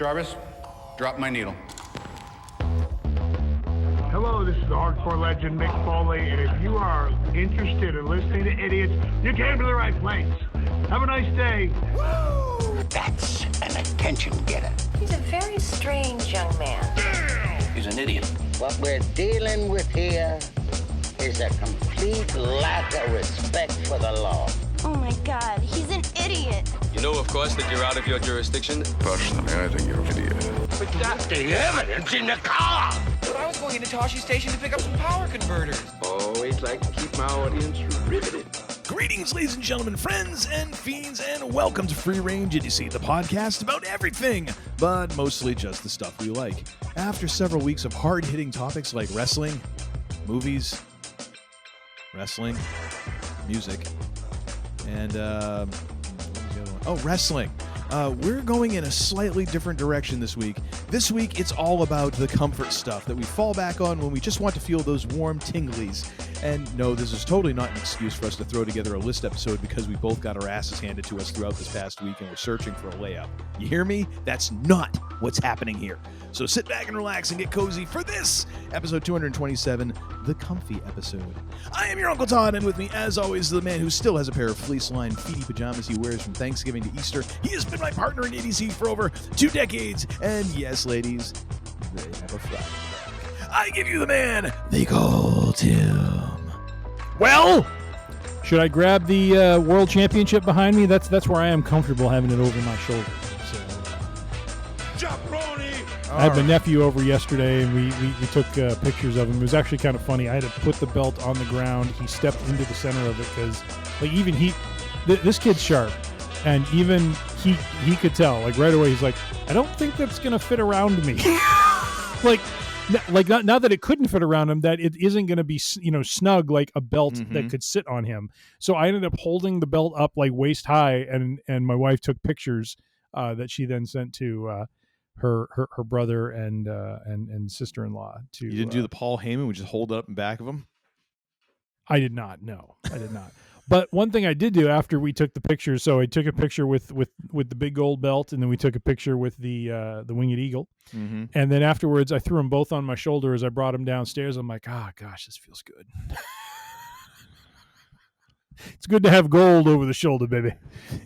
Jarvis, drop my needle. Hello, this is the hardcore legend Mick Foley, and if you are interested in listening to idiots, you came to the right place. Have a nice day. Woo! That's an attention getter. He's a very strange young man. He's an idiot. What we're dealing with here is a complete lack of respect for the law. Oh my God, he's an idiot. You know, of course, that you're out of your jurisdiction. Personally, I think you're an idiot. But that's the evidence in the car. But I was going into Toshi Station to pick up some power converters. Always like to keep my audience riveted. Greetings, ladies and gentlemen, friends and fiends, and welcome to Free Range Idiocy, the podcast about everything, but mostly just the stuff we like. After several weeks of hard-hitting topics like wrestling, movies, wrestling, music, and, what was the other one? Oh, wrestling. We're going in a slightly different direction this week. This week, it's all about the comfort stuff that we fall back on when we just want to feel those warm tinglies. And no, this is totally not an excuse for us to throw together a list episode because we both got our asses handed to us throughout this past week and we're searching for a layup. You hear me? That's not what's happening here. So sit back and relax and get cozy for this, episode 227, the comfy episode. I am your Uncle Todd, and with me, as always, the man who still has a pair of fleece-lined feety pajamas he wears from Thanksgiving to Easter. He has been my partner in Idiocy for over 2 decades, and yes, ladies, they have a flag. I give you the man, they call Tim. Well, should I grab the World Championship behind me? That's where I am comfortable having it over my shoulder. I had my nephew over yesterday, and we took pictures of him. It was actually kind of funny. I had to put the belt on the ground. He stepped into the center of it because, like, even this kid's sharp, and even he could tell, like, right away. He's like, I don't think that's gonna fit around me. like not that it couldn't fit around him, that it isn't gonna be snug like a belt that could sit on him. So I ended up holding the belt up like waist high, and my wife took pictures that she then sent to. Her brother and sister-in-law to. You didn't do the Paul Heyman, we just hold it up in back of him? I did not. No, I did not. But one thing I did do after we took the pictures, so I took a picture with the big gold belt, and then we took a picture with the winged eagle, and then afterwards I threw them both on my shoulder as I brought them downstairs. I'm like, gosh, this feels good. It's good to have gold over the shoulder, baby.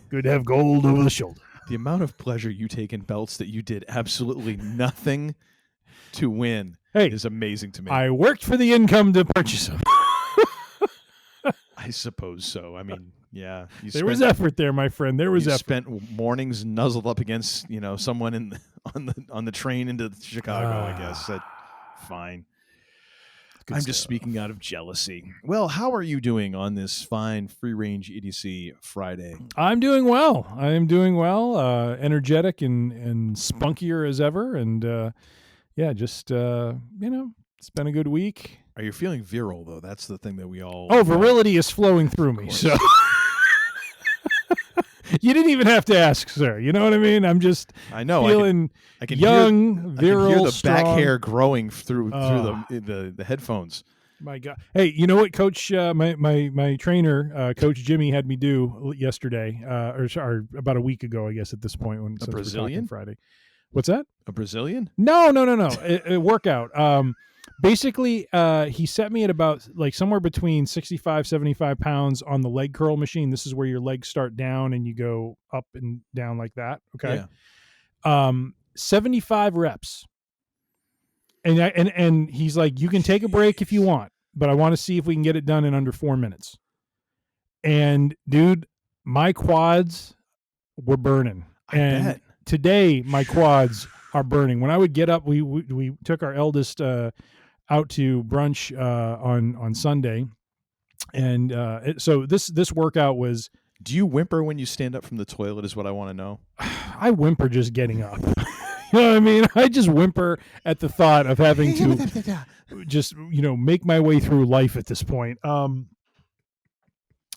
Good to have gold over the shoulder. The amount of pleasure you take in belts that you did absolutely nothing to win is amazing to me. I worked for the income to purchase them. I suppose so. I mean, yeah. There was effort there, my friend. There was effort. Spent mornings nuzzled up against, someone on the train into Chicago, I guess. Fine. I'm just speaking out of jealousy. Well, how are you doing on this fine free-range idiocy Friday? I'm doing well. Energetic and spunkier as ever. And, it's been a good week. Are you feeling virile, though? That's the thing that we all... Oh, virility is flowing through me, so... You didn't even have to ask, sir. You know what I mean? I'm just feeling I can young, virile, I can hear the strong. back hair growing through the headphones. My God. Hey, you know what, Coach, my trainer, Coach Jimmy, had me do yesterday, or about a week ago, I guess, at this point. A Brazilian? Friday. What's that? A Brazilian? No. A workout. Basically, he set me at about like somewhere between 65, 75 pounds on the leg curl machine. This is where your legs start down and you go up and down like that. Okay. Yeah. 75 reps. And he's like, you can take a break if you want, but I want to see if we can get it done in under 4 minutes. And dude, my quads were burning. I bet. Today my quads are burning. When I would get up, we took our eldest out to brunch on Sunday, and so this workout was. Do you whimper when you stand up from the toilet? Is what I want to know. I whimper just getting up. You know what I mean? I just whimper at the thought of having to just make my way through life at this point.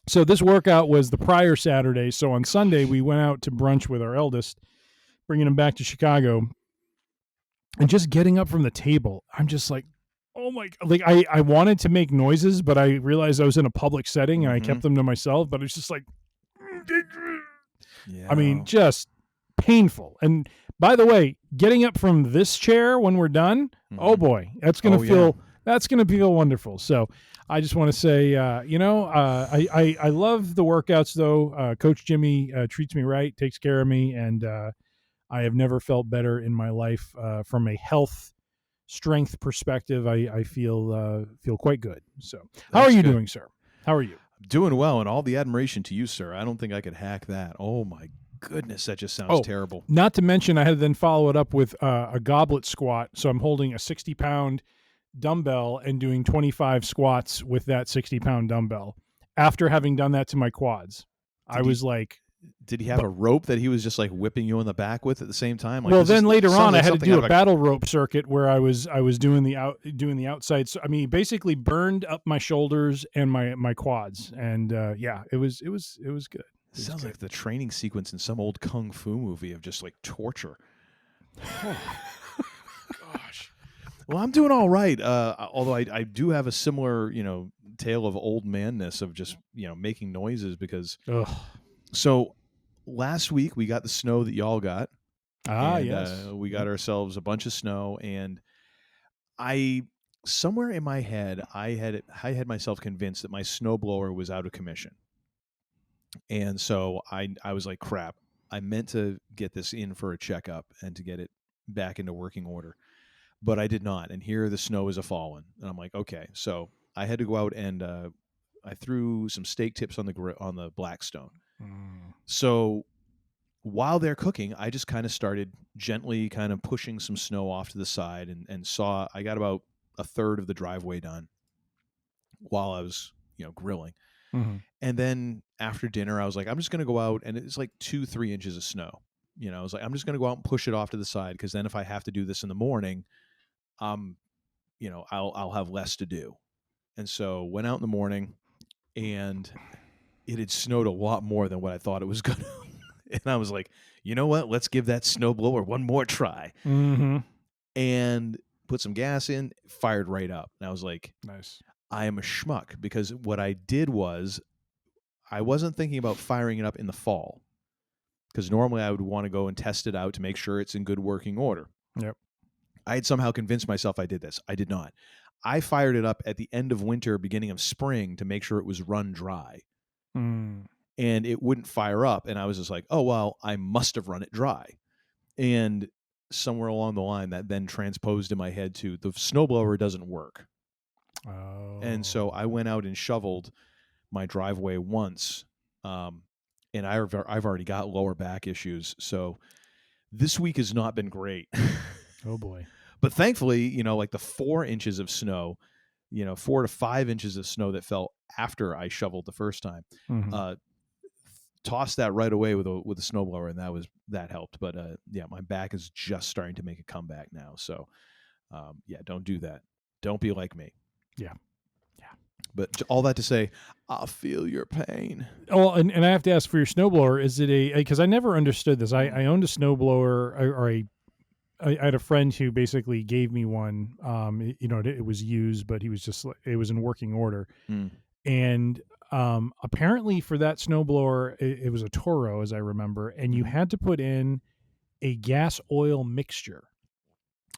So this workout was the prior Saturday. So on Sunday we went out to brunch with our eldest, bringing him back to Chicago. And just getting up from the table, I'm just like, oh my, like I wanted to make noises, but I realized I was in a public setting and I kept them to myself, but it's just like, I mean, just painful. And by the way, getting up from this chair when we're done, oh boy, that's going to feel wonderful. So I just want to say, I love the workouts though. Coach Jimmy treats me right, takes care of me, and I have never felt better in my life from a health strength perspective. I feel quite good. So how are you doing, sir? How are you? Doing well, and all the admiration to you, sir. I don't think I could hack that. Oh my goodness, that just sounds terrible. Not to mention, I had to then follow it up with a goblet squat. So I'm holding a 60-pound dumbbell and doing 25 squats with that 60-pound dumbbell. After having done that to my quads, I was like, did he have a rope that he was just like whipping you in the back with at the same time? Like, well, then later on, I had to do a battle rope circuit where I was doing the outside. So I mean, he basically burned up my shoulders and my quads, and it was good. Sounds like the training sequence in some old kung fu movie of just like torture. Oh, gosh. Well, I'm doing all right. Although I do have a similar, tale of old manness of just, making noises because. Ugh. So last week we got the snow that y'all got. Yes. We got ourselves a bunch of snow, and somewhere in my head I had myself convinced that my snowblower was out of commission. And so I was like, crap, I meant to get this in for a checkup and to get it back into working order, but I did not. And here the snow is a-fallen. And I'm like, okay. So I had to go out and I threw some steak tips on the Blackstone. So while they're cooking, I just kind of started gently kind of pushing some snow off to the side and saw I got about a third of the driveway done while I was, grilling. Mm-hmm. And then after dinner, I was like, I'm just going to go out, and it's like 2-3 inches of snow. I was like, I'm just going to go out and push it off to the side, because then if I have to do this in the morning, I'll have less to do. And so went out in the morning, and it had snowed a lot more than what I thought it was going to. And I was like, you know what? Let's give that snowblower one more try. Mm-hmm. And put some gas in, fired right up. And I was like, nice. I am a schmuck, because what I did was I wasn't thinking about firing it up in the fall, because normally I would want to go and test it out to make sure it's in good working order. Yep. I had somehow convinced myself I did this. I did not. I fired it up at the end of winter, beginning of spring, to make sure it was run dry. And it wouldn't fire up. And I was just like, oh, well, I must have run it dry. And somewhere along the line, that then transposed in my head to the snowblower doesn't work. Oh. And so I went out and shoveled my driveway once. And I've already got lower back issues. So this week has not been great. Oh, boy. But thankfully, like the 4 inches of snow, 4 to 5 inches of snow that fell after I shoveled the first time, tossed that right away with a snowblower, and that helped. But my back is just starting to make a comeback now. So don't do that. Don't be like me. Yeah. But all that to say, I feel your pain. Oh, and I have to ask for your snowblower. Is it because I never understood this. I owned a snowblower, I had a friend who basically gave me one. It was used, but it was in working order. And apparently for that snowblower, it was a Toro, as I remember, and you had to put in a gas oil mixture.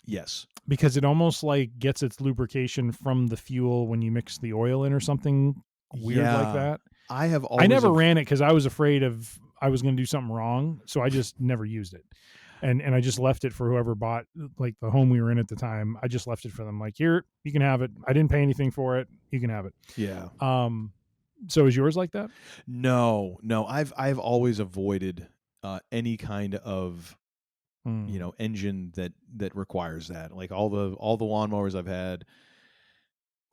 Yes. Because it almost like gets its lubrication from the fuel when you mix the oil in or something weird like that. I never ran it because I was afraid I was going to do something wrong. So I just never used it. And I just left it for whoever bought like the home we were in at the time. I just left it for them. Like, here, you can have it. I didn't pay anything for it. You can have it. Yeah. So is yours like that? No. I've always avoided any kind of engine that requires that. Like all the lawnmowers I've had.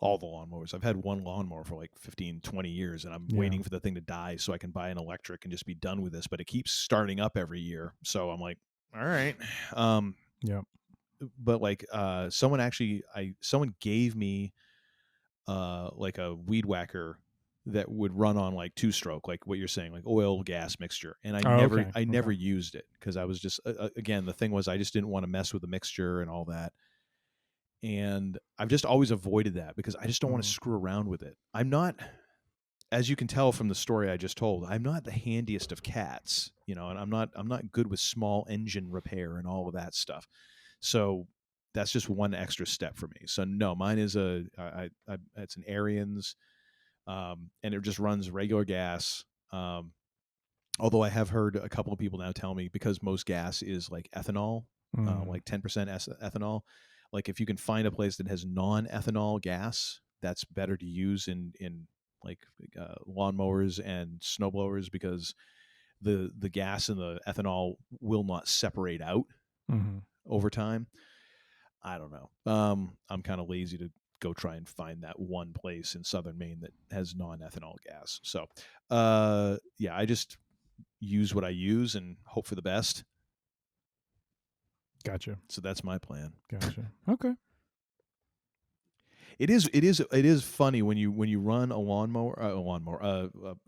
I've had one lawnmower for like 15, 20 years, and I'm waiting for the thing to die so I can buy an electric and just be done with this. But it keeps starting up every year. So I'm like, all right. But like someone gave me like a weed whacker that would run on like 2-stroke, like what you're saying, like oil gas mixture. And I never used it because I was just again, the thing was I just didn't want to mess with the mixture and all that. And I've just always avoided that because I just don't want to screw around with it. I'm not as you can tell from the story I just told, I'm not the handiest of cats, and I'm not good with small engine repair and all of that stuff. So that's just one extra step for me. So no, mine is it's an Ariens, and it just runs regular gas. Although I have heard a couple of people now tell me, because most gas is like ethanol, like 10% ethanol. Like if you can find a place that has non-ethanol gas, that's better to use in like lawnmowers and snowblowers, because the gas and the ethanol will not separate out over time. I don't know. I'm kind of lazy to go try and find that one place in southern Maine that has non-ethanol gas. So, yeah, I just use what I use and hope for the best. Gotcha. So that's my plan. Gotcha. Okay. It is funny when you run a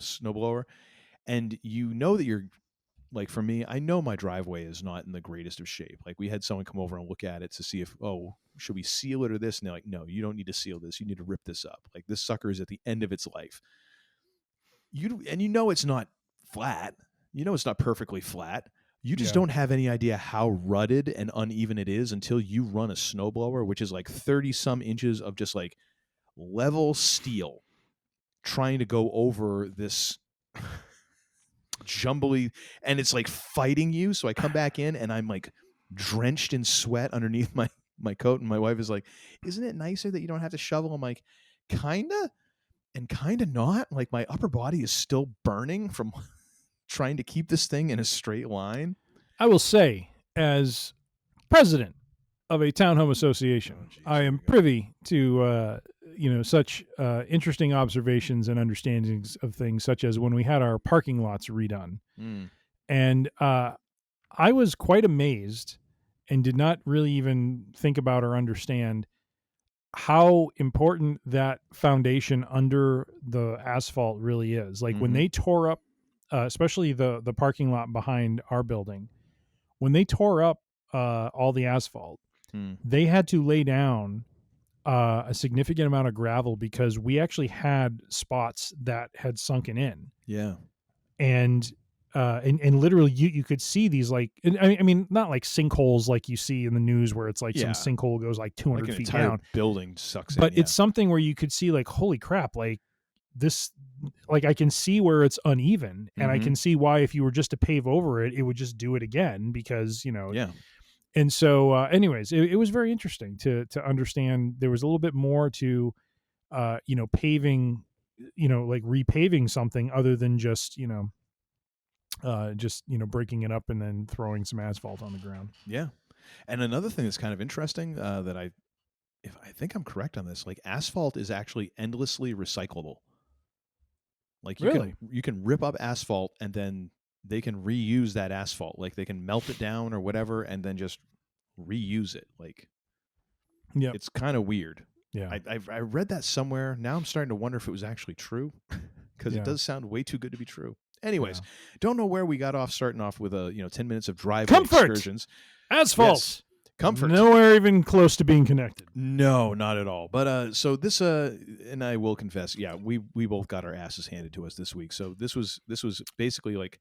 snowblower, and you know that you're, like, for me, I know my driveway is not in the greatest of shape. Like, we had someone come over and look at it to see if, should we seal it or this? And they're like, no, you don't need to seal this. You need to rip this up. Like, this sucker is at the end of its life. And it's not flat. It's not perfectly flat. You just don't have any idea how rutted and uneven it is until you run a snowblower, which is like 30 some inches of just like level steel trying to go over this jumbly, and it's like fighting you. So I come back in and I'm like drenched in sweat underneath my coat, and my wife is like, isn't it nicer that you don't have to shovel? I'm like, kinda and kinda not. Like, my upper body is still burning from trying to keep this thing in a straight line. I will say, as president of a townhome association, I am privy to such interesting observations and understandings of things, such as when we had our parking lots redone. And I was quite amazed and did not really even think about or understand how important that foundation under the asphalt really is. Like, when they tore up, especially the parking lot behind our building, when they tore up all the asphalt, they had to lay down a significant amount of gravel, because we actually had spots that had sunken in. Yeah. And literally you could see these, like, I mean, not like sinkholes like you see in the news where it's like some sinkhole goes like 200 like feet entire down. Building sucks but in, it's something where you could see, like, holy crap, like this, like, I can see where it's uneven, and I can see why if you were just to pave over it, it would just do it again, because And so anyways, it was very interesting to understand there was a little bit more to paving, like repaving something other than just breaking it up and then throwing some asphalt on the ground. Yeah. And another thing that's kind of interesting, that if I think I'm correct on this, like, asphalt is actually endlessly recyclable. Like, you can rip up asphalt, and then they can reuse that asphalt. Like, they can melt it down or whatever and then just reuse it. Like, it's kind of weird. Yeah. I read that somewhere. Now I'm starting to wonder if it was actually true, because it does sound way too good to be true. Anyways, don't know where we got off, starting off with 10 minutes of driveway excursions. Asphalt. Yes. Comfort. Nowhere even close to being connected. No, not at all. But so this, and I will confess, we both got our asses handed to us this week. So this was basically like,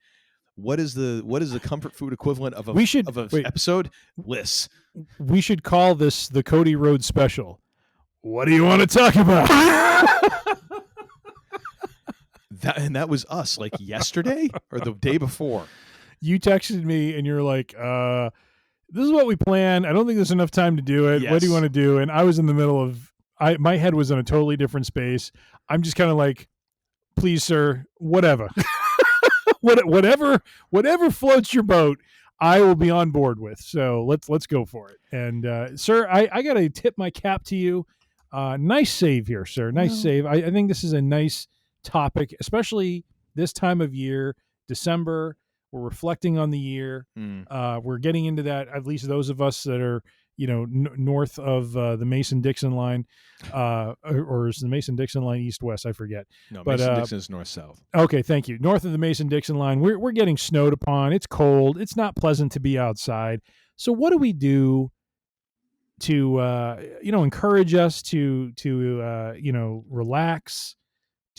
what is the comfort food equivalent of a episode? Lists. We should call this the Cody Rhodes special. What do you want to talk about? That was us, like, yesterday or the day before. You texted me and you're like, this is what we planned. I don't think there's enough time to do it. Yes. What do you want to do? And I was in the middle of, my head was in a totally different space. I'm just kind of like, please, sir, whatever. whatever floats your boat, I will be on board with. So let's go for it. And sir, I got to tip my cap to you. Nice save here, sir. Nice save. I think this is a nice topic, especially this time of year, December. We're reflecting on the year. We're getting into that, at least those of us that are, north of the Mason-Dixon line, or is the Mason-Dixon line east-west? I forget. No, Mason-Dixon is north-south. Okay, thank you. North of the Mason-Dixon line, we're getting snowed upon. It's cold. It's not pleasant to be outside. So what do we do to encourage us to relax,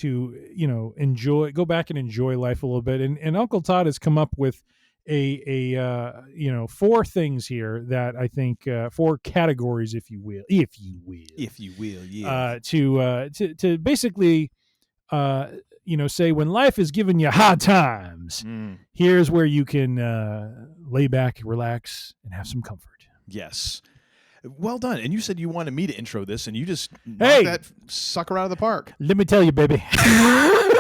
go back and enjoy life a little bit. And Uncle Todd has come up with a 4 things here that I think 4 categories, if you will, yeah. To basically say when life is giving you hard times, here's where you can lay back, relax, and have some comfort. Yes. Well done. And you said you wanted me to intro this, and you just knocked that sucker out of the park. Let me tell you, baby. I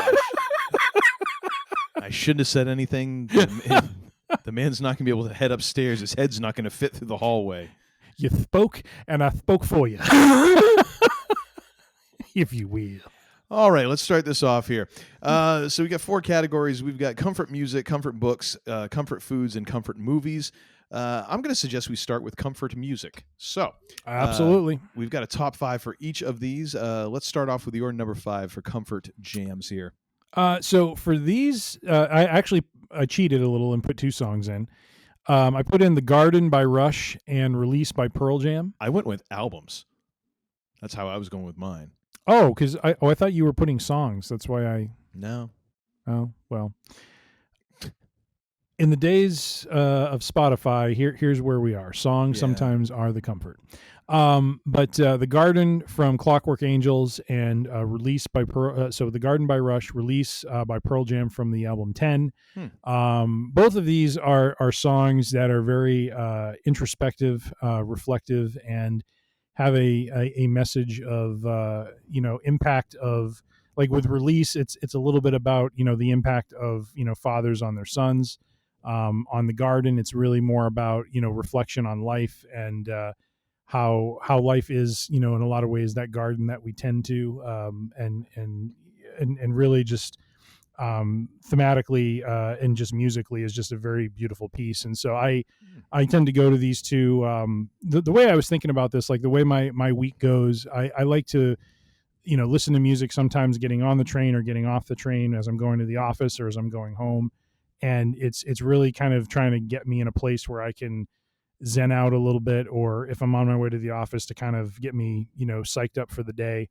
shouldn't have said anything. The man's not going to be able to head upstairs. His head's not going to fit through the hallway. You spoke, and I spoke for you. If you will. All right, let's start this off here. So we got 4 categories. We've got comfort music, comfort books, comfort foods, and comfort movies. I'm going to suggest we start with comfort music. So, absolutely. We've got a top 5 for each of these. Let's start off with your number 5 for comfort jams here. So for these, I cheated a little and put 2 songs in. I put in The Garden by Rush and Release by Pearl Jam. I went with albums. That's how I was going with mine. Oh, because I thought you were putting songs. That's why No. Oh, well. In the days of Spotify, here's where we are. Songs sometimes are the comfort. But The Garden from Clockwork Angels and Release by The Garden by Rush, Release by Pearl Jam from the album 10. Both of these are songs that are very introspective, reflective, and have a message of impact of, like with Release, it's a little bit about the impact of fathers on their sons. On The Garden, it's really more about reflection on life and how life is in a lot of ways that garden that we tend to and really just thematically and just musically is just a very beautiful piece. And so I tend to go to these two. The way I was thinking about this, like the way my week goes, I like to listen to music sometimes getting on the train or getting off the train as I'm going to the office or as I'm going home. And it's really kind of trying to get me in a place where I can zen out a little bit, or if I'm on my way to the office, to kind of get me, psyched up for the day.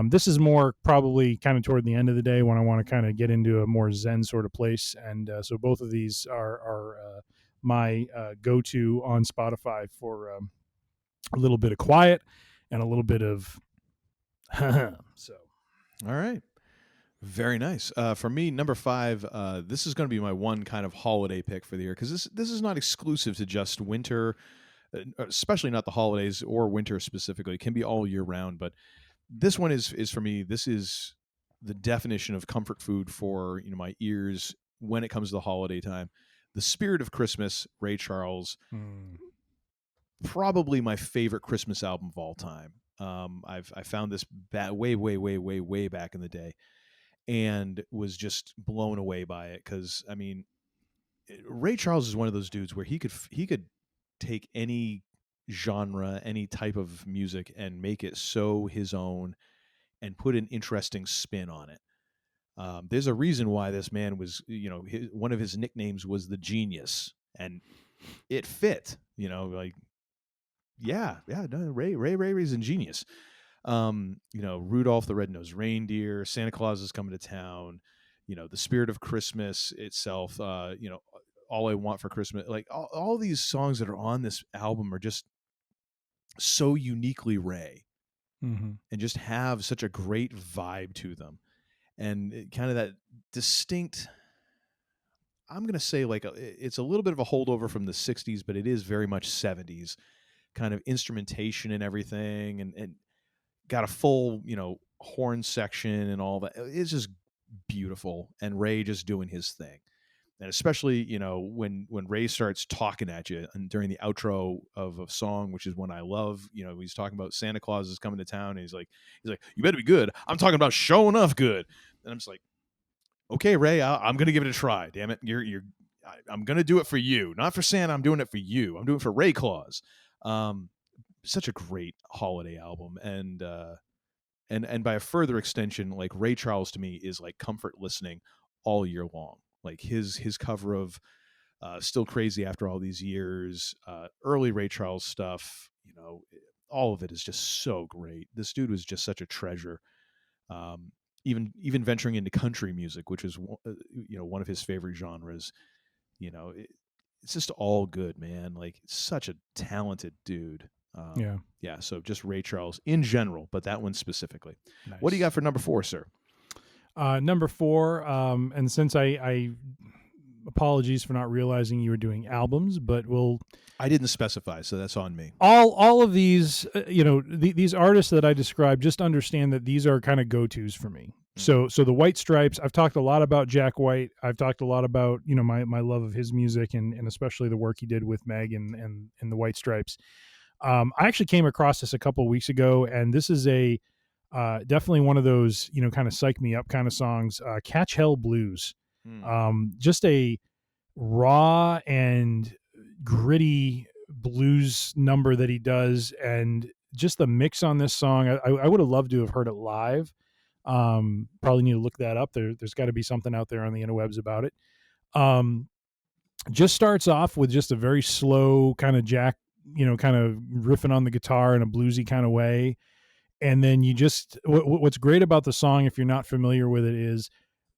This is more probably kind of toward the end of the day when I want to kind of get into a more zen sort of place. And so both of these are my go-to on Spotify for a little bit of quiet and a little bit of so. All right. Very nice. For me, number 5, this is going to be my one kind of holiday pick for the year, because this is not exclusive to just winter, especially not the holidays or winter specifically. It can be all year round, but this one is for me. This is the definition of comfort food for my ears when it comes to the holiday time. The Spirit of Christmas, Ray Charles, probably my favorite Christmas album of all time. I found this way back in the day, and was just blown away by it, because Ray Charles is one of those dudes where he could take any genre, any type of music, and make it so his own and put an interesting spin on it. There's a reason why this man was, one of his nicknames was the Genius, and it fit. Ray's a genius. Rudolph the Red-Nosed Reindeer, Santa Claus is Coming to Town, The Spirit of Christmas itself, All I Want for Christmas. Like all these songs that are on this album are just so uniquely Ray, and just have such a great vibe to them. And kind of that distinct, I'm going to say it's a little bit of a holdover from the 60s, but it is very much 70s kind of instrumentation and everything. And got a full, horn section and all that. It's just beautiful. And Ray just doing his thing. And especially, when Ray starts talking at you and during the outro of a song, which is one I love, he's talking about Santa Claus is coming to town. And he's like, you better be good. I'm talking about show enough good. And I'm just like, okay, Ray, I'm going to give it a try. Damn it. I'm going to do it for you, not for Santa. I'm doing it for you. I'm doing it for Ray Claus. Such a great holiday album, and by a further extension, like Ray Charles to me is like comfort listening all year long. Like his cover of Still Crazy After All These Years, early Ray Charles stuff, all of it is just so great. This dude was just such a treasure. even venturing into country music, which is one of his favorite genres. It's just all good, man. Like, such a talented dude. Yeah. So just Ray Charles in general, but that one specifically. Nice. What do you got for number 4, sir? Number 4, and since I apologies for not realizing you were doing albums, but I didn't specify, so that's on me. All of these, these artists that I described, just understand that these are kind of go-tos for me. So the White Stripes, I've talked a lot about Jack White. I've talked a lot about, my love of his music and especially the work he did with Meg and the White Stripes. I actually came across this a couple of weeks ago, and this is a definitely one of those, kind of psych me up kind of songs, Catch Hell Blues. Just a raw and gritty blues number that he does, and just the mix on this song. I would have loved to have heard it live. Probably need to look that up. There's got to be something out there on the interwebs about it. Just starts off with just a very slow kind of Jack, kind of riffing on the guitar in a bluesy kind of way. And then you just, what's great about the song, if you're not familiar with it, is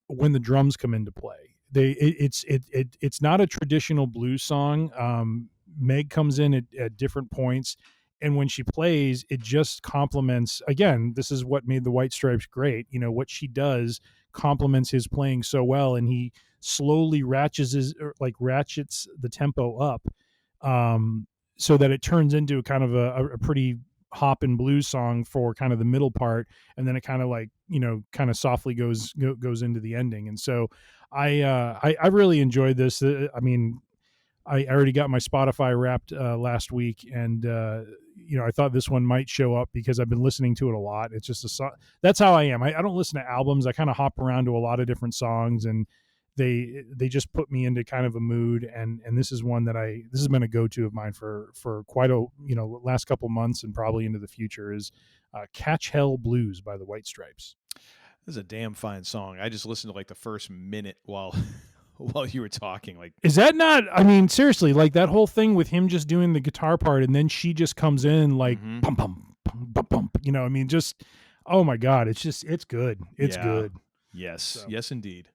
when the drums come into play. It's not a traditional blues song. Meg comes in at different points, and when she plays, it just complements. Again, this is what made the White Stripes great. What she does complements his playing so well, and he slowly ratchets the tempo up, so that it turns into kind of a pretty hop and blues song for kind of the middle part, and then it kind of kind of softly goes into the ending. And so I really enjoyed this. I already got my Spotify Wrapped last week, and I thought this one might show up because I've been listening to it a lot. It's just a song. That's how I am. I don't listen to albums. I kind of hop around to a lot of different songs, and they just put me into kind of a mood. And this is one that this has been a go-to of mine for quite a last couple months and probably into the future, is Catch Hell Blues by the White Stripes. This is a damn fine song. I just listened to like the first minute while you were talking. Like, is that not, seriously, like that whole thing with him just doing the guitar part and then she just comes in like bum bum bum bum bum, just, oh my God, it's good. It's good. Yes. So. Yes, indeed.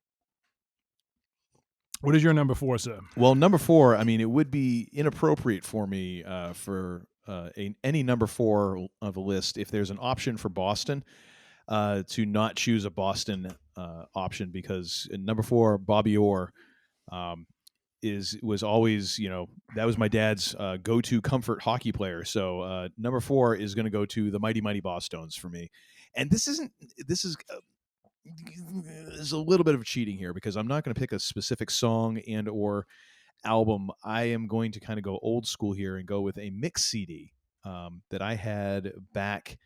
What is your number 4, sir? Well, number 4, it would be inappropriate for me for any number 4 of a list if there's an option for Boston, to not choose a Boston option, because number 4, Bobby Orr, was always, that was my dad's go-to comfort hockey player. So number 4 is going to go to the Mighty Mighty Bosstones for me. And this is a little bit of cheating here, because I'm not going to pick a specific song and or album. I am going to kind of go old school here and go with a mix CD that I had back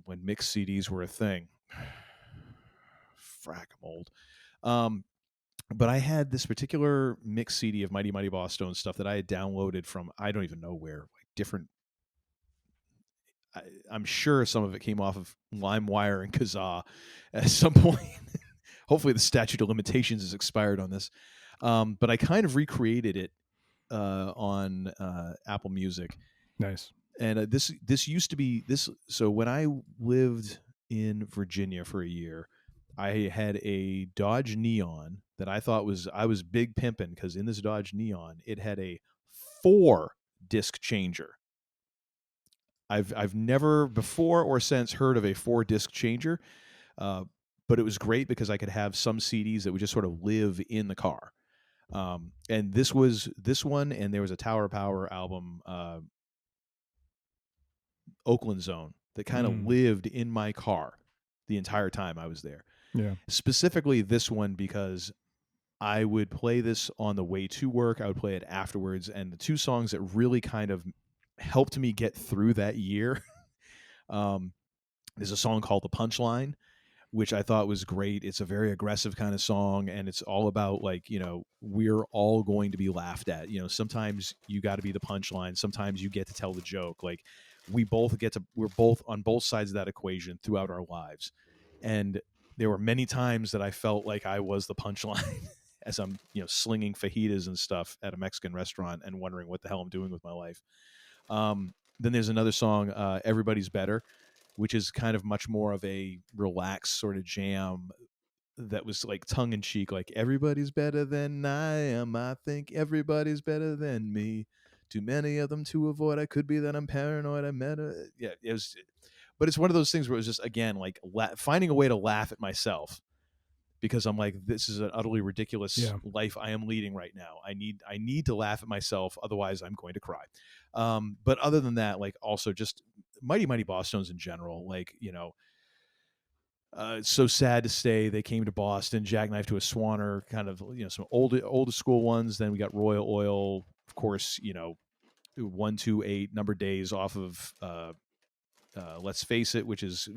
when mix CDs were a thing. Frack, I'm old. But I had this particular mix CD of Mighty Mighty Bosstones stuff that I had downloaded from, I don't even know where, like different. I'm sure some of it came off of LimeWire and Kazaa at some point. Hopefully the statute of limitations is expired on this. But I kind of recreated it on Apple Music. Nice. And this used to be this. So when I lived in Virginia for a year, I had a Dodge Neon that I thought I was big pimping, because in this Dodge Neon, it had a 4-disc changer. I've never before or since heard of a 4-disc changer, but it was great because I could have some CDs that would just sort of live in the car. And this was this one, and there was a Tower Power album, Oakland Zone, that kind of lived in my car the entire time I was there. Yeah. Specifically this one, because I would play this on the way to work. I would play it afterwards. And the 2 songs that really kind of helped me get through that year, there's a song called The Punchline, which I thought was great. It's a very aggressive kind of song, and it's all about, like, we're all going to be laughed at. Sometimes you got to be the punchline. Sometimes you get to tell the joke. Like, we're both on both sides of that equation throughout our lives. And there were many times that I felt like I was the punchline as I'm, slinging fajitas and stuff at a Mexican restaurant and wondering what the hell I'm doing with my life. Then there's another song, Everybody's Better. which is kind of much more of a relaxed sort of jam that was like tongue in cheek, like everybody's better than I am. I think everybody's better than me. Too many of them to avoid. I could be that I'm paranoid. I met a yeah. It was, but it's one of those things where it was just again like finding a way to laugh at myself because I'm like, this is an utterly ridiculous life I am leading right now. I need to laugh at myself, otherwise I'm going to cry. But other than that, like also just Mighty Mighty Boss Tones in general, like it's so sad to say they came to Boston, Jackknife to a Swanner, kind of some old school ones. Then we got Royal Oil, of course, 128 Number Days off of Let's Face It, which is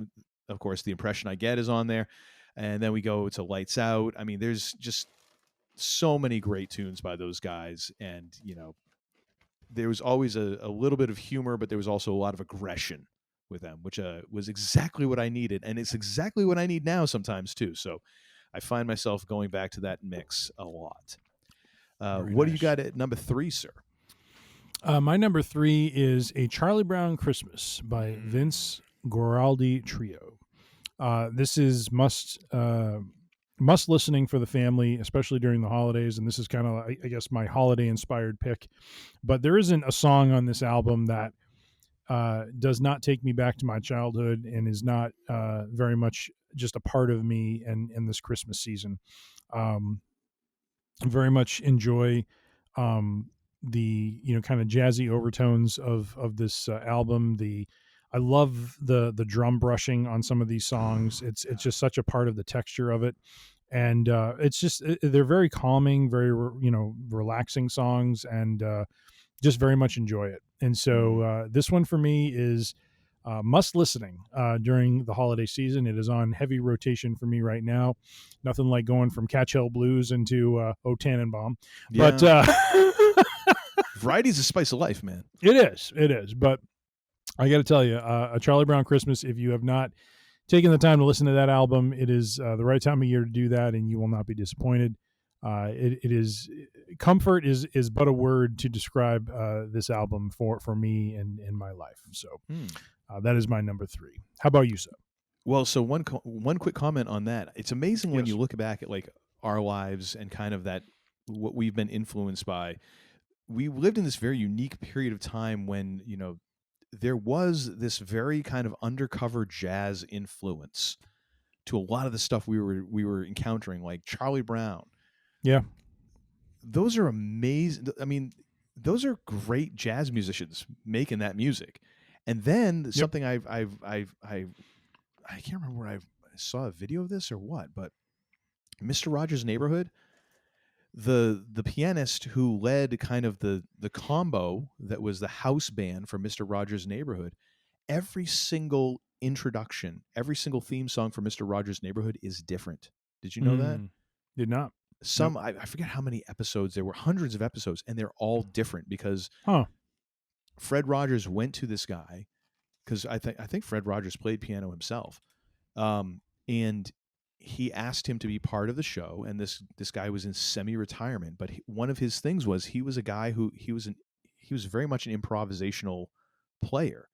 of course The Impression I Get is on there, and then we go to Lights Out. I mean, there's just so many great tunes by those guys, and there was always a little bit of humor, but there was also a lot of aggression with them, which was exactly what I needed. And it's exactly what I need now sometimes too. So I find myself going back to that mix a lot. What do you got at number 3, sir? My number 3 is A Charlie Brown Christmas by Vince Guaraldi Trio. This is must listening for the family, especially during the holidays. And this is kind of, I guess, my holiday inspired pick, but there isn't a song on this album that does not take me back to my childhood and is not very much just a part of me in this Christmas season. Very much enjoy the kind of jazzy overtones of this album. I love the drum brushing on some of these songs. It's just such a part of the texture of it, and it's just they're very calming, very relaxing songs, and just very much enjoy it. And so this one for me is must listening during the holiday season. It is on heavy rotation for me right now. Nothing like going from Catch Hell Blues into O Tannenbaum. Yeah. But variety's a spice of life, man. It is. But I got to tell you, A Charlie Brown Christmas, if you have not taken the time to listen to that album, it is the right time of year to do that, and you will not be disappointed. It is comfort is but a word to describe this album for me and in my life. So that is my number 3. How about you, sir? Well, so one quick comment on that. It's amazing when you look back at like our lives and kind of that what we've been influenced by. We lived in this very unique period of time when there was this very kind of undercover jazz influence to a lot of the stuff we were encountering, like Charlie Brown. Yeah. Those are amazing. I mean, those are great jazz musicians making that music. And then something I can't remember where I saw a video of this or what, but Mr. Rogers' Neighborhood, the pianist who led kind of the combo that was the house band for Mr. Rogers' Neighborhood, every single introduction, every single theme song for Mr. Rogers' Neighborhood is different. Did you know that? Did not. Some I forget how many episodes there were, hundreds of episodes, and they're all different because Fred Rogers went to this guy because I think Fred Rogers played piano himself, and he asked him to be part of the show. And this guy was in semi-retirement, but one of his things was he was a guy who he was very much an improvisational player,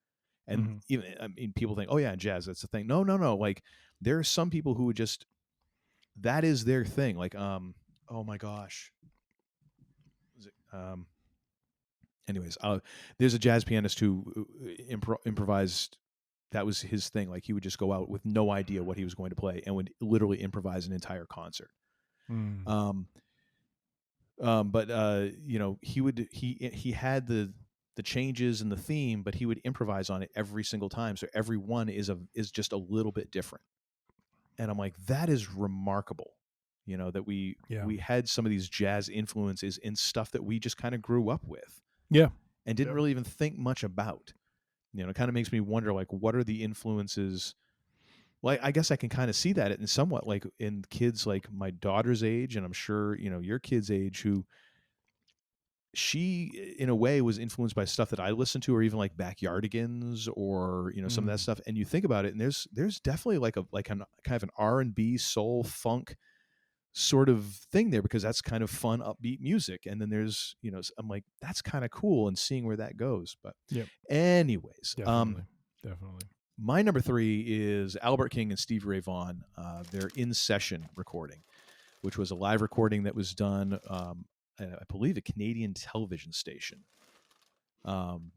and even people think, oh yeah, jazz, that's the thing. No, like there are some people who would just. That is their thing. Like, oh my gosh. Anyways, there's a jazz pianist who improvised. That was his thing. Like he would just go out with no idea what he was going to play and would literally improvise an entire concert. But he had the changes in the theme, but he would improvise on it every single time. So every one is just a little bit different. And I'm like, that is remarkable, that we had some of these jazz influences in stuff that we just kind of grew up with. Yeah. And didn't really even think much about. It kind of makes me wonder, like, what are the influences? Well, I guess I can kind of see that in somewhat like in kids like my daughter's age, and I'm sure, your kid's age, who she, in a way, was influenced by stuff that I listened to, or even like Backyardigans, or some of that stuff. And you think about it, and there's definitely like a kind of an R&B, soul, funk sort of thing there, because that's kind of fun, upbeat music. And then there's I'm like, that's kind of cool, and seeing where that goes. But anyways, definitely. My number 3 is Albert King and Stevie Ray Vaughan, their In Session recording, which was a live recording that was done, I believe, a Canadian television station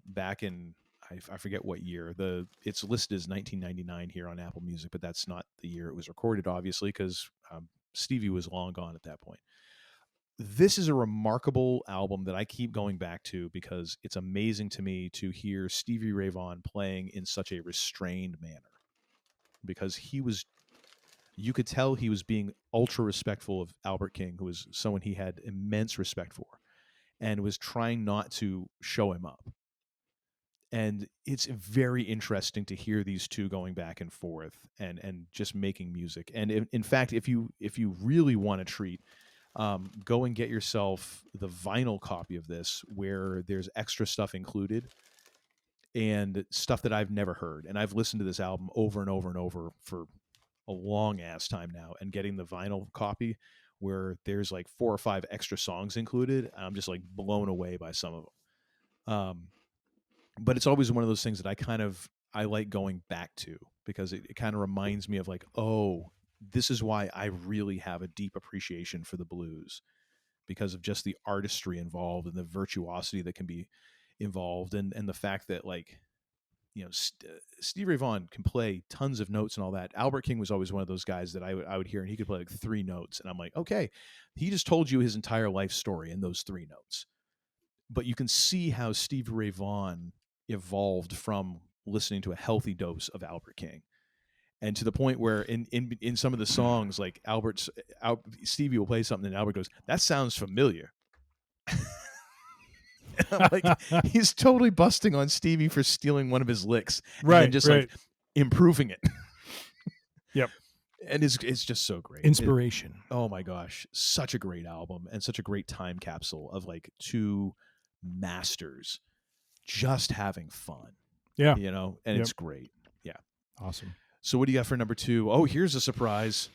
back in, I forget what year. It's listed as 1999 here on Apple Music, but that's not the year it was recorded, obviously, because Stevie was long gone at that point. This is a remarkable album that I keep going back to because it's amazing to me to hear Stevie Ray Vaughan playing in such a restrained manner, because you could tell he was being ultra respectful of Albert King, who was someone he had immense respect for, and was trying not to show him up. And it's very interesting to hear these two going back and forth and just making music. And in fact, if you really want to treat, go and get yourself the vinyl copy of this, where there's extra stuff included and stuff that I've never heard. And I've listened to this album over and over and over for a long ass time now, and getting the vinyl copy where there's like 4 or 5 extra songs included, I'm just like blown away by some of them. But it's always one of those things that I like going back to, because it kind of reminds me of like, oh, this is why I really have a deep appreciation for the blues, because of just the artistry involved and the virtuosity that can be involved, and the fact that, like, you know, Stevie Ray Vaughan can play tons of notes and all that. Albert King was always one of those guys that I would hear, and he could play like 3 notes, and I'm like, okay, he just told you his entire life story in those 3 notes. But you can see how Stevie Ray Vaughan evolved from listening to a healthy dose of Albert King, and to the point where in some of the songs, like Stevie will play something and Albert goes, "That sounds familiar." I'm like, he's totally busting on Stevie for stealing one of his licks, right? And just right. like improving it. Yep. And it's just so great. Inspiration. Oh my gosh, such a great album, and such a great time capsule of like 2 masters just having fun. Yeah. You know, and it's great. Yeah. Awesome. So what do you got for number 2? Oh, here's a surprise.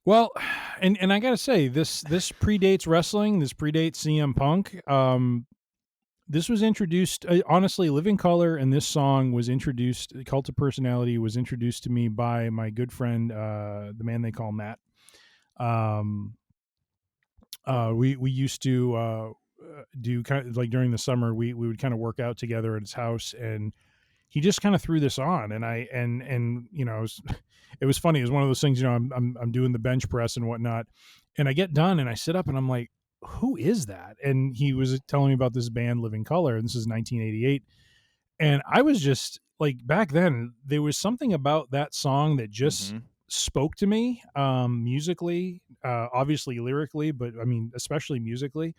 Well, and I got to say, this predates wrestling. This predates CM Punk. This was introduced, honestly, Living Color, and this song was introduced, Cult of Personality was introduced to me by my good friend, the man they call Matt. We used to do kind of like during the summer, we would kind of work out together at his house, and he just kind of threw this on, and you know, it was funny. It was one of those things, you know, I'm doing the bench press and whatnot, and I get done and I sit up and I'm like, who is that? And he was telling me about this band Living Color, and this is 1988. And I was just like, back then there was something about that song that just spoke to me, musically, obviously lyrically, but I mean, especially musically.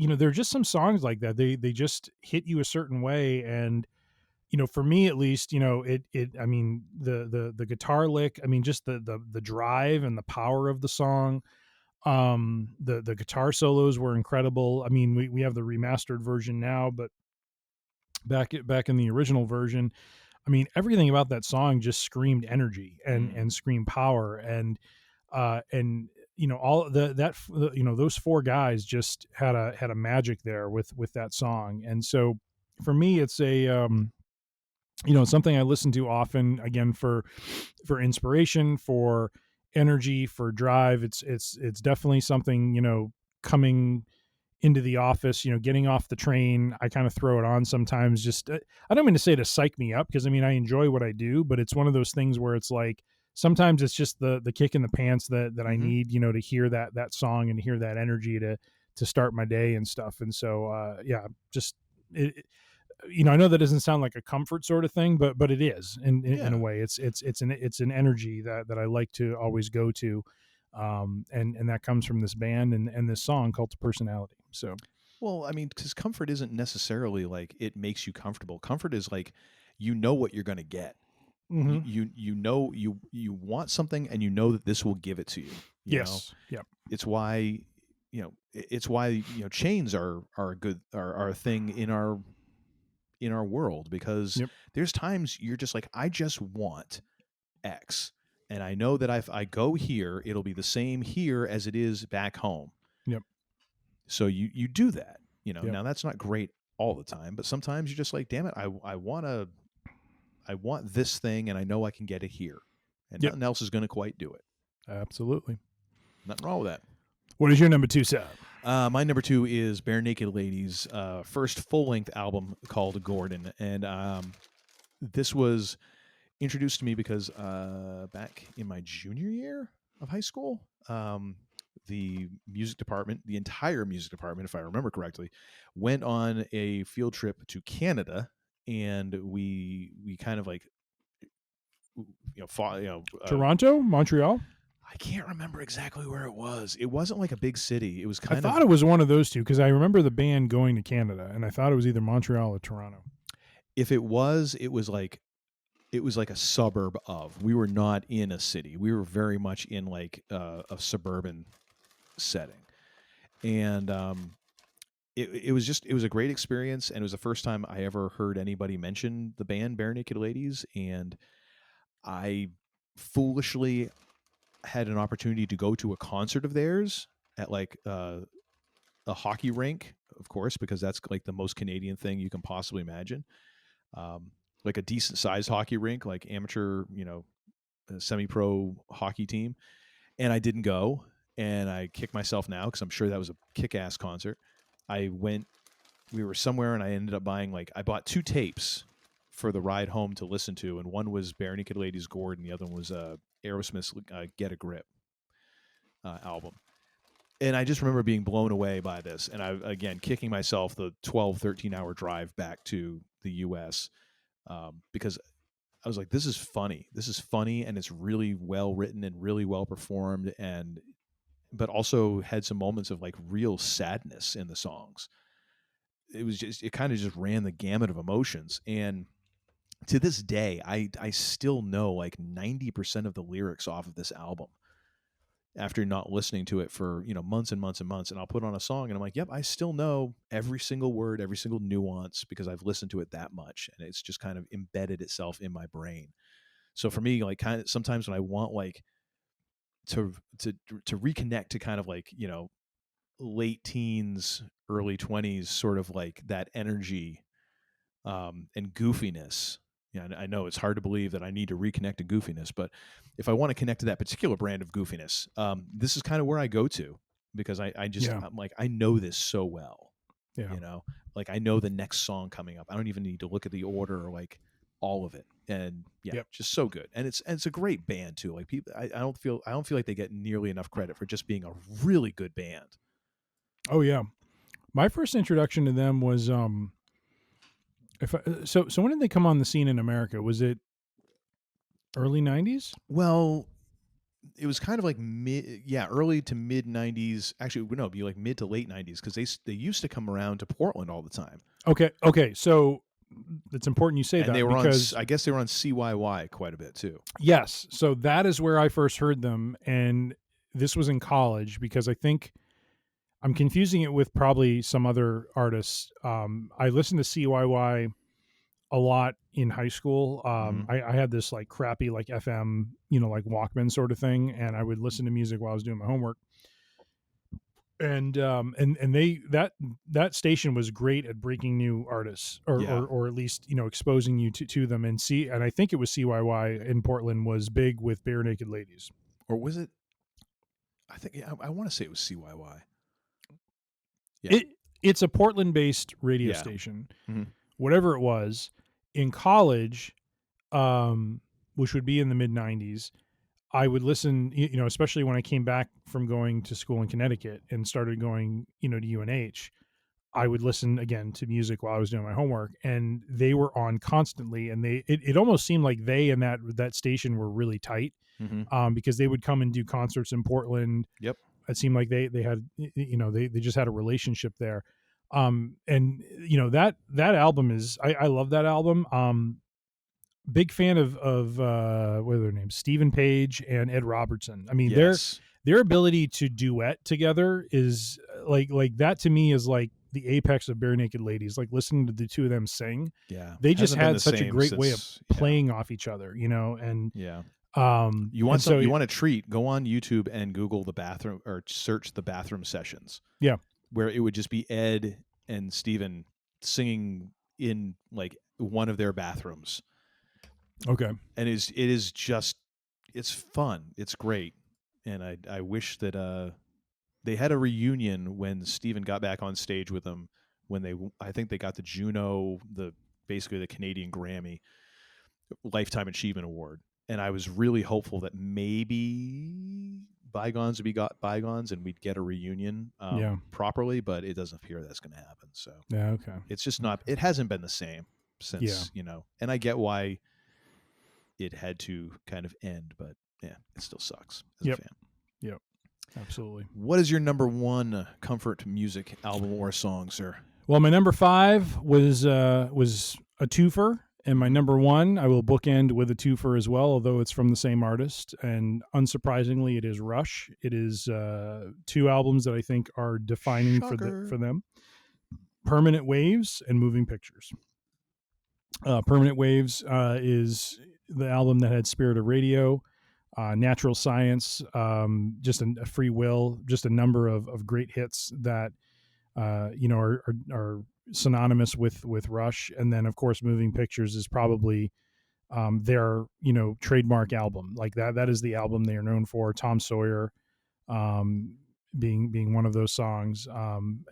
You know, there are just some songs like that. They just hit you a certain way. And, you know, for me at least, you know, I mean, the guitar lick, I mean, just the drive and the power of the song. The guitar solos were incredible. I mean, we have the remastered version now, but back in the original version, I mean, everything about that song just screamed energy and screamed power, and you know, all you know, those 4 guys just had a magic there with that song. And so for me, it's a you know, something I listen to often, again, for inspiration, for energy, for drive. It's definitely something, you know, coming into the office, you know, getting off the train, I kind of throw it on sometimes. Just, I don't mean to say to psych me up, because I mean, I enjoy what I do, but it's one of those things where it's like, sometimes it's just the kick in the pants that I need, you know, to hear that song and to hear that energy to start my day and stuff. And so, yeah, just, you know, I know that doesn't sound like a comfort sort of thing, but it is in a way. It's an energy that I like to always go to, and that comes from this band and this song, Cult of Personality. So, well, I mean, because comfort isn't necessarily like it makes you comfortable. Comfort is like, you know what you're going to get. You know you want something, and you know that this will give it to you. Yes. Yeah. It's why, you know, chains are a thing in our world, because there's times you're just like, I just want X, and I know that if I go here, it'll be the same here as it is back home. Yep. So you do that, you know. Now that's not great all the time, but sometimes you're just like, damn it, I want to want this thing, and I know I can get it here, and Yep. nothing else is going to quite do it. Absolutely. Nothing wrong with that. What is your number 2, Sal? My number 2 is Bare Naked Ladies' first full-length album called Gordon, and this was introduced to me because back in my junior year of high school, the music department, the entire music department, if I remember correctly, went on a field trip to Canada, and we kind of like, Toronto, Montreal. I can't remember exactly where it was. It wasn't like a big city. It was kind I thought it was one of those two because I remember the band going to Canada, and I thought it was either Montreal or Toronto. If it was like a suburb of. We were not in a city. We were very much in like a suburban setting, and it was a great experience, and it was the first time I ever heard anybody mention the band Bare Naked Ladies, and I foolishly had an opportunity to go to a concert of theirs at like a hockey rink, of course, because that's like the most Canadian thing you can possibly imagine. Like a decent sized hockey rink, like amateur, semi-pro hockey team. And I didn't go, and I kick myself now because I'm sure that was a kick-ass concert. We were somewhere, and I ended up I bought 2 tapes for the ride home to listen to, and one was Bare Naked Ladies' Gordon, the other one was Aerosmith's Get a Grip album. And I just remember being blown away by this, and I, again, kicking myself the 12, 13-hour drive back to the U.S., because I was like, this is funny. This is funny, and it's really well written and really well performed, but also had some moments of like real sadness in the songs. It kind of just ran the gamut of emotions. And to this day, I still know like 90% of the lyrics off of this album after not listening to it for, months and months and months. And I'll put on a song and I'm like, yep, I still know every single word, every single nuance, because I've listened to it that much, and it's just kind of embedded itself in my brain. So for me, like, kind of sometimes when I want like to reconnect to kind of like, late teens, early 20s, sort of like that energy and goofiness. Yeah, I know it's hard to believe that I need to reconnect to goofiness, but if I want to connect to that particular brand of goofiness, this is kind of where I go to, because I'm like, I know this so well. Yeah. Like I know the next song coming up. I don't even need to look at the order or like all of it. And just so good. And it's a great band too. Like people, I don't feel like they get nearly enough credit for just being a really good band. Oh yeah. My first introduction to them was so when did they come on the scene in America? Was it early 90s? Well, it was kind of like early to mid 90s. Actually, no, it'd be like mid to late 90s, because they used to come around to Portland all the time. Okay. So it's important you say and that, they were because I guess they were on CYY quite a bit too. Yes. So that is where I first heard them, and this was in college, because I think I'm confusing it with probably some other artists. I listened to CYY a lot in high school. I had this like crappy like FM, like Walkman sort of thing, and I would listen to music while I was doing my homework. And they that station was great at breaking new artists, or at least exposing you to them. And I think it was CYY in Portland was big with Bare Naked Ladies. Or was it? I think I want to say it was CYY. Yeah. It's a Portland-based radio station. Mm-hmm. Whatever it was, in college, which would be in the mid-90s, I would listen, especially when I came back from going to school in Connecticut and started going, to UNH, I would listen again to music while I was doing my homework, and they were on constantly, and it almost seemed like they and that station were really tight, because they would come and do concerts in Portland. Yep. It seemed like they had, they just had a relationship there. And that album is, I love that album. Big fan of what are their names? Stephen Page and Ed Robertson. I mean, their ability to duet together is like that to me is like the apex of Bare Naked Ladies. Like listening to the two of them sing. Yeah. They just had such a great way of playing off each other, and you want a treat, go on YouTube and Google the bathroom, or search the bathroom sessions. Yeah. Where it would just be Ed and Steven singing in like one of their bathrooms Okay. And it is just, it's fun. It's great. And I wish that they had a reunion when Steven got back on stage with them when I think they got the Juno, basically the Canadian Grammy Lifetime Achievement Award. And I was really hopeful that maybe bygones would be got bygones and we'd get a reunion properly, but it doesn't appear that's going to happen. So yeah, okay. It's just not, it hasn't been the same since, and I get why it had to kind of end, but yeah, it still sucks as a fan. Yep. Absolutely. What is your number one comfort music album or song, sir? Well, my number 5 was a twofer, and my number 1 I will bookend with a twofer as well, although it's from the same artist. And unsurprisingly, it is Rush. It is 2 albums that I think are defining for them: Permanent Waves and Moving Pictures. Permanent Waves is the album that had Spirit of Radio, Natural Science, just a Free Will, just a number of great hits that are synonymous with Rush. And then of course Moving Pictures is probably their trademark album. Like that is the album they are known for. Tom Sawyer being one of those songs.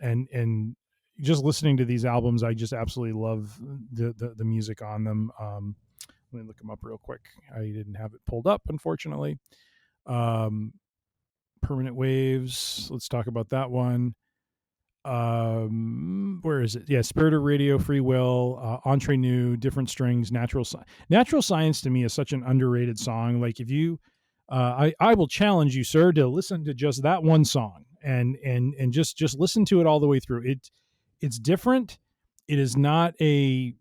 And just listening to these albums, I just absolutely love the music on them. Let me look them up real quick. I didn't have it pulled up, unfortunately. Permanent Waves. Let's talk about that one. Where is it? Yeah, Spirit of Radio, Free Will, Entre Nous, Different Strings, Natural Science to me is such an underrated song. Like if you, I will challenge you, sir, to listen to just that one song and just listen to it all the way through. It's different. It is not a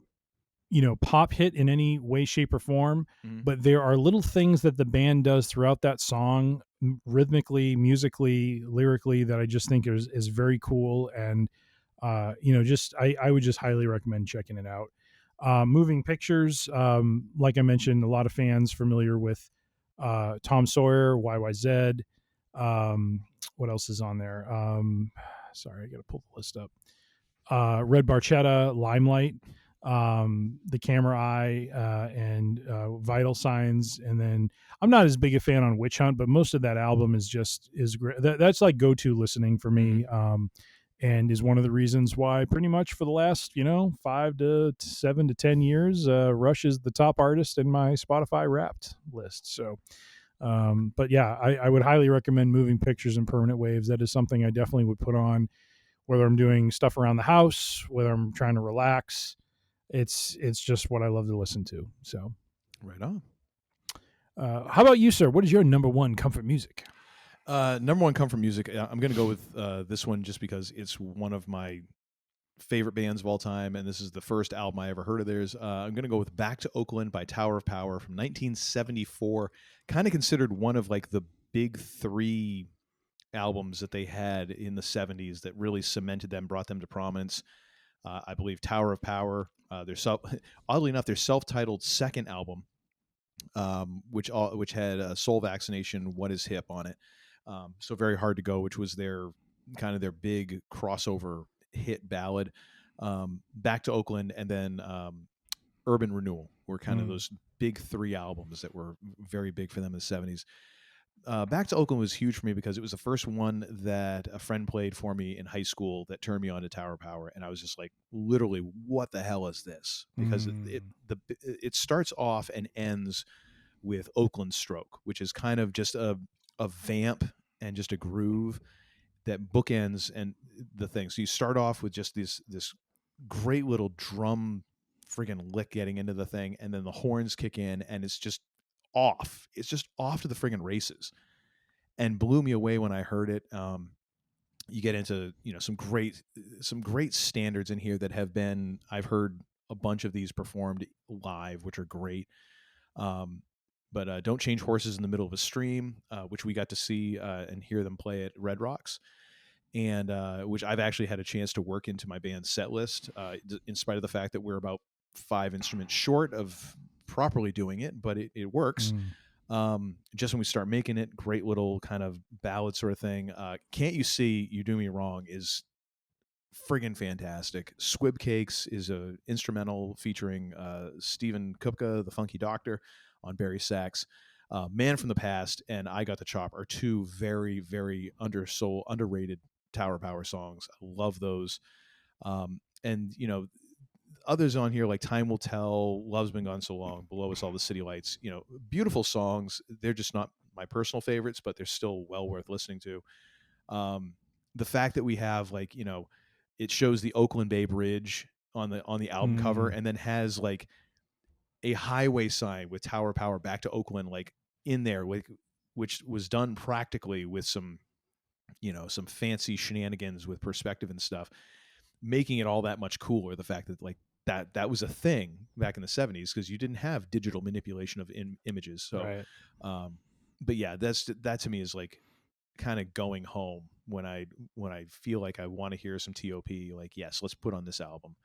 pop hit in any way, shape, or form, but there are little things that the band does throughout that song, rhythmically, musically, lyrically, that I just think is very cool. And, I would just highly recommend checking it out. Moving Pictures, like I mentioned, a lot of fans familiar with Tom Sawyer, YYZ. What else is on there? Sorry, I got to pull the list up. Red Barchetta, Limelight, The Camera Eye, and Vital Signs. And then I'm not as big a fan on Witch Hunt, but most of that album is great. That's like go-to listening for me, and is one of the reasons why pretty much for the last 5 to 7 to 10 years, Rush is the top artist in my Spotify Wrapped list. So but yeah, I would highly recommend Moving Pictures and Permanent Waves. That is something I definitely would put on whether I'm doing stuff around the house, whether I'm trying to relax. It's just what I love to listen to. So, right on. How about you, sir? What is your number one comfort music? Number one comfort music. I'm going to go with this one just because it's one of my favorite bands of all time, and this is the first album I ever heard of theirs. I'm going to go with Back to Oakland by Tower of Power from 1974. Kind of considered one of like the big 3 albums that they had in the 70s that really cemented them, brought them to prominence. I believe Tower of Power, oddly enough, their self-titled second album, which had Soul Vaccination, What Is Hip on it. So Very Hard to Go, which was their big crossover hit ballad. Back to Oakland, and then Urban Renewal were kind of those big 3 albums that were very big for them in the 70s. Back to Oakland was huge for me because it was the first one that a friend played for me in high school that turned me on to Tower Power, and I was just like, literally, what the hell is this? Because it starts off and ends with Oakland Stroke, which is kind of just a vamp and just a groove that bookends and the thing. So you start off with just this great little drum friggin' lick getting into the thing, and then the horns kick in, and it's just off. It's just off to the friggin' races, and blew me away when I heard it. You get into some great standards in here that I've heard a bunch of these performed live, which are great. But Don't Change Horses in the Middle of a Stream, which we got to see and hear them play at Red Rocks, and which I've actually had a chance to work into my band's set list, in spite of the fact that we're about 5 instruments short of properly doing it, but it works. Just when we start making it, great little kind of ballad sort of thing. Can't You See You Do Me Wrong is friggin' fantastic. Squib Cakes is a instrumental featuring Stephen Kupka, the Funky Doctor, on Barry sax. Man from the Past and I Got the Chop are two very, very underrated Tower Power songs. I love those. And others on here like Time Will Tell, Love's Been Gone So Long, Below Us All the City Lights, beautiful songs. They're just not my personal favorites, but they're still well worth listening to. The fact that we have it shows the Oakland Bay Bridge on the album cover, and then has like a highway sign with Tower Power back to Oakland in there, which was done practically with some fancy shenanigans with perspective and stuff, making it all that much cooler. The fact that that was a thing back in the 70s because you didn't have digital manipulation of images. So, right. But yeah, that to me is like kind of going home when I feel like I want to hear some TOP. Like, yes, let's put on this album.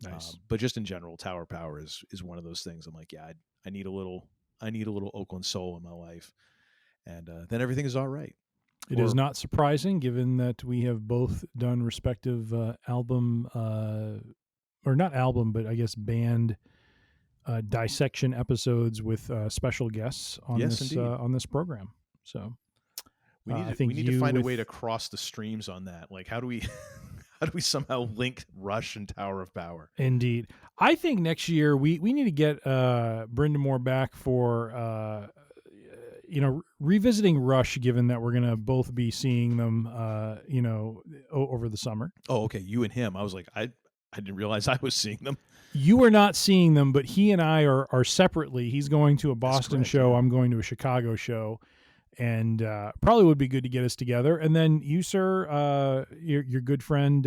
Nice. But just in general, Tower Power is one of those things. I'm like, yeah, I need a little Oakland soul in my life, and then everything is all right. It is not surprising, given that we have both done respective album, or not album, but I guess band dissection episodes with special guests on this program. So we need to find a way to cross the streams on that. Like, how do we somehow link Rush and Tower of Power? Indeed. I think next year we need to get Brenda Moore back for revisiting Rush, given that we're going to both be seeing them over the summer. Oh, okay. You and him. I was like, I didn't realize I was seeing them. You are not seeing them, but he and I are separately. He's going to a Boston show. Yeah. I'm going to a Chicago show. And probably would be good to get us together. And then you, sir, your good friend,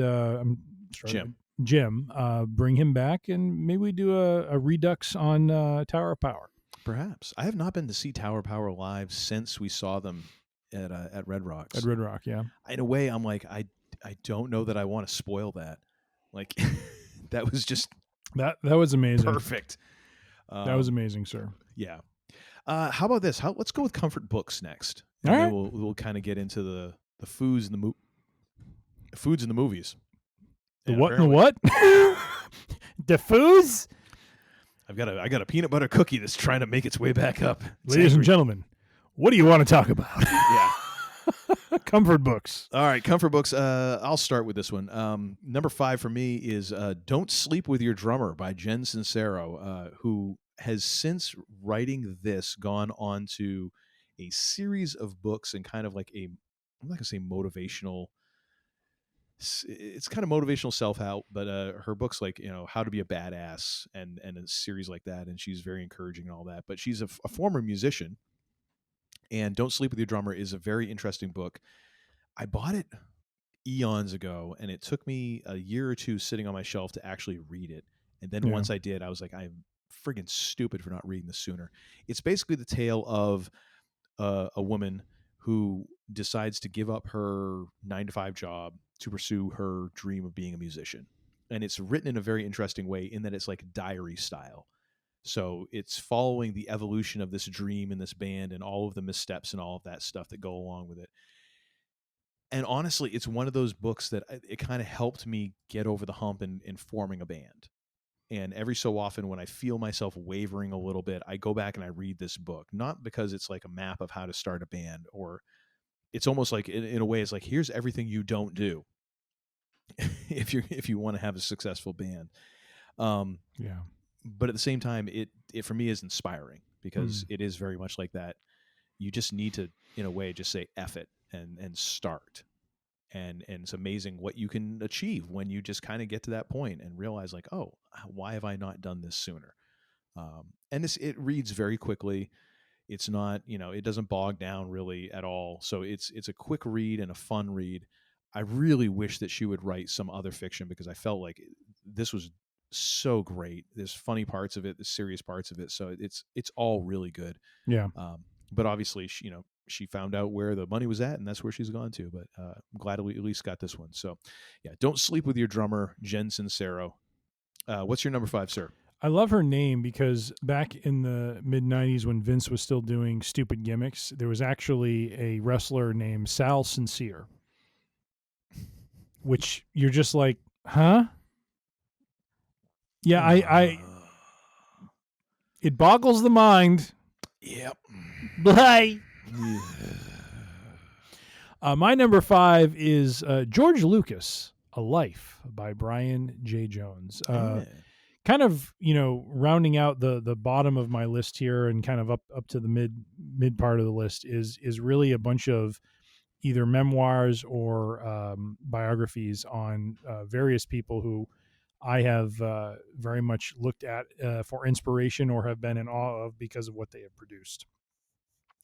Jim, bring him back, and maybe we do a redux on Tower of Power. Perhaps. I have not been to see Tower Power live since we saw them at Red Rocks. At Red Rock, yeah. In a way, I'm like, I don't know that I want to spoil that. Like, that was just that was amazing. Perfect. That was amazing, sir. Yeah. How about this? Let's go with comfort books next. And all right. We'll kind of get into the foods and the movies. The what and the what? The foods? I got a peanut butter cookie that's trying to make its way back up. Ladies and gentlemen, what do you want to talk about? Yeah. Comfort books. All right, comfort books. I'll start with this one. Number 5 for me is Don't Sleep with Your Drummer by Jen Sincero, who has since writing this gone on to a series of books and kind of like I'm not going to say motivational. It's kind of motivational self-help, but her books like, How to Be a Badass and a series like that. And she's very encouraging and all that, but she's a former musician, and Don't Sleep with Your Drummer is a very interesting book. I bought it eons ago, and it took me a year or two sitting on my shelf to actually read it. And then once I did, I was like, I'm friggin' stupid for not reading this sooner. It's basically the tale of a woman who decides to give up her 9-to-5 job to pursue her dream of being a musician. And it's written in a very interesting way in that it's like diary style. So it's following the evolution of this dream in this band and all of the missteps and all of that stuff that go along with it. And honestly, it's one of those books that it kind of helped me get over the hump in forming a band. And every so often when I feel myself wavering a little bit, I go back and I read this book, not because it's like a map of how to start a band, or it's almost like in a way, it's like, here's everything you don't do if you want to have a successful band. Yeah. But at the same time, it for me is inspiring because it is very much like that. You just need to, in a way, just say F it and start. And it's amazing what you can achieve when you just kind of get to that point and realize like, oh, why have I not done this sooner? And it reads very quickly. It's not, it doesn't bog down really at all. So it's a quick read and a fun read. I really wish that she would write some other fiction because I felt like this was so great. There's funny parts of it, there's serious parts of it. So it's all really good. Yeah. But obviously, she found out where the money was at, and that's where she's gone to. But I'm glad we at least got this one. So, yeah, Don't Sleep with Your Drummer, Jen Sincero. What's your number 5, sir? I love her name because back in the mid-'90s when Vince was still doing stupid gimmicks, there was actually a wrestler named Sal Sincere. which you're just like, huh? Yeah, I it boggles the mind. Yep. Bye. My number 5 is George Lucas, A Life by Brian J. Jones. Kind of, rounding out the bottom of my list here and kind of up to the mid part of the list is really a bunch of either memoirs or biographies on various people who I have very much looked at for inspiration or have been in awe of because of what they have produced.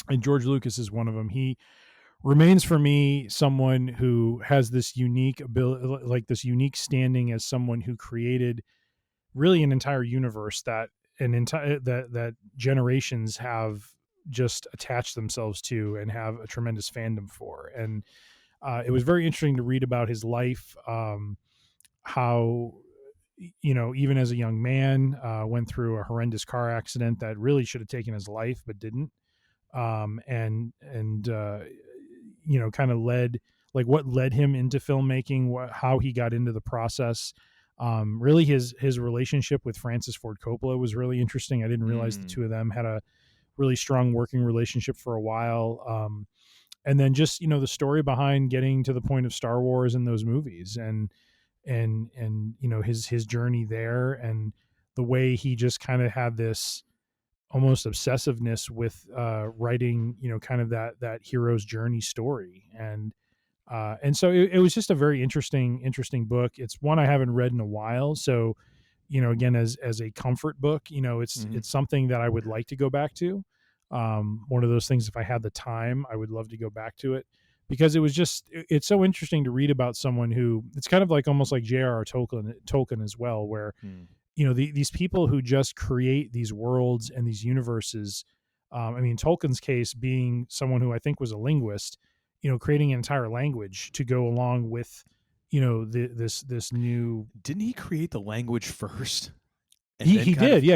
And George Lucas is one of them. He remains for me someone who has this unique ability, like this unique standing as someone who created really an entire universe that that generations have just attached themselves to and have a tremendous fandom for. And it was very interesting to read about his life, how even as a young man, went through a horrendous car accident that really should have taken his life but didn't, and kind of what led him into filmmaking, how he got into the process. Really his relationship with Francis Ford Coppola was really interesting. I didn't realize the two of them had a really strong working relationship for a while. And then just, the story behind getting to the point of Star Wars and those movies and his journey there, and the way he just kind of had this almost obsessiveness with writing, kind of that hero's journey story. And so it was just a very interesting book. It's one I haven't read in a while. So, again, as a comfort book, it's something that I would like to go back to. One of those things, if I had the time, I would love to go back to it, because it's so interesting to read about someone who, it's kind of like almost like J.R.R. Tolkien as well, where, these people who just create these worlds and these universes. Tolkien's case being someone who I think was a linguist, creating an entire language to go along with, this new. Didn't he create the language first? He did. Yeah.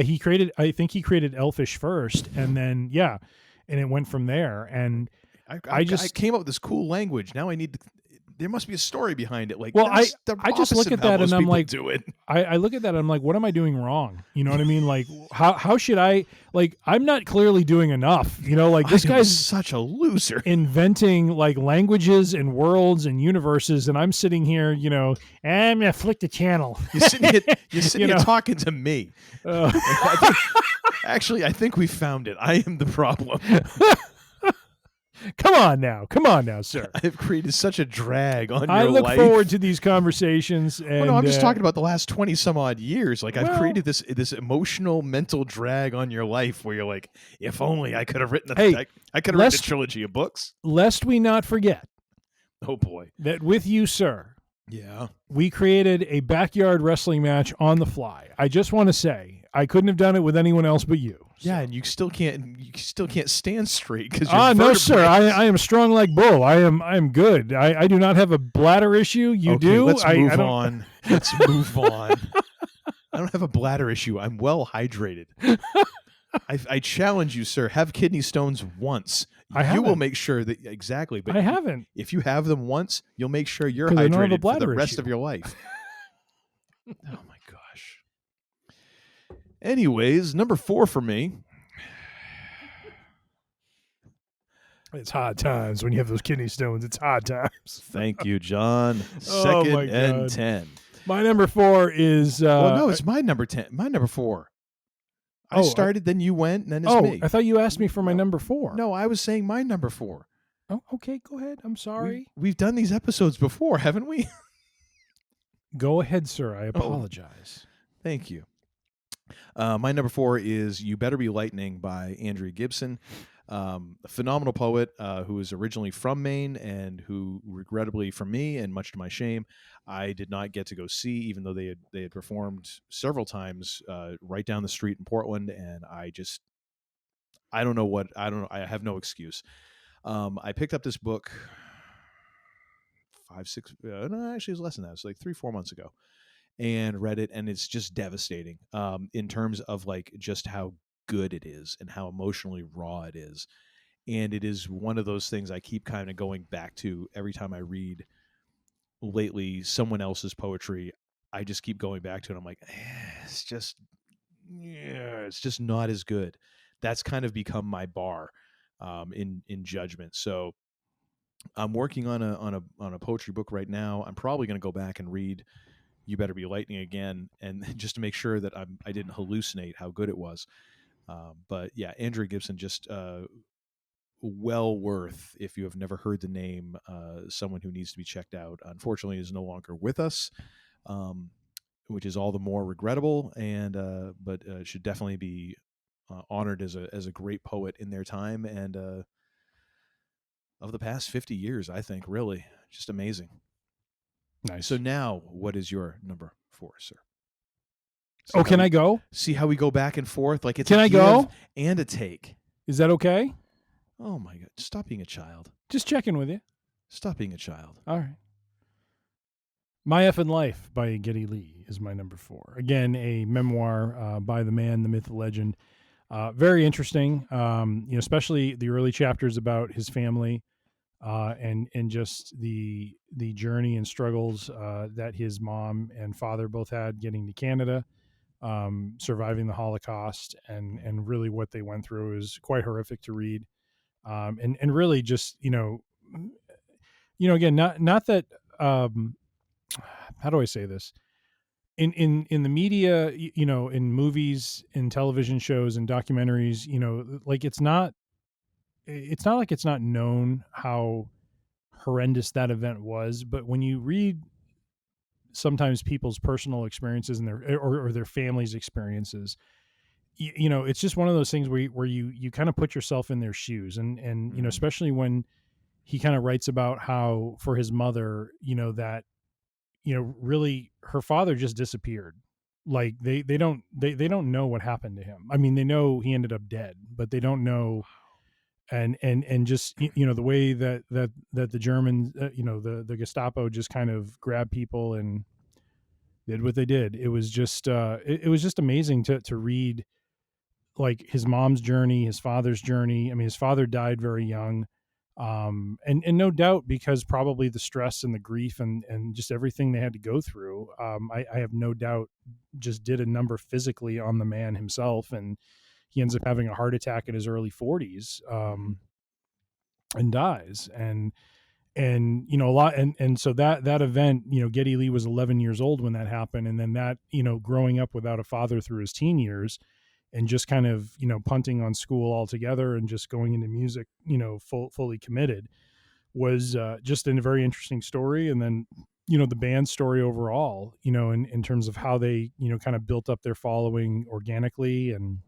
I think he created Elfish first, and then, and it went from there. And I came up with this cool language. Now there must be a story behind it. Well, I just look at that and I'm like, I look at that and I'm like, what am I doing wrong? You know what I mean? Like, how should I, I'm not clearly doing enough, this guy's such a loser inventing languages and worlds and universes. And I'm sitting here, I'm going to flick the channel. You're sitting here talking to me. Actually, I think we found it. I am the problem. Come on now, sir. I've created such a drag on your life. I look forward to these conversations. And, I'm just talking about the last 20 some odd years. I've created this emotional, mental drag on your life where you're like, if only I could have written written a trilogy of books. Lest we not forget. Oh boy. That with you, sir. Yeah. We created a backyard wrestling match on the fly. I just want to say, I couldn't have done it with anyone else but you. So. Yeah, and you still can't stand straight because you're no, sir. I am strong like bull. I am good. I do not have a bladder issue. You do. Let's move on. Let's move on. I don't have a bladder issue. I'm well hydrated. I challenge you, sir. Have kidney stones once. You will make sure that exactly. But I haven't. If you have them once, you'll make sure you're hydrated for the rest of your life. Oh my gosh. Anyways, number 4 for me. It's hard times when you have those kidney stones. It's hard times. Thank you, John. Second and 10. My number 4 is. No, it's my number 10. My number 4. I started, then you went, and then it's me. I thought you asked me for my number 4. No, I was saying my number 4. Oh, okay. Go ahead. I'm sorry. We've done these episodes before, haven't we? Go ahead, sir. I apologize. Thank you. My number 4 is You Better Be Lightning by Andrea Gibson. A phenomenal poet who is originally from Maine and who, regrettably for me and much to my shame, I did not get to go see, even though they had performed several times right down the street in Portland. And I have no excuse. I picked up this book 5, 6, no, actually it was less than that. It was like 3-4 months ago, and read it, and it's just devastating in terms of just how good it is and how emotionally raw it is. And it is one of those things I keep kind of going back to every time I read lately someone else's poetry, I just keep going back to it. I'm like, it's just not as good. That's kind of become my bar in judgment. So I'm working on a poetry book right now. I'm probably going to go back and read "You Better Be Lightning" again, and just to make sure that I didn't hallucinate how good it was. But yeah, Andrew Gibson, just well worth, if you have never heard the name, someone who needs to be checked out. Unfortunately, is no longer with us, which is all the more regrettable, and but should definitely be honored as a great poet in their time and of the past 50 years. I think really just amazing. Nice. So now, what is your number 4, sir? See can I go? See how we go back and forth? Like it's can I go and a take. Is that okay? Oh my God! Stop being a child. Just checking with you. Stop being a child. All right. My Effin' Life by Geddy Lee is my number 4. Again, a memoir by the man, the myth, the legend. Very interesting. Especially the early chapters about his family and just the journey and struggles that his mom and father both had getting to Canada, surviving the Holocaust, and really what they went through is quite horrific to read. And really just, again, not that, how do I say this? In the media, in movies, in television shows and documentaries, like it's not like it's not known how horrendous that event was. But when you read sometimes people's personal experiences and their family's experiences, it's just one of those things where you kind of put yourself in their shoes, and especially when he kind of writes about how for his mother, that, really her father just disappeared. Like they don't know what happened to him. I mean, they know he ended up dead, but they don't know. And just, the way that the Germans, the Gestapo just kind of grabbed people and did what they did. It was just, it was just amazing to read, like his mom's journey, his father's journey. I mean, his father died very young. And no doubt because probably the stress and the grief and just everything they had to go through. I have no doubt just did a number physically on the man himself. And he ends up having a heart attack in his early 40s, and dies. And a lot. And so that event, Geddy Lee was 11 years old when that happened. And then that, growing up without a father through his teen years, and just kind of, punting on school altogether and just going into music, fully committed, was just a very interesting story. And then, the band's story overall, in terms of how they, kind of built up their following organically, and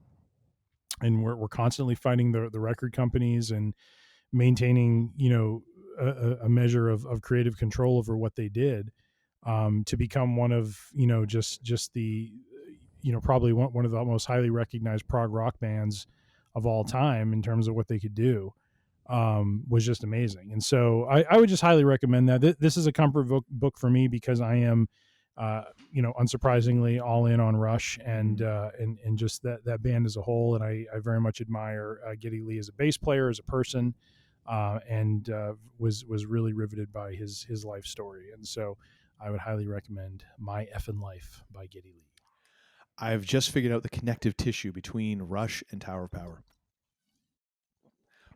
we're constantly fighting the record companies and maintaining, a measure of creative control over what they did, to become one of, just the, probably one of the most highly recognized prog rock bands of all time in terms of what they could do, was just amazing. And so I would just highly recommend that. This is a comfort book for me because I am, unsurprisingly all in on Rush and just that band as a whole. And I very much admire Geddy Lee as a bass player, as a person, and was really riveted by his life story. And so I would highly recommend My Effin' Life by Geddy Lee. I've just figured out the connective tissue between Rush and Tower of Power.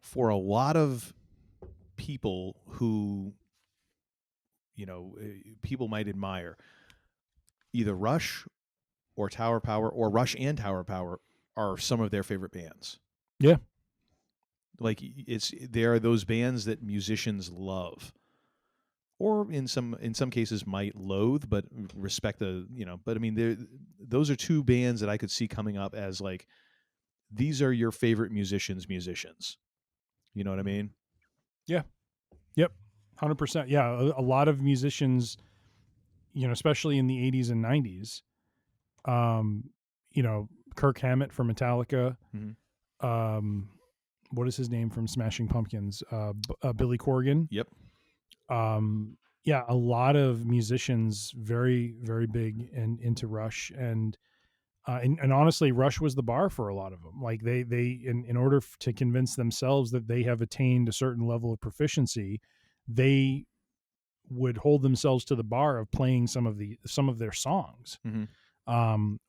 For a lot of people who, people might admire, either Rush or Tower of Power, or Rush and Tower of Power are some of their favorite bands. Yeah. Like there are those bands that musicians love, or in some cases might loathe, but respect but I mean, those are two bands that I could see coming up as like, these are your favorite musicians. You know what I mean? Yeah. Yep. 100%. Yeah. A lot of musicians, especially in the 80s and 90s, Kirk Hammett from Metallica, what is his name from Smashing Pumpkins? Billy Corgan. Yep. Yeah, a lot of musicians very, very big and into Rush, and honestly, Rush was the bar for a lot of them. Like they in order to convince themselves that they have attained a certain level of proficiency, they would hold themselves to the bar of playing some of their songs,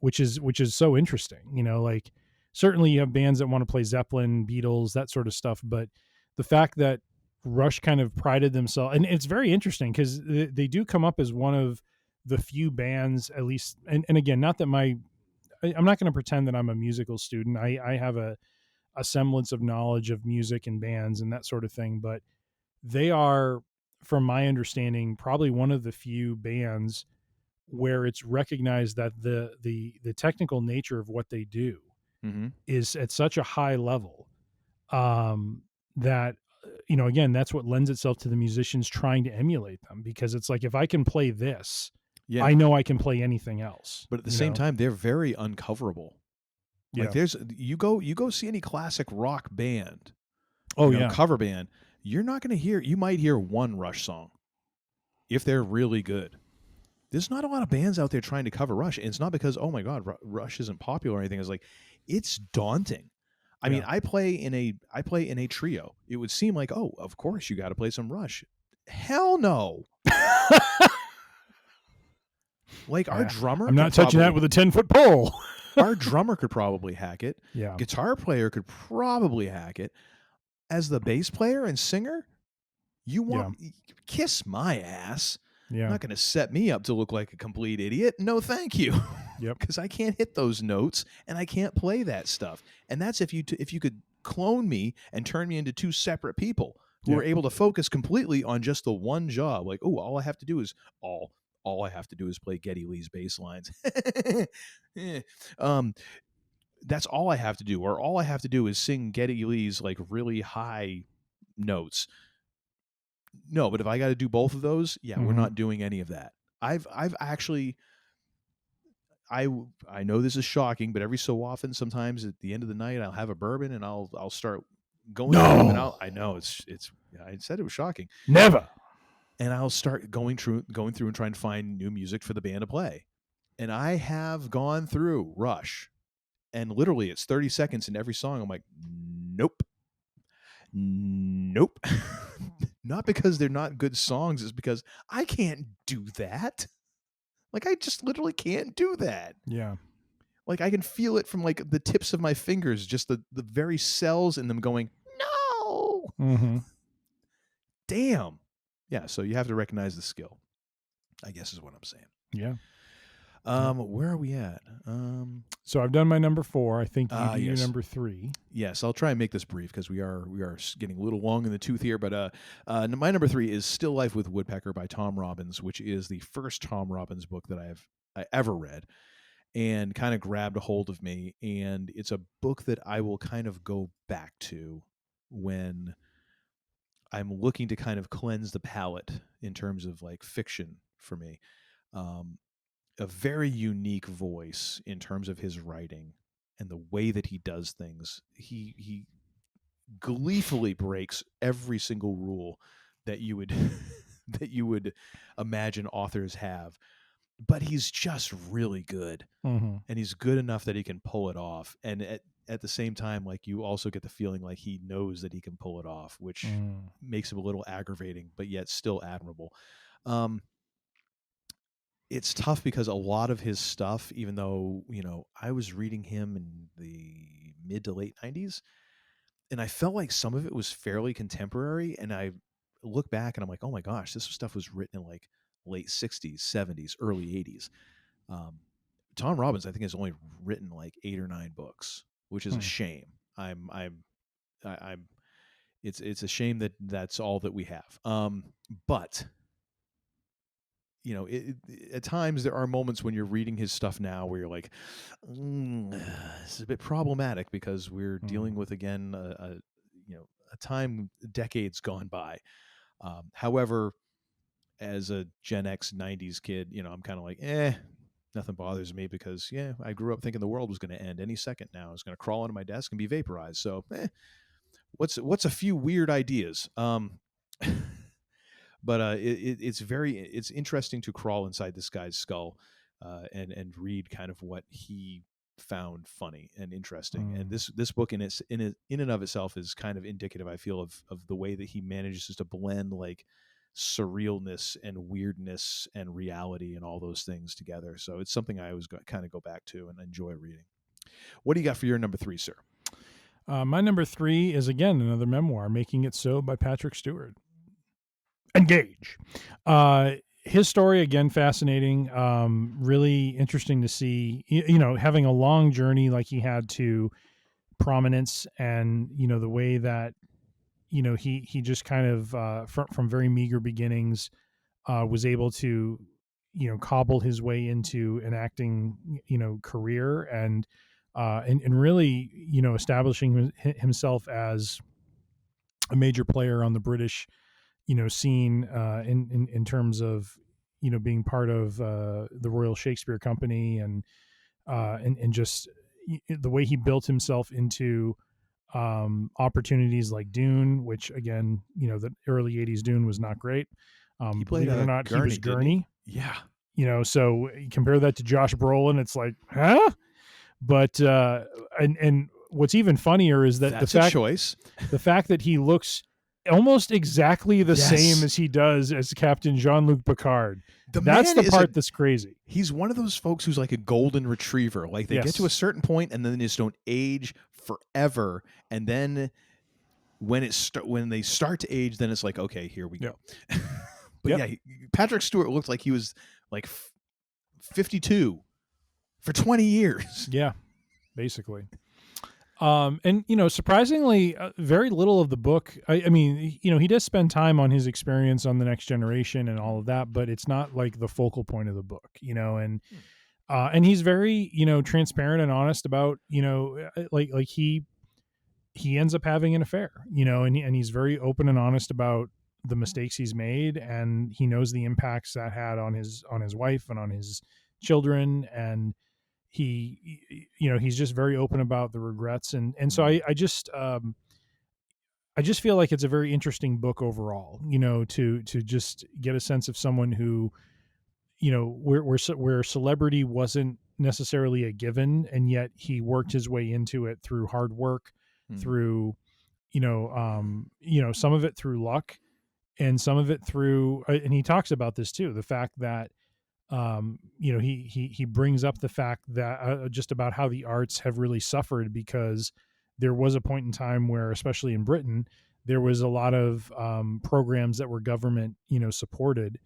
which is so interesting. Like certainly you have bands that want to play Zeppelin, Beatles, that sort of stuff, but the fact that Rush kind of prided themselves, and it's very interesting because they do come up as one of the few bands, at least, and again, not that I'm not going to pretend that I'm a musical student. I have a semblance of knowledge of music and bands and that sort of thing, but they are, from my understanding, probably one of the few bands where it's recognized that the technical nature of what they do is at such a high level, that, again, that's what lends itself to the musicians trying to emulate them, because it's like, if I can play this, I know I can play anything else. But at the same time, they're very uncoverable. Like you go see any classic rock band, cover band, you're not going to hear. You might hear one Rush song if they're really good. There's not a lot of bands out there trying to cover Rush, and it's not because, oh my God, Rush isn't popular or anything. It's like, it's daunting. I mean, I play in a trio. It would seem like, oh, of course you got to play some Rush. Hell no. Like our drummer, I'm not touching that with a 10-foot pole. Our drummer could probably hack it. Yeah. Guitar player could probably hack it. As the bass player and singer, you want kiss my ass. Yeah. Not going to set me up to look like a complete idiot. No, thank you. Yep. Because I can't hit those notes and I can't play that stuff. And that's if you could clone me and turn me into two separate people who are able to focus completely on just the one job. Like, oh, all I have to do is play Geddy Lee's bass lines. That's all I have to do, or all I have to do is sing Geddy Lee's like really high notes. No, but if I got to do both of those, we're not doing any of that. I've actually, I know this is shocking, but every so often, sometimes at the end of the night, I'll have a bourbon and I'll start going. No, and I know it's. I said it was shocking. Never. And I'll start going through and trying to find new music for the band to play. And I have gone through Rush, and literally it's 30 seconds in every song. I'm like, nope. Not because they're not good songs, it's because I can't do that. Like, I just literally can't do that. Yeah. Like, I can feel it from like the tips of my fingers, just the very cells in them going, no. Mm-hmm. Damn. Yeah, so you have to recognize the skill, I guess is what I'm saying. Yeah. Where are we at? So I've done my number 4. I think you do your yes. number 3. Yes, I'll try and make this brief because we are getting a little long in the tooth here. But my number 3 is Still Life with Woodpecker by Tom Robbins, which is the first Tom Robbins book that I ever read, and kind of grabbed a hold of me. And it's a book that I will kind of go back to when I'm looking to kind of cleanse the palate in terms of like fiction for me. A very unique voice in terms of his writing and the way that he does things. He gleefully breaks every single rule that you would that you would imagine authors have, but he's just really good. Mm-hmm. And he's good enough that he can pull it off. And at the same time, like, you also get the feeling like he knows that he can pull it off, which makes him a little aggravating, but yet still admirable. It's tough because a lot of his stuff, even though, I was reading him in the mid to late 90s, and I felt like some of it was fairly contemporary. And I look back and I'm like, oh my gosh, this stuff was written in like late 60s, 70s, early 80s. Tom Robbins, I think, has only written like 8 or 9 books, which is a shame. It's a shame that that's all that we have. But at times there are moments when you're reading his stuff now where you're like, this is a bit problematic because we're dealing with, again, a time, decades gone by. However, as a Gen X 90s kid, I'm kind of like, nothing bothers me because, I grew up thinking the world was going to end any second now. I was going to crawl onto my desk and be vaporized. So, what's a few weird ideas? But it's interesting to crawl inside this guy's skull and read kind of what he found funny and interesting. And this book in and of itself is kind of indicative, I feel, of the way that he manages to blend like surrealness and weirdness and reality and all those things together. So it's something I always kind of go back to and enjoy reading. What do you got for your number 3, sir? My number 3 is, again, another memoir, Making It So by Patrick Stewart. Engage. His story, again, fascinating, really interesting to see, having a long journey like he had to prominence, and, the way that, he just kind of, from very meager beginnings, was able to, cobble his way into an acting, career, and really, establishing himself as a major player on the British, scene, in terms of, being part of the Royal Shakespeare Company, and just the way he built himself into opportunities like Dune, which, again, the early 80s Dune was not great. He played Believe it or not, Gurney, he was Gurney. Yeah. So you compare that to Josh Brolin, it's like, huh? But and what's even funnier is that That's a choice. The fact that he looks almost exactly the same as he does as Captain Jean-Luc Picard. That's the part that's crazy. He's one of those folks who's like a golden retriever. Like, they get to a certain point and then they just don't age forever. And then when they start to age, then it's like, okay, here we go. But yeah, Patrick Stewart looked like he was like 52 for 20 years. Yeah, basically. And, surprisingly, very little of the book. I mean, he does spend time on his experience on The Next Generation and all of that, but it's not like the focal point of the book, and he's very, transparent and honest about, like he ends up having an affair, and he's very open and honest about the mistakes he's made, and he knows the impacts that had on his wife and on his children, and he's just very open about the regrets, and so I just feel like it's a very interesting book overall, to just get a sense of someone who, where celebrity wasn't necessarily a given, and yet he worked his way into it through hard work, through some of it through luck, and some of it through, and he talks about this too, the fact that he brings up the fact that just about how the arts have really suffered, because there was a point in time where, especially in Britain, there was a lot of programs that were government, supported,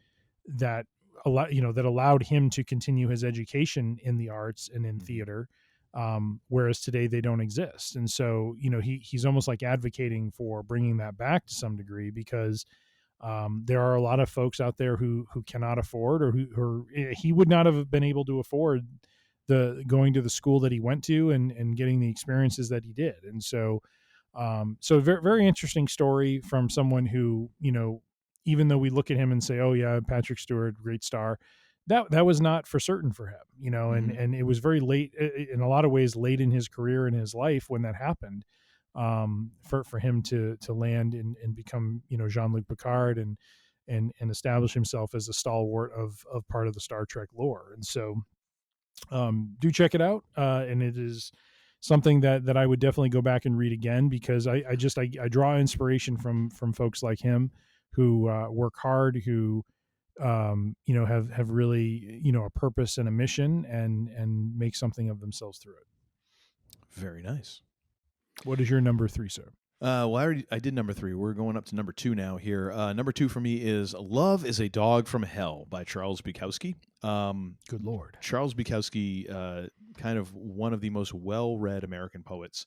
that allowed him to continue his education in the arts and in theater, whereas today they don't exist. And so, he's almost like advocating for bringing that back to some degree, because there are a lot of folks out there who cannot afford, or who he would not have been able to afford going to the school that he went to, and getting the experiences that he did. And so, very, very interesting story from someone who, even though we look at him and say, oh yeah, Patrick Stewart, great star, that was not for certain for him, and it was very late, in a lot of ways, late in his career and his life when that happened. For him to land and become, Jean-Luc Picard, and establish himself as a stalwart of part of the Star Trek lore. And so, do check it out. And it is something that I would definitely go back and read again, because I draw inspiration from folks like him, who work hard, who have really, a purpose and a mission, and make something of themselves through it. Very nice. What is your number 3, sir? Well, I did number 3. We're going up to number 2 now here. Number 2 for me is Love is a Dog from Hell by Charles Bukowski. Good Lord. Charles Bukowski, kind of one of the most well-read American poets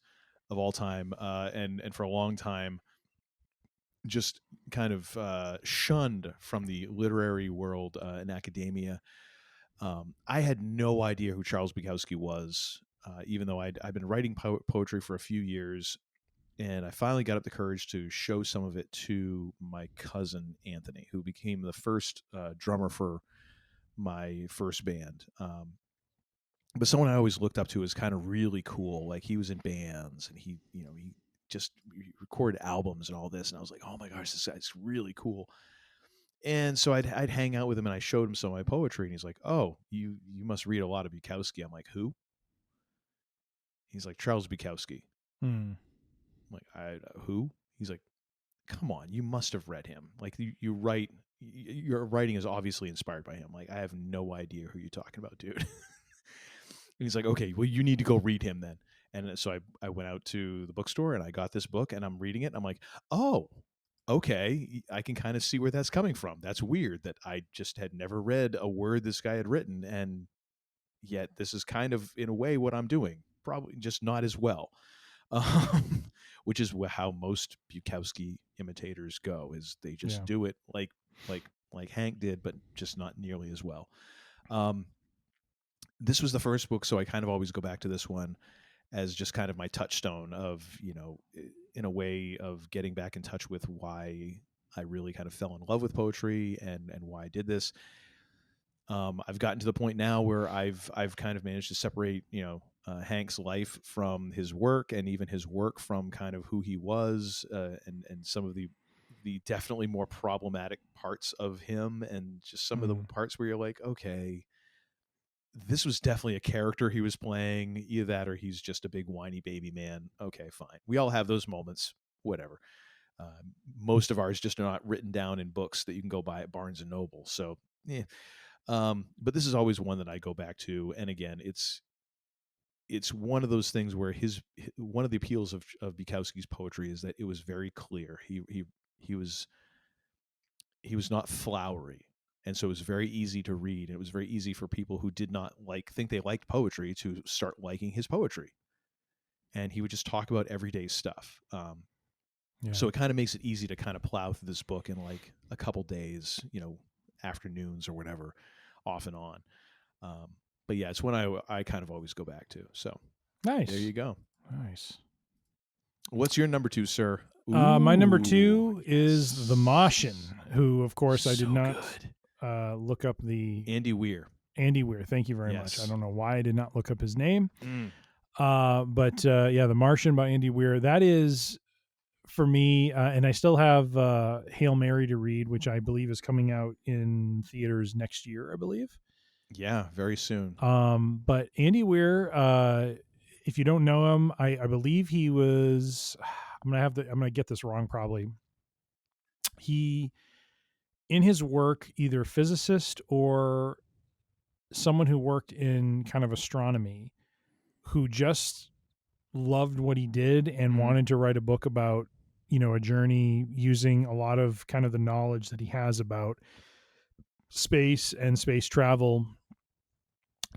of all time, and for a long time just kind of shunned from the literary world and academia. I had no idea who Charles Bukowski was, even though I've been writing poetry for a few years, and I finally got up the courage to show some of it to my cousin Anthony, who became the first drummer for my first band. But someone I always looked up to as kind of really cool. Like, he was in bands, and he just recorded albums and all this, and I was like, oh my gosh, this guy's really cool. And so I'd hang out with him, and I showed him some of my poetry, and he's like, oh, you must read a lot of Bukowski. I'm like, who? He's like, Charles Bukowski. I'm like, who? He's like, come on, you must have read him. Like, you write your writing is obviously inspired by him. Like, I have no idea who you're talking about, dude. And he's like, okay, well, you need to go read him then. And so I went out to the bookstore and I got this book and I'm reading it. And I'm like, oh, okay, I can kind of see where that's coming from. That's weird that I just had never read a word this guy had written. And yet this is kind of, in a way, what I'm doing. Probably just not as well. Which is how most Bukowski imitators go, is they just do it like Hank did, but just not nearly as well. This was the first book, so I kind of always go back to this one as just kind of my touchstone of, in a way of getting back in touch with why I really kind of fell in love with poetry and why I did this. I've gotten to the point now where I've kind of managed to separate, Hank's life from his work, and even his work from kind of who he was, and some of the definitely more problematic parts of him, and just some of the parts where you're like, okay, this was definitely a character he was playing, either that or he's just a big whiny baby man. Okay, fine. We all have those moments, whatever. Most of ours just are not written down in books that you can go buy at Barnes and Noble. So, yeah. But this is always one that I go back to. And again, it's one of those things where one of the appeals of Bukowski's poetry is that it was very clear. He was not flowery. And so it was very easy to read. And it was very easy for people who did not think they liked poetry to start liking his poetry. And he would just talk about everyday stuff. So it kind of makes it easy to kind of plow through this book in like a couple days, afternoons or whatever, off and on. But yeah, it's one I kind of always go back to. So nice. There you go. Nice. What's your number 2, sir? My number 2 is The Martian, who, of course, I did not look up the... Andy Weir. Andy Weir. Thank you very much. I don't know why I did not look up his name. But The Martian by Andy Weir. That is, for me, and I still have Hail Mary to read, which I believe is coming out in theaters next year, I believe. Yeah, very soon. But Andy Weir, if you don't know him, I believe he was... I'm gonna get this wrong probably. He, in his work, either physicist or someone who worked in kind of astronomy, who just loved what he did and wanted to write a book about, a journey using a lot of kind of the knowledge that he has about space and space travel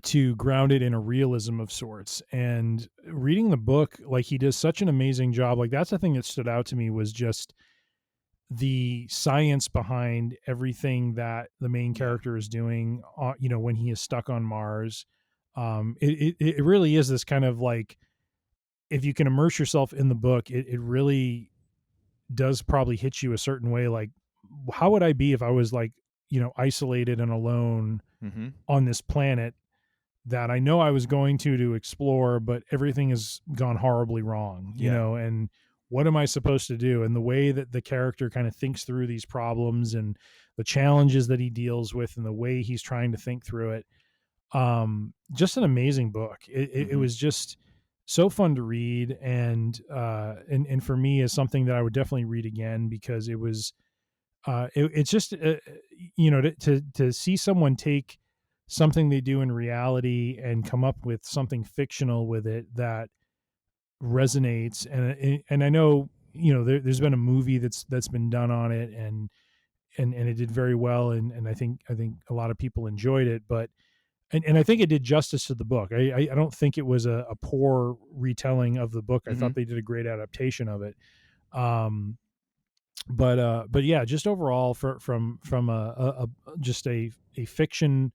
to ground it in a realism of sorts. And reading the book, like, he does such an amazing job. Like, that's the thing that stood out to me, was just the science behind everything that the main character is doing, when he is stuck on Mars. It really is this kind of like, if you can immerse yourself in the book, it really does probably hit you a certain way. Like, how would I be if I was like, isolated and alone on this planet that I know I was going to explore, but everything has gone horribly wrong, and what am I supposed to do? And the way that the character kind of thinks through these problems and the challenges that he deals with and the way he's trying to think through it. Just an amazing book. It was just so fun to read. And for me is something that I would definitely read again, because it was, it's just, to see someone take something they do in reality and come up with something fictional with it that resonates. And I know, there's been a movie that's been done on it, and it did very well. And I think a lot of people enjoyed it, but, and I think it did justice to the book. I don't think it was a poor retelling of the book. I thought they did a great adaptation of it. But yeah, just overall from just a fiction,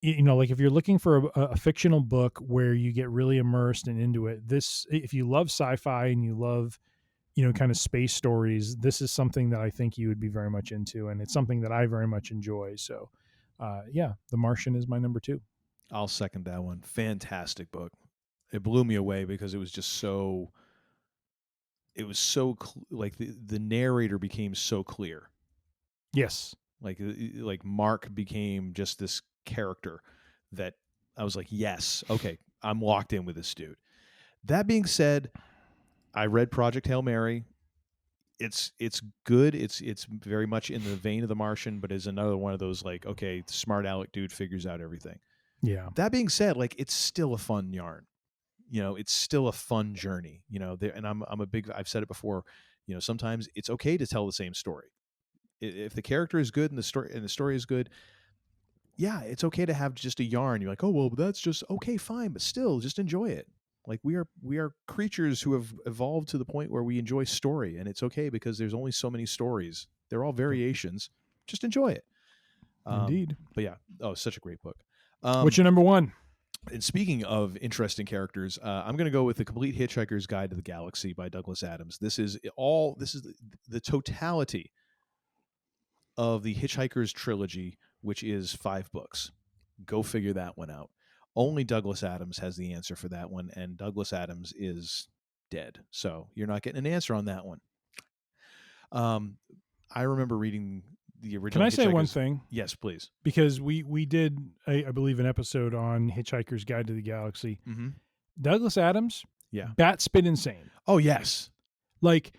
like, if you're looking for a fictional book where you get really immersed and into it, if you love sci-fi and you love, kind of space stories, this is something that I think you would be very much into. And it's something that I very much enjoy. So, The Martian is my number 2. I'll second that one. Fantastic book. It blew me away because it was just so, like the narrator became so clear. Yes. Like Mark became just this character that I was like, yes, okay, I'm locked in with this dude. That being said, I read Project Hail Mary. it's good. It's very much in the vein of The Martian, but is another one of those like, okay, smart aleck dude figures out everything. Yeah. That being said, like it's still a fun yarn. It's still a fun journey. And I'm a big. I've said it before. Sometimes it's okay to tell the same story. If the character is good and the story is good, yeah, it's okay to have just a yarn. You're like, oh well, that's just okay, fine, but still, just enjoy it. Like we are creatures who have evolved to the point where we enjoy story, and it's okay because there's only so many stories. They're all variations. Just enjoy it. Indeed. But yeah, such a great book. What's your number one? And speaking of interesting characters, I'm going to go with The Complete Hitchhiker's Guide to the Galaxy by Douglas Adams. This is the totality of the Hitchhiker's trilogy, which is 5 books. Go figure that one out. Only Douglas Adams has the answer for that one, and Douglas Adams is dead. So you're not getting an answer on that one. I remember reading the original. Can I say one thing? Yes, please. Because we did, I believe, an episode on Hitchhiker's Guide to the Galaxy. Mm-hmm. Douglas Adams, yeah, bat spit insane. Oh, yes. Like,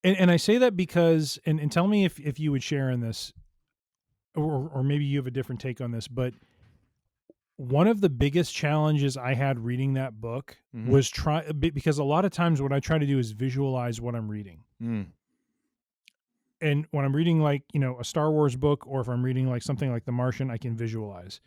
and I say that because, and tell me if you would share in this, or maybe you have a different take on this, but one of the biggest challenges I had reading that book was because a lot of times what I try to do is visualize what I'm reading. And when I'm reading like, a Star Wars book, or if I'm reading like something like The Martian, I can visualize.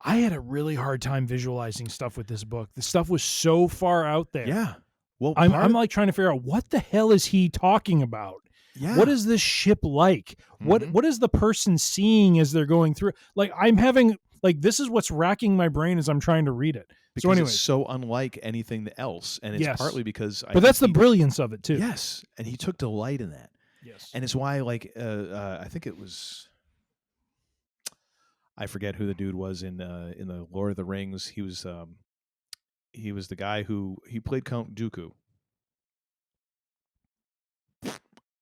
I had a really hard time visualizing stuff with this book. The stuff was so far out there. Yeah. Well, I'm like trying to figure out what the hell is he talking about? Yeah. What is this ship like? What is the person seeing as they're going through? Like I'm having this is what's racking my brain as I'm trying to read it. Because so anyway, it's so unlike anything else, and it's partly because. But that's the brilliance of it too. Yes, and he took delight in that. Yes, and it's why I think it was. I forget who the dude was in the Lord of the Rings. He was the guy who he played Count Dooku.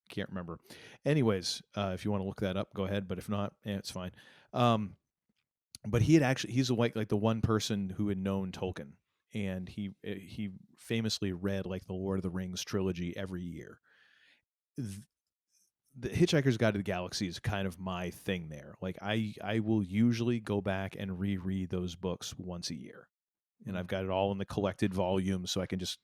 Can't remember. Anyways, if you want to look that up, go ahead. But if not, it's fine. But he's like the one person who had known Tolkien, and he famously read like the Lord of the Rings trilogy every year. The Hitchhiker's Guide to the Galaxy is kind of my thing there. Like I will usually go back and reread those books once a year, and I've got it all in the collected volume, so I can just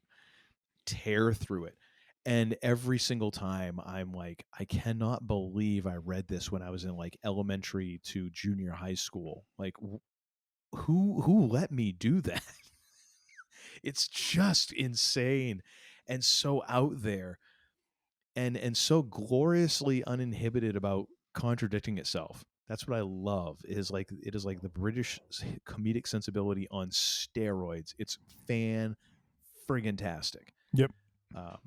tear through it. And every single time I'm like, I cannot believe I read this when I was in like elementary to junior high school. Like, who let me do that? It's just insane and so out there, and so gloriously uninhibited about contradicting itself. That's what I love. It is like the British comedic sensibility on steroids. It's fan-friggin-tastic. Yep.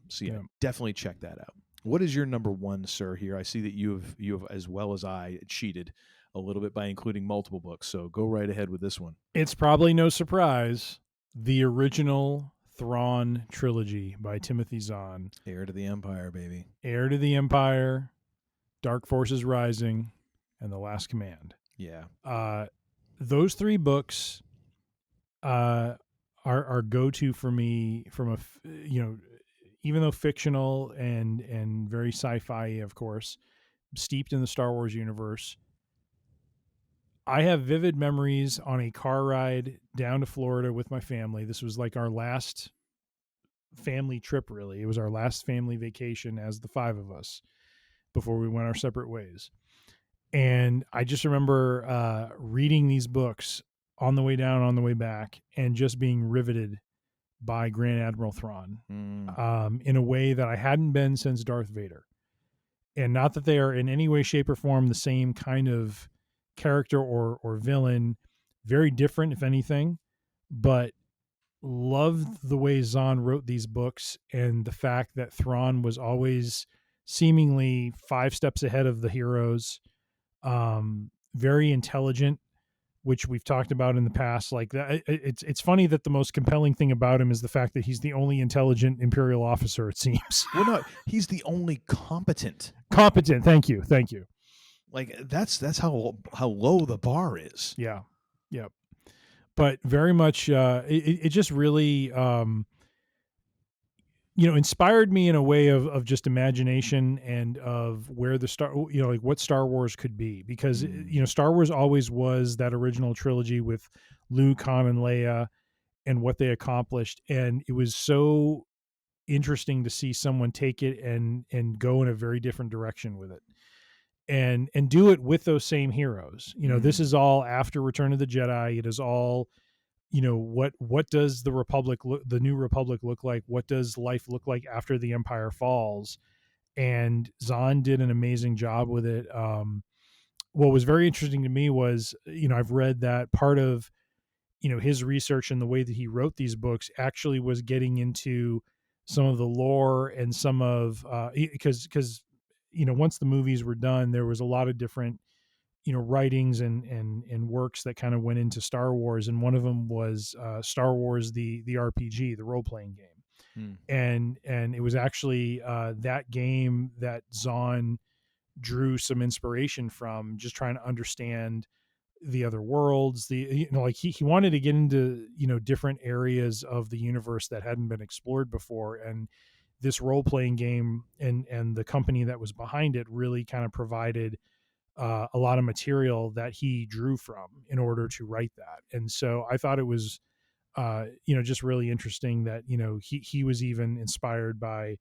So definitely check that out. What is your number one, sir? Here, I see that you have as well as I cheated a little bit by including multiple books. So go right ahead with this one. It's probably no surprise. The original Thrawn trilogy by Timothy Zahn. Heir to the Empire, baby. Heir to the Empire, Dark Forces Rising, and The Last Command. Yeah. Those 3 books are go-to for me from even though fictional and very sci-fi, of course, steeped in the Star Wars universe. I have vivid memories on a car ride down to Florida with my family. This was like our last family trip, really. It was our last family vacation as the 5 of us before we went our separate ways. And I just remember reading these books on the way down, on the way back, and just being riveted by Grand Admiral Thrawn in a way that I hadn't been since Darth Vader. And not that they are in any way, shape, or form the same kind of character or villain, very different, if anything, but loved the way Zahn wrote these books and the fact that Thrawn was always seemingly 5 steps ahead of the heroes, very intelligent, which we've talked about in the past. Like that, it's funny that the most compelling thing about him is the fact that he's the only intelligent Imperial officer, it seems. Well, no, he's the only competent. Competent. Thank you. Like that's how low the bar is. Yeah. Yep. But very much, it just really, inspired me in a way of just imagination and of where the like what Star Wars could be, because Star Wars always was that original trilogy with Luke, Han, and Leia and what they accomplished, and it was so interesting to see someone take it and go in a very different direction with it, and do it with those same heroes. This is all after Return of the Jedi. It is all, what does the New Republic look like? What does life look like after the Empire falls? And Zahn did an amazing job with it. What was very interesting to me was, I've read that part of, his research and the way that he wrote these books actually was getting into some of the lore and some of, because once the movies were done, there was a lot of different, writings and works that kind of went into Star Wars. And one of them was Star Wars, the RPG, the role-playing game. And it was actually that game that Zahn drew some inspiration from, just trying to understand the other worlds. He wanted to get into, different areas of the universe that hadn't been explored before. And this role-playing game and the company that was behind it really kind of provided a lot of material that he drew from in order to write that. And so I thought it was, just really interesting that, he was even inspired by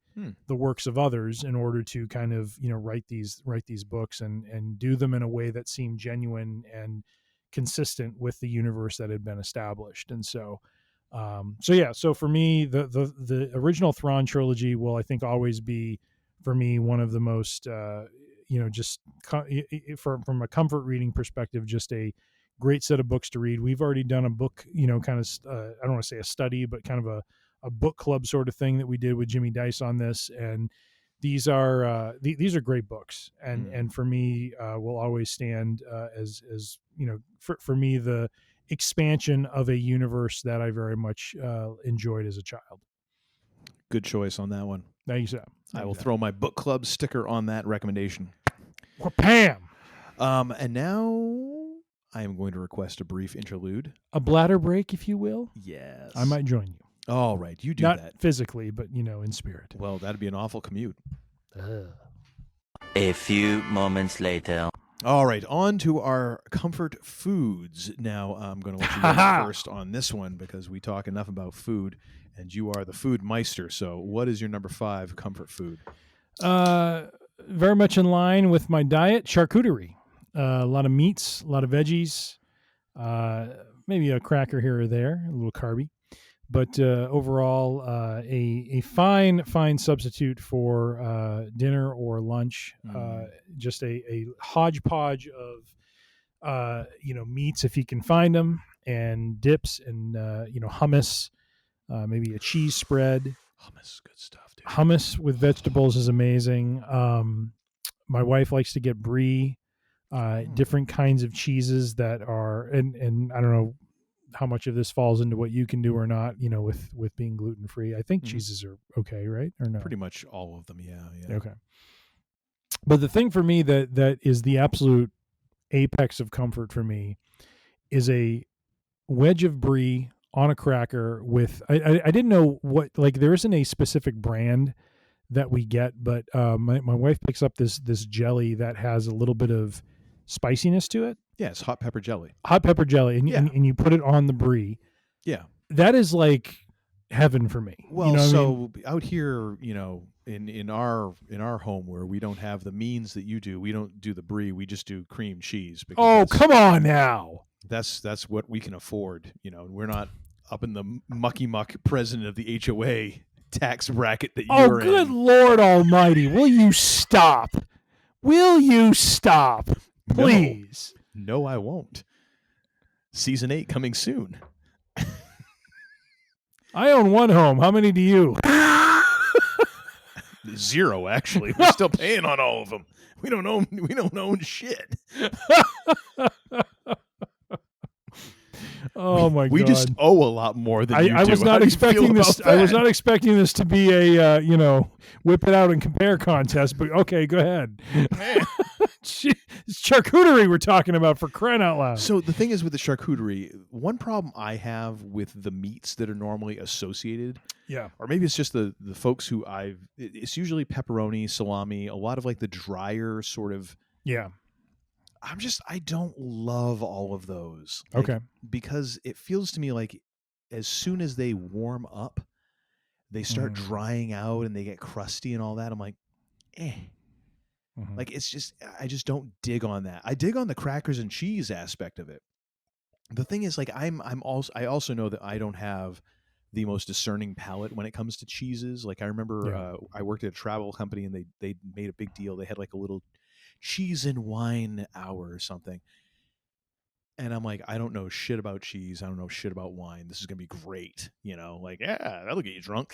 the works of others in order to kind of, write these books and do them in a way that seemed genuine and consistent with the universe that had been established. And so, so for me, the original Thrawn trilogy will, I think, always be for me one of the most, from a comfort reading perspective, just a great set of books to read. We've already done a book, kind of, I don't want to say a study, but kind of a book club sort of thing that we did with Jimmy Dice on this. And these are great books. And for me, will always stand as for me, the expansion of a universe that I very much enjoyed as a child. Good choice on that one. Thank you, sir. I will throw my book club sticker on that recommendation. Pam. And now I am going to request a brief interlude. A bladder break, if you will. Yes. I might join you. All right. You do Not that. physically, but, in spirit. Well, that'd be an awful commute. A few moments later. All right. On to our comfort foods. Now, I'm going to let you go first on this one because we talk enough about food, and you are the food meister. So what is your number 5 comfort food? Very much in line with my diet, charcuterie. A lot of meats, a lot of veggies, maybe a cracker here or there, a little carby. But overall, a fine substitute for dinner or lunch. Just a hodgepodge of meats if you can find them, and dips and hummus, maybe a cheese spread. Hummus, good stuff, dude. Hummus with vegetables is amazing. My wife likes to get brie, different kinds of cheeses that are, and I don't know how much of this falls into what you can do or not, with being gluten-free. I think cheeses are okay, right? Or no? Pretty much all of them, yeah. Okay. But the thing for me that is the absolute apex of comfort for me is a wedge of brie on a cracker with, I didn't know what, like, there isn't a specific brand that we get, but my wife picks up this jelly that has a little bit of spiciness to it. Yeah, it's hot pepper jelly. Hot pepper jelly, and you put it on the brie. Yeah. That is like heaven for me. Well, out here, in our home where we don't have the means that you do, we don't do the brie, we just do cream cheese. Oh, come on now. That's what we can afford. We're not up in the mucky muck president of the HOA tax bracket that you're in. Oh, good Lord Almighty. Will you stop? Will you stop? Please. No, I won't. Season 8 coming soon. I own one home. How many do you? 0, actually. We're still paying on all of them. We don't own shit. Oh my God! We just owe a lot more than you do. I was not expecting this. I was not expecting this to be a whip it out and compare contest. But okay, go ahead. Man, It's charcuterie we're talking about, for crying out loud. So the thing is with the charcuterie, one problem I have with the meats that are normally associated, or maybe it's just the folks who it's usually pepperoni, salami, a lot of like the drier sort of. Yeah. I don't love all of those. Okay. Because it feels to me like as soon as they warm up, they start drying out and they get crusty and all that. I'm like, eh. Like it's just, I just don't dig on that. I dig on the crackers and cheese aspect of it. The thing is, like, I also know that I don't have the most discerning palate when it comes to cheeses. Like I remember I worked at a travel company and they made a big deal. They had like a little cheese and wine hour or something. And I'm like, I don't know shit about cheese. I don't know shit about wine. This is going to be great. Like, yeah, that'll get you drunk.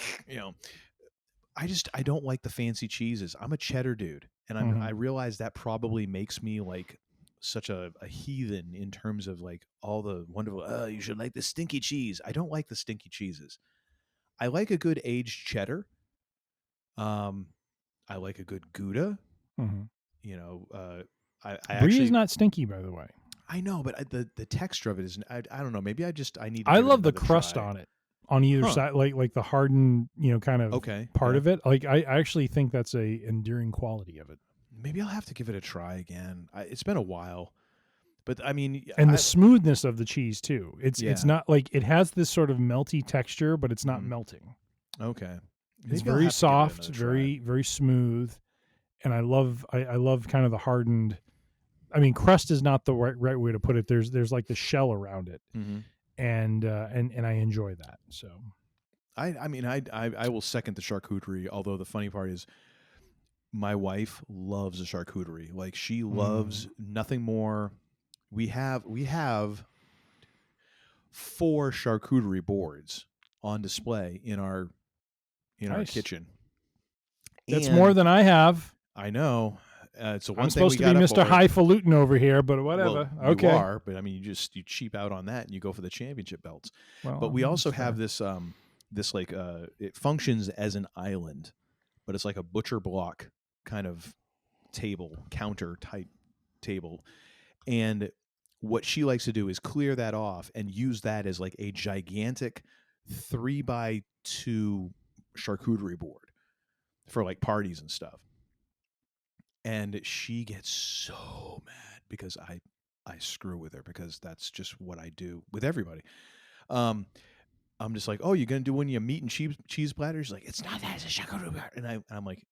I don't like the fancy cheeses. I'm a cheddar dude. And I realize that probably makes me like such a heathen in terms of like all the wonderful, you should like the stinky cheese. I don't like the stinky cheeses. I like a good aged cheddar. I like a good Gouda. I Brie is not stinky, by the way. I know, but the texture of it is, I don't know. Maybe I need to I love the crust on it. On either side, like the hardened, kind of part of it. Like I actually think that's a endearing quality of it. Maybe I'll have to give it a try again. It's been a while, but I mean, and the smoothness of the cheese too. It's not like it has this sort of melty texture, but it's not melting. Okay, it's very soft, very very smooth, and I love kind of the hardened. I mean, crust is not the right way to put it. There's like the shell around it. And I enjoy that. So, I will second the charcuterie. Although the funny part is, my wife loves a charcuterie. Like she loves nothing more. We have 4 charcuterie boards on display in our kitchen. That's more than I have. I know. So I'm supposed to be Mr. Highfalutin over here, but whatever. Well, okay, you are, but I mean, you cheap out on that and you go for the championship belts. Well, but we also have this like it functions as an island, but it's like a butcher block kind of counter type table, and what she likes to do is clear that off and use that as like a gigantic 3x2 charcuterie board for like parties and stuff. And she gets so mad because I screw with her because that's just what I do with everybody. I'm just like, oh, you're gonna do one of your meat and cheese platters? She's like, it's not that, it's a charcuterie platter. And I'm like,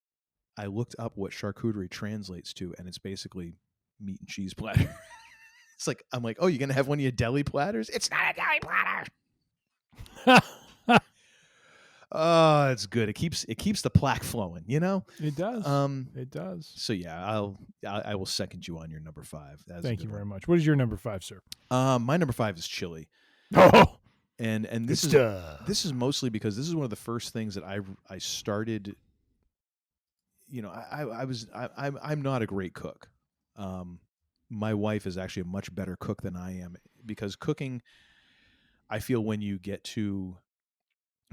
I looked up what charcuterie translates to, and it's basically meat and cheese platter. It's like, I'm like, oh, you're gonna have one of your deli platters? It's not a deli platter. Oh, it's good. It keeps the plaque flowing, It does. It does. So yeah, I will second you on your number 5. Thank you very much. What is your number 5, sir? My number 5 is chili. Oh, and this is mostly because this is one of the first things that I started. I'm not a great cook. My wife is actually a much better cook than I am because cooking, I feel when you get to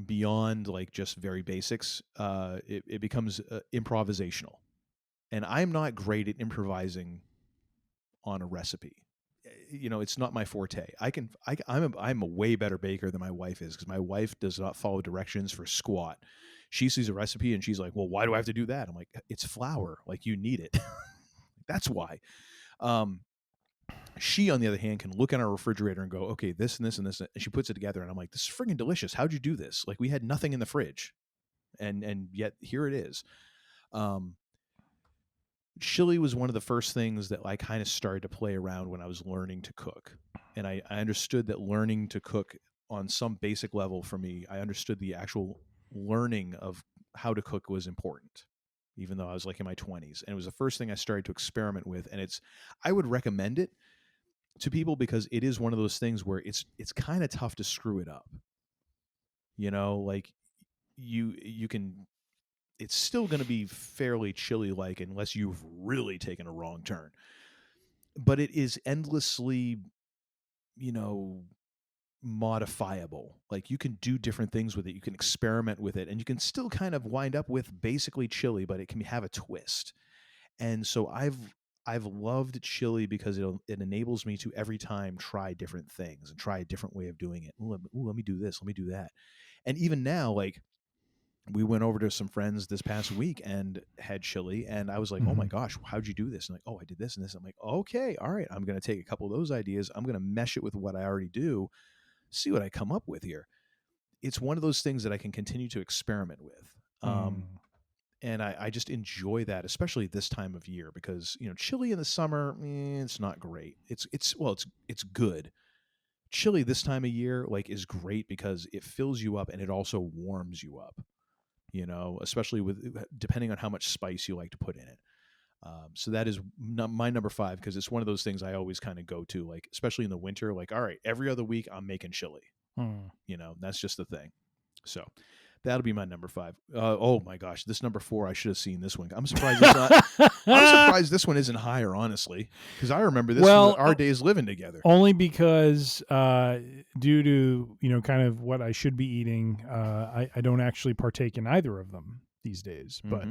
beyond like just very basics, it becomes improvisational, and I'm not great at improvising on a recipe. It's not my forte. I'm a way better baker than my wife is because my wife does not follow directions for squat. She sees a recipe and she's like, well, why do I have to do that? I'm like, it's flour. Like you need it. That's why. She, on the other hand, can look in our refrigerator and go, okay, this and this and this, and she puts it together, and I'm like, this is friggin' delicious. How'd you do this? Like, we had nothing in the fridge, and yet here it is. Chili was one of the first things that I kind of started to play around when I was learning to cook, and I understood that learning to cook on some basic level for me, I understood the actual learning of how to cook was important, even though I was like in my 20s, and it was the first thing I started to experiment with, and I would recommend it to people because it is one of those things where it's kind of tough to screw it up. Like you can, it's still going to be fairly chili-like unless you've really taken a wrong turn. But it is endlessly, modifiable. Like you can do different things with it. You can experiment with it, and you can still kind of wind up with basically chili, but it can have a twist. And so I've loved chili because it enables me to every time try different things and try a different way of doing it. Ooh, let me do this. Let me do that. And even now, like, we went over to some friends this past week and had chili, and I was like, oh my gosh, how'd you do this? And like, oh, I did this and this. I'm like, okay, all right, I'm going to take a couple of those ideas. I'm going to mesh it with what I already do, see what I come up with here. It's one of those things that I can continue to experiment with. And I just enjoy that, especially this time of year, because, you know, chili in the summer, it's not great. It's good. Chili this time of year, like, is great because it fills you up and it also warms you up, you know, especially depending on how much spice you like to put in it. So that is my number 5, because it's one of those things I always kind of go to, like, especially in the winter, like, all right, every other week I'm making chili. You know, that's just the thing. So that'll be my number 5. Oh my gosh, this number 4, I should have seen this one. I'm surprised this one isn't higher, honestly, because I remember this from our days living together. Only because due to, you know, kind of what I should be eating, I don't actually partake in either of them these days. But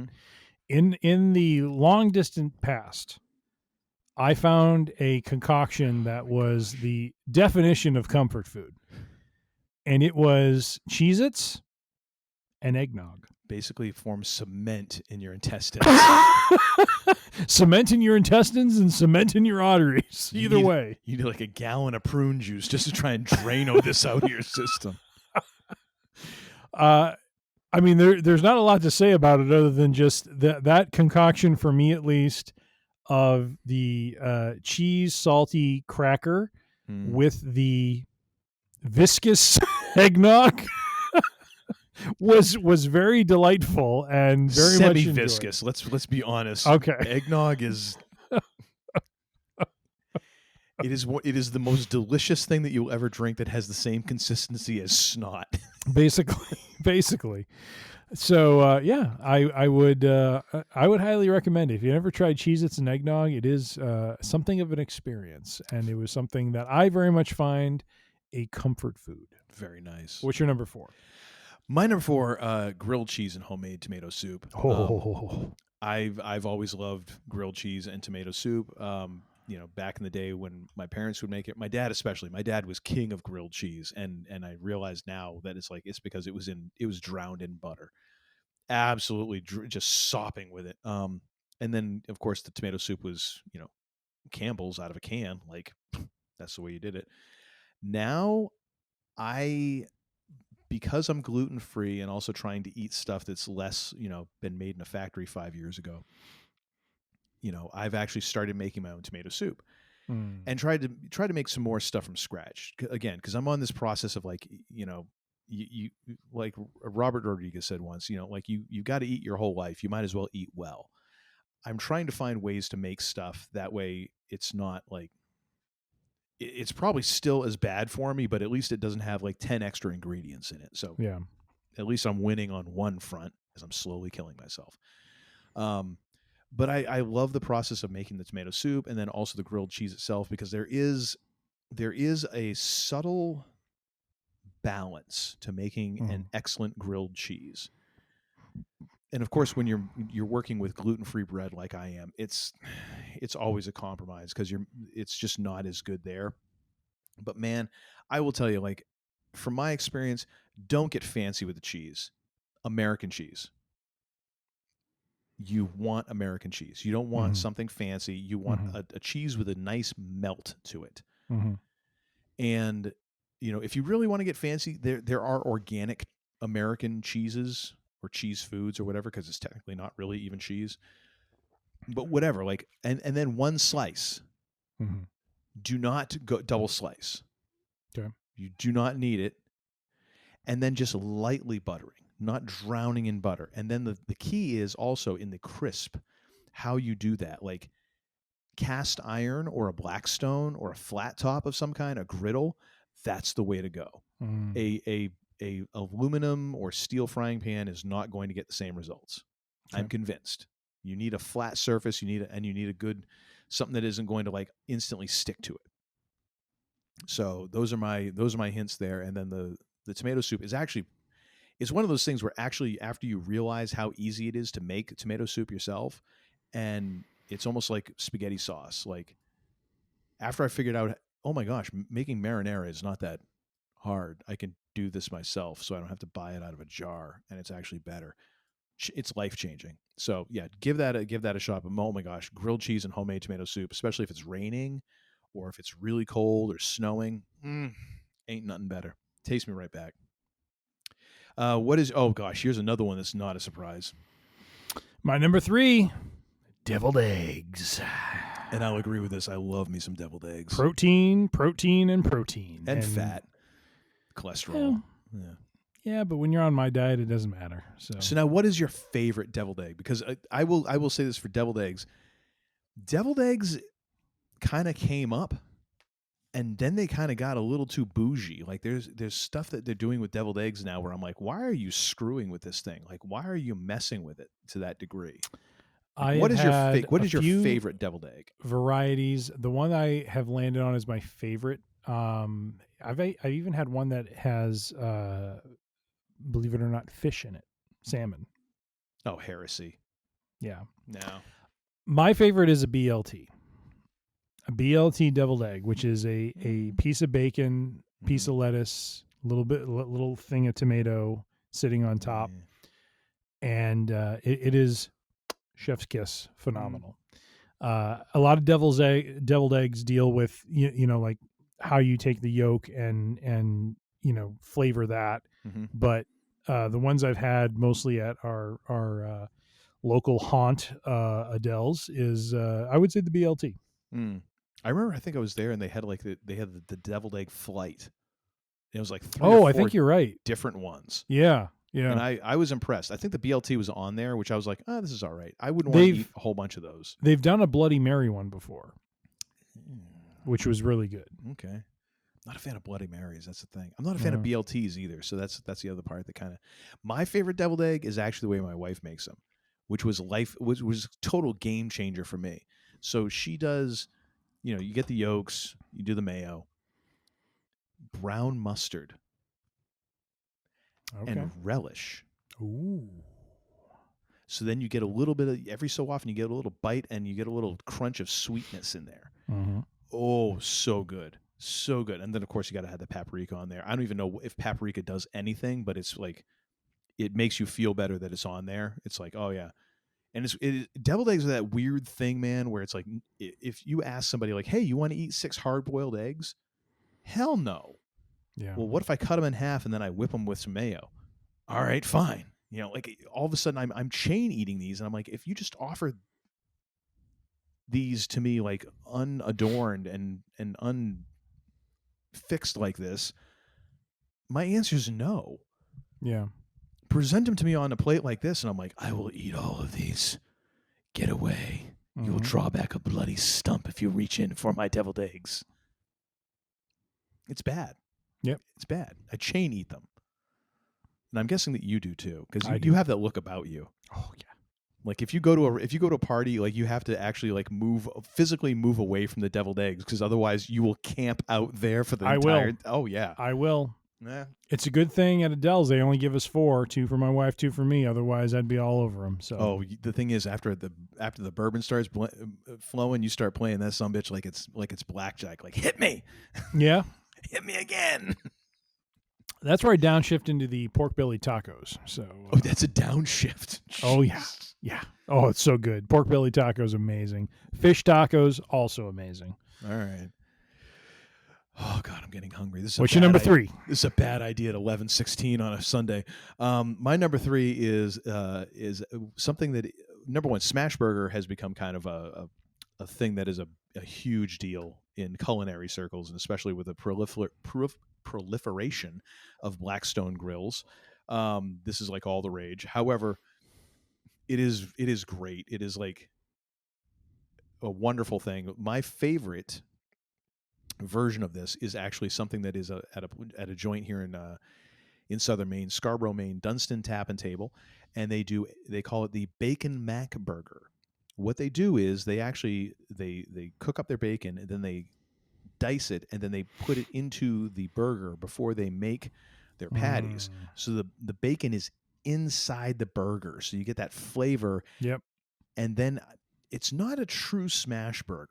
in the long distant past, I found a concoction that was the definition of comfort food. And it was Cheez-Its and eggnog. Basically forms cement in your intestines. Cement in your intestines and cement in your arteries. Either way. You need like a gallon of prune juice just to try and Drano this out of your system. I mean, there's not a lot to say about it other than just that concoction, for me at least, of the cheese salty cracker with the viscous eggnog was very delightful and very much semi-viscous. Let's be honest. Okay, eggnog is it is the most delicious thing that you'll ever drink that has the same consistency as snot. basically. So yeah, I would highly recommend it. If you never tried Cheez-Its and eggnog, it is something of an experience, and it was something that I very much find a comfort food. Very nice. What's your number 4? My number 4, grilled cheese and homemade tomato soup. I've always loved grilled cheese and tomato soup. You know, back in the day when my parents would make it, my dad especially. My dad was king of grilled cheese, and I realize now that it's because it was drowned in butter, absolutely just sopping with it. And then of course the tomato soup was, you know, Campbell's out of a can, like that's the way you did it. Now because I'm gluten free and also trying to eat stuff that's less, you know, been made in a factory 5 years ago, you know, I've actually started making my own tomato soup and tried to make some more stuff from scratch again, because I'm on this process of, like, you know, you like Robert Rodriguez said once, you know, like you got to eat your whole life. You might as well eat well. I'm trying to find ways to make stuff that way it's not like, it's probably still as bad for me, but at least it doesn't have like 10 extra ingredients in it. So yeah, at least I'm winning on one front as I'm slowly killing myself. But I love the process of making the tomato soup and then also the grilled cheese itself, because there is a subtle balance to making an excellent grilled cheese. And of course, when you're working with gluten-free bread like I am, it's always a compromise because it's just not as good there. But man, I will tell you, like, from my experience, don't get fancy with the cheese. American cheese. You want American cheese. You don't want something fancy. You want a cheese with a nice melt to it. And, you know, if you really want to get fancy, there are organic American cheeses or cheese foods or whatever, because it's technically not really even cheese. But whatever, like, and then one slice. Do not go double slice. Okay. You do not need it. And then just lightly buttering, not drowning in butter. And then the key is also in the crisp, how you do that. Like cast iron or a Blackstone or a flat top of some kind, a griddle, that's the way to go. A aluminum or steel frying pan is not going to get the same results. Okay. I'm convinced. You need a flat surface. You need a good something that isn't going to like instantly stick to it. So those are my hints there. And then the tomato soup is one of those things where actually after you realize how easy it is to make tomato soup yourself, and it's almost like spaghetti sauce. Like after I figured out, oh my gosh, making marinara is not that hard. I can do this myself, so I don't have to buy it out of a jar, and it's actually better. It's life changing. So yeah, give that a shot. But oh my gosh, grilled cheese and homemade tomato soup, especially if it's raining or if it's really cold or snowing, ain't nothing better. Takes me right back. What is? Oh gosh, here's another one that's not a surprise. My number 3, deviled eggs. And I'll agree with this. I love me some deviled eggs. Protein, and and fat, cholesterol. Yeah, but when you're on my diet, it doesn't matter. So now, what is your favorite deviled egg? Because I will say this for deviled eggs. Deviled eggs kind of came up, and then they kind of got a little too bougie. Like there's stuff that they're doing with deviled eggs now where I'm like, why are you screwing with this thing? Like, why are you messing with it to that degree? What is your favorite deviled egg? Varieties. The one I have landed on is my favorite. I've even had one that has, believe it or not, fish in it, salmon. Oh, heresy. Yeah. No. My favorite is a BLT. A BLT deviled egg, which is a piece of bacon, piece of lettuce, little thing of tomato sitting on top, and it is chef's kiss, phenomenal. A lot of deviled eggs deal with you know like how you take the yolk and flavor that, but the ones I've had mostly at our local haunt, Adele's, is I would say the BLT. I remember, I think I was there, and they had the deviled egg flight. It was like 3 or 4 I think you're right. different ones. Yeah, yeah. And I was impressed. I think the BLT was on there, which I was like, oh, this is all right. I wouldn't want to eat a whole bunch of those. They've done a Bloody Mary one before, which was really good. Okay. Not a fan of Bloody Marys. That's the thing. I'm not a fan of BLTs either. So that's the other part that kind of. My favorite deviled egg is actually the way my wife makes them, which was was total game changer for me. So she does, you get the yolks, you do the mayo, brown mustard, and relish. Ooh. So then you get a little bit of, every so often you get a little bite and you get a little crunch of sweetness in there. Oh, so good. So good. And then, of course, you got to have the paprika on there. I don't even know if paprika does anything, but it's like, it makes you feel better that it's on there. It's like, oh, yeah. And deviled eggs are that weird thing, man, where it's like, if you ask somebody like, hey, you want to eat 6 hard-boiled eggs? Hell no. Yeah. Well, what if I cut them in half and then I whip them with some mayo? All right, fine. Like all of a sudden I'm chain eating these, and I'm like, if you just offer these to me like unadorned and unfixed like this, my answer is no. Yeah. Present them to me on a plate like this, and I'm like, I will eat all of these. Get away. You will draw back a bloody stump if you reach in for my deviled eggs. It's bad. Yep. It's bad. I chain eat them. And I'm guessing that you do too, because you have that look about you. Oh yeah. Like if you go to a party, like you have to actually like physically move away from the deviled eggs, because otherwise you will camp out there for the entire. Will. Oh yeah. I will. Yeah. It's a good thing at Adele's they only give us 4, 2 for my wife, 2 for me. Otherwise, I'd be all over them. So. The thing is, after the bourbon starts flowing, you start playing that sumbitch like it's blackjack. Like, hit me. Yeah. Hit me again. That's where I downshift into the pork belly tacos. So. That's a downshift. Oh yeah, yeah. Oh, it's so good. Pork belly tacos, amazing. Fish tacos, also amazing. All right. Oh God, I'm getting hungry. What's your number 3? This is a bad idea at 11:16 on a Sunday. My number 3 is something that, number one, smash burger has become kind of a thing that is a huge deal in culinary circles, and especially with the proliferation of Blackstone grills. This is like all the rage. However, it is great. It is like a wonderful thing. My favorite version of this is actually something that is at a joint here in Southern Maine, Scarborough, Maine, Dunstan Tap and Table, and they call it the Bacon Mac Burger. What they do is they cook up their bacon, and then they dice it, and then they put it into the burger before they make their patties. So the bacon is inside the burger, so you get that flavor. Yep. And then it's not a true smash burger.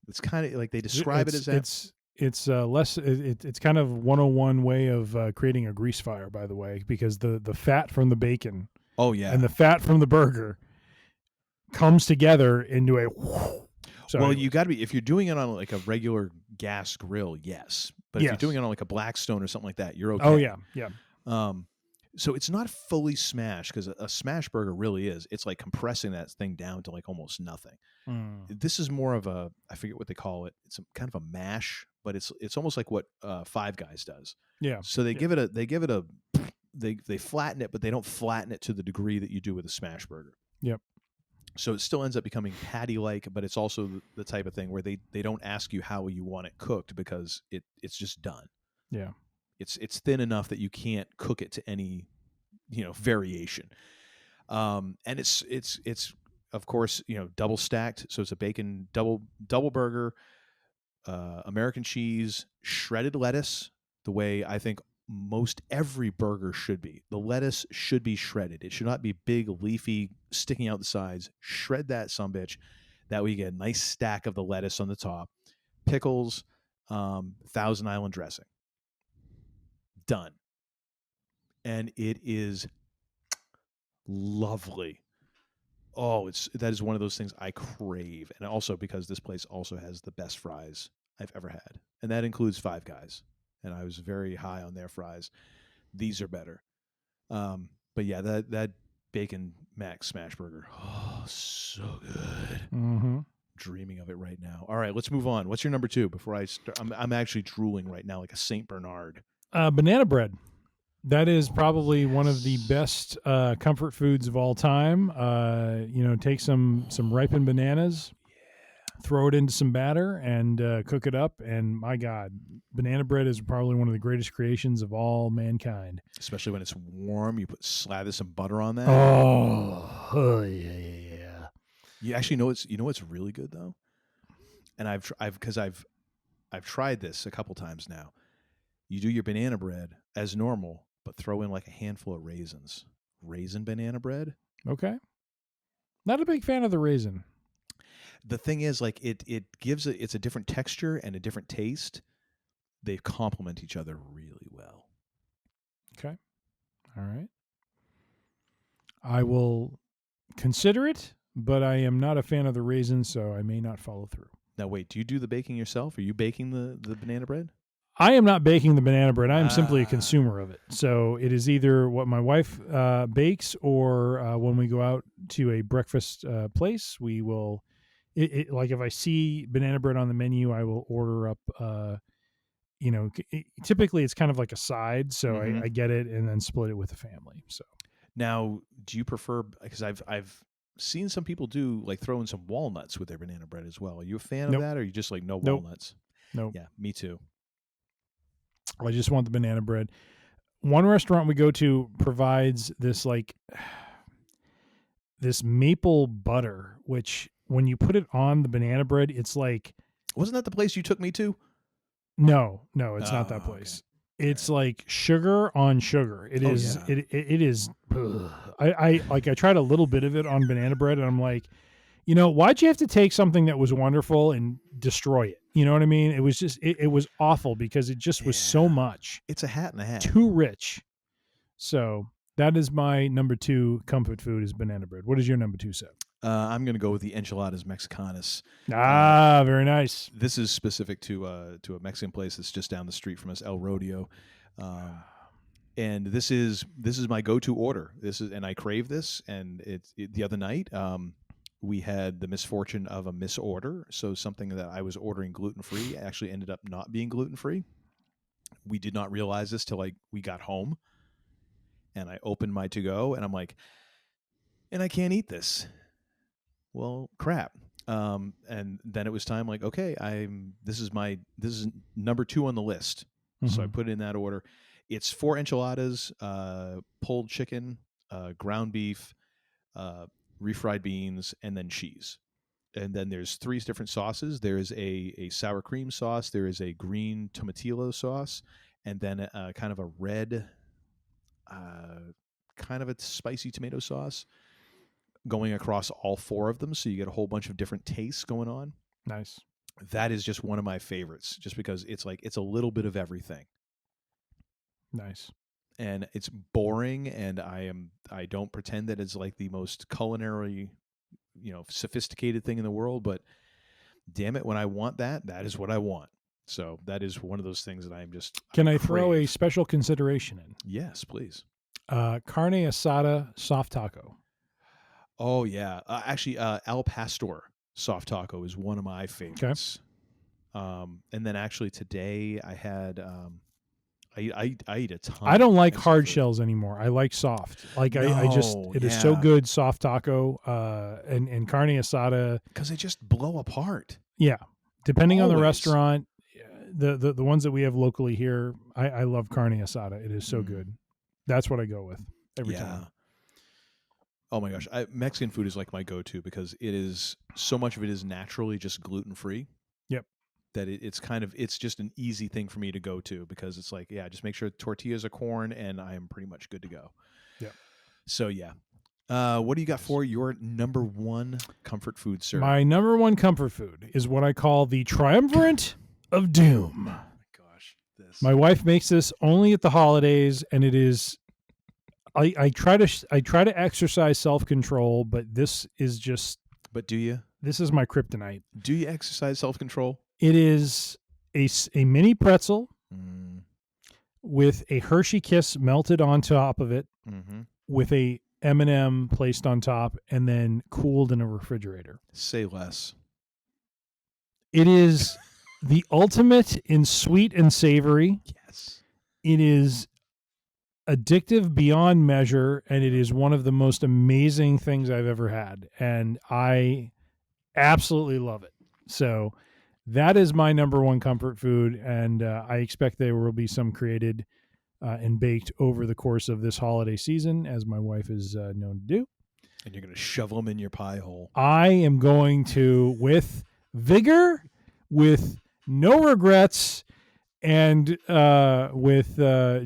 It's kind of like they describe it as that. It's less. It's kind of 101 way of creating a grease fire. By the way, because the fat from the bacon, oh yeah, and the fat from the burger comes together into a. So well, you got to be, if you're doing it on like a regular gas grill, yes. But if you're doing it on like a Blackstone or something like that, you're okay. Oh yeah, yeah. So it's not fully smashed, because a smash burger really is. It's like compressing that thing down to like almost nothing. This is more of a, I forget what they call it. It's kind of a mash, but it's almost like what Five Guys does. Yeah. So they flatten it, but they don't flatten it to the degree that you do with a smash burger. Yep. So it still ends up becoming patty-like, but it's also the type of thing where they don't ask you how you want it cooked, because it's just done. Yeah. It's thin enough that you can't cook it to any, variation. And it's of course, double stacked. So it's a bacon double burger, American cheese, shredded lettuce, the way I think most every burger should be. The lettuce should be shredded. It should not be big, leafy, sticking out the sides. Shred that sumbitch. That way you get a nice stack of the lettuce on the top. Pickles, Thousand Island dressing. Done. And it is lovely. Oh, that is one of those things I crave. And also because this place also has the best fries I've ever had. And that includes Five Guys. And I was very high on their fries. These are better. But yeah, that bacon mac smash burger. Oh, so good. Mm-hmm. Dreaming of it right now. All right, let's move on. What's your number 2 before I start? I'm actually drooling right now like a Saint Bernard. Banana bread. That is probably one of the best comfort foods of all time. Take some ripened bananas, throw it into some batter, and cook it up. And my God, banana bread is probably one of the greatest creations of all mankind. Especially when it's warm, you slather some butter on that. Oh yeah. You actually know what's really good though, and I've tried this a couple times now. You do your banana bread as normal, but throw in like a handful of raisins. Raisin banana bread. Okay. Not a big fan of the raisin. The thing is, like it gives it's a different texture and a different taste. They complement each other really well. Okay. All right. I will consider it, but I am not a fan of the raisins, so I may not follow through. Now, wait, do you do the baking yourself? Are you baking the banana bread? I am not baking the banana bread. I am simply a consumer of it. So it is either what my wife bakes, or when we go out to a breakfast place, we will. Like if I see banana bread on the menu, I will order up. Typically it's kind of like a side, so I get it and then split it with the family. So now, do you prefer? Because I've seen some people do like throw in some walnuts with their banana bread as well. Are you a fan of that, or are you just like no walnuts? Nope. Yeah, me too. I just want the banana bread. One restaurant we go to provides this this maple butter, which when you put it on the banana bread, it's like. Wasn't that the place you took me to? No, it's not that place. Okay. It's like sugar on sugar. It is. Yeah. It is. I tried a little bit of it on banana bread, and I'm like, why'd you have to take something that was wonderful and destroy it? You know what I mean? It was just, it was awful because it just was so much. It's a hat and a half. Too rich. So that is my number 2 comfort food is banana bread. What is your number 2, Seb? I'm going to go with the enchiladas mexicanas. Very nice. This is specific to a Mexican place that's just down the street from us, El Rodeo. And this is my go-to order. And I crave this. And the other night, we had the misfortune of a misorder. So something that I was ordering gluten-free actually ended up not being gluten-free. We did not realize this till we got home. And I opened my to-go, and I'm like, and I can't eat this. Well, crap. And then it was time okay, this is number 2 on the list. Mm-hmm. So I put it in that order. It's 4 enchiladas, pulled chicken, ground beef, refried beans, and then cheese. And then there's 3 different sauces. There is a sour cream sauce. There is a green tomatillo sauce, and then kind of a red, kind of a spicy tomato sauce. going across all 4 of them, so you get a whole bunch of different tastes going on. Nice. That is just one of my favorites, just because it's a little bit of everything. Nice. And it's boring, and I don't pretend that it's like the most culinary, sophisticated thing in the world, but damn it, when I want that is what I want. So that is one of those things that I'm just. Can I throw a special consideration in? Yes, please. Carne asada soft taco. Oh yeah, actually, Al Pastor soft taco is one of my favorites. Okay. And then actually today I had I eat a ton. I don't like hard shells anymore. I like soft. Like it is so good, soft taco and carne asada, because they just blow apart. Yeah, depending on the restaurant, the ones that we have locally here, I love carne asada. It is so good. That's what I go with every time. Oh my gosh, Mexican food is like my go-to because it is so much of it is naturally just gluten-free. Yep. That it's just an easy thing for me to go to because it's like, just make sure tortillas are corn and I am pretty much good to go. Yeah. So what do you got for your number 1 comfort food, sir? My number 1 comfort food is what I call the triumvirate of doom. Oh my gosh, my wife makes this only at the holidays, and it is. I try to exercise self-control, but this is just. But do you? This is my kryptonite. Do you exercise self-control? It is a mini pretzel with a Hershey Kiss melted on top of it, with a M&M placed on top, and then cooled in a refrigerator. Say less. It is the ultimate in sweet and savory. Yes. It is addictive beyond measure, and it is one of the most amazing things I've ever had, and I absolutely love it. So that is my number 1 comfort food, and I expect there will be some created and baked over the course of this holiday season, as my wife is known to do. And you're going to shovel them in your pie hole. I am going to, with vigor, with no regrets, and with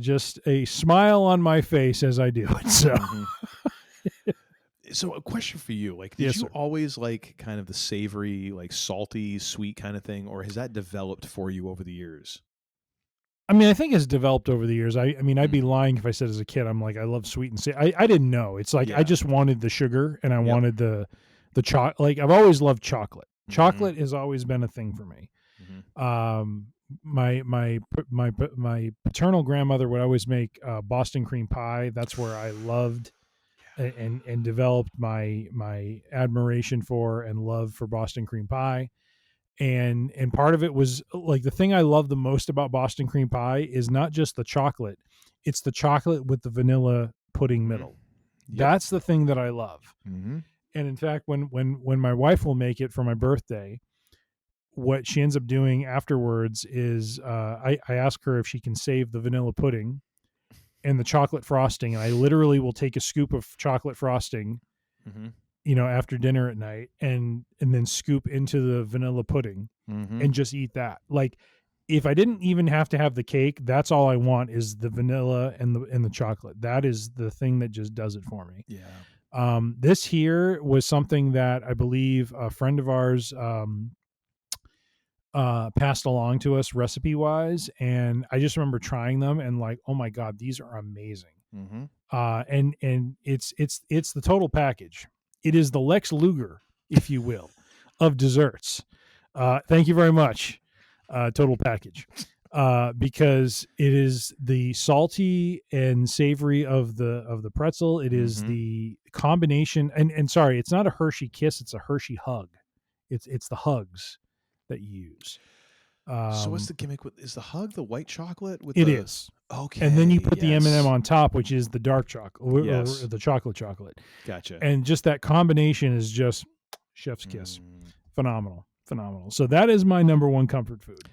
just a smile on my face as I do it. So, So a question for you, like, did you always like kind of the savory, like salty, sweet kind of thing, or has that developed for you over the years? I mean, I think it's developed over the years. I mean, I'd be lying if I said as a kid, I'm like, I love sweet and savory. I didn't know. It's like, I just wanted the sugar and I wanted the chocolate. Like, I've always loved chocolate. Chocolate has always been a thing for me. My paternal grandmother would always make Boston cream pie. That's where I loved and developed my admiration for and love for Boston cream pie. And part of it was like, the thing I love the most about Boston cream pie is not just the chocolate, it's the chocolate with the vanilla pudding middle. Yep. That's the thing that I love. And in fact, when my wife will make it for my birthday, what she ends up doing afterwards is I ask her if she can save the vanilla pudding and the chocolate frosting, and I literally will take a scoop of chocolate frosting, after dinner at night, and then scoop into the vanilla pudding and just eat that. Like, if I didn't even have to have the cake, that's all I want is the vanilla and the chocolate. That is the thing that just does it for me. Yeah. This here was something that I believe a friend of ours passed along to us recipe wise, and I just remember trying them and like, oh my God, these are amazing. And it's the total package. It is the Lex Luger, if you will, of desserts. Thank you very much. Total package. Because it is the salty and savory of the pretzel. It is the combination, and sorry, it's not a Hershey Kiss, it's a Hershey Hug. It's the hugs that you use. So what's the gimmick with, is the Hug the white chocolate with it is. Okay. And then you put the M&M on top, which is the dark chocolate, or the chocolate. Gotcha. And just that combination is just chef's kiss. Phenomenal. So that is my number 1 comfort food.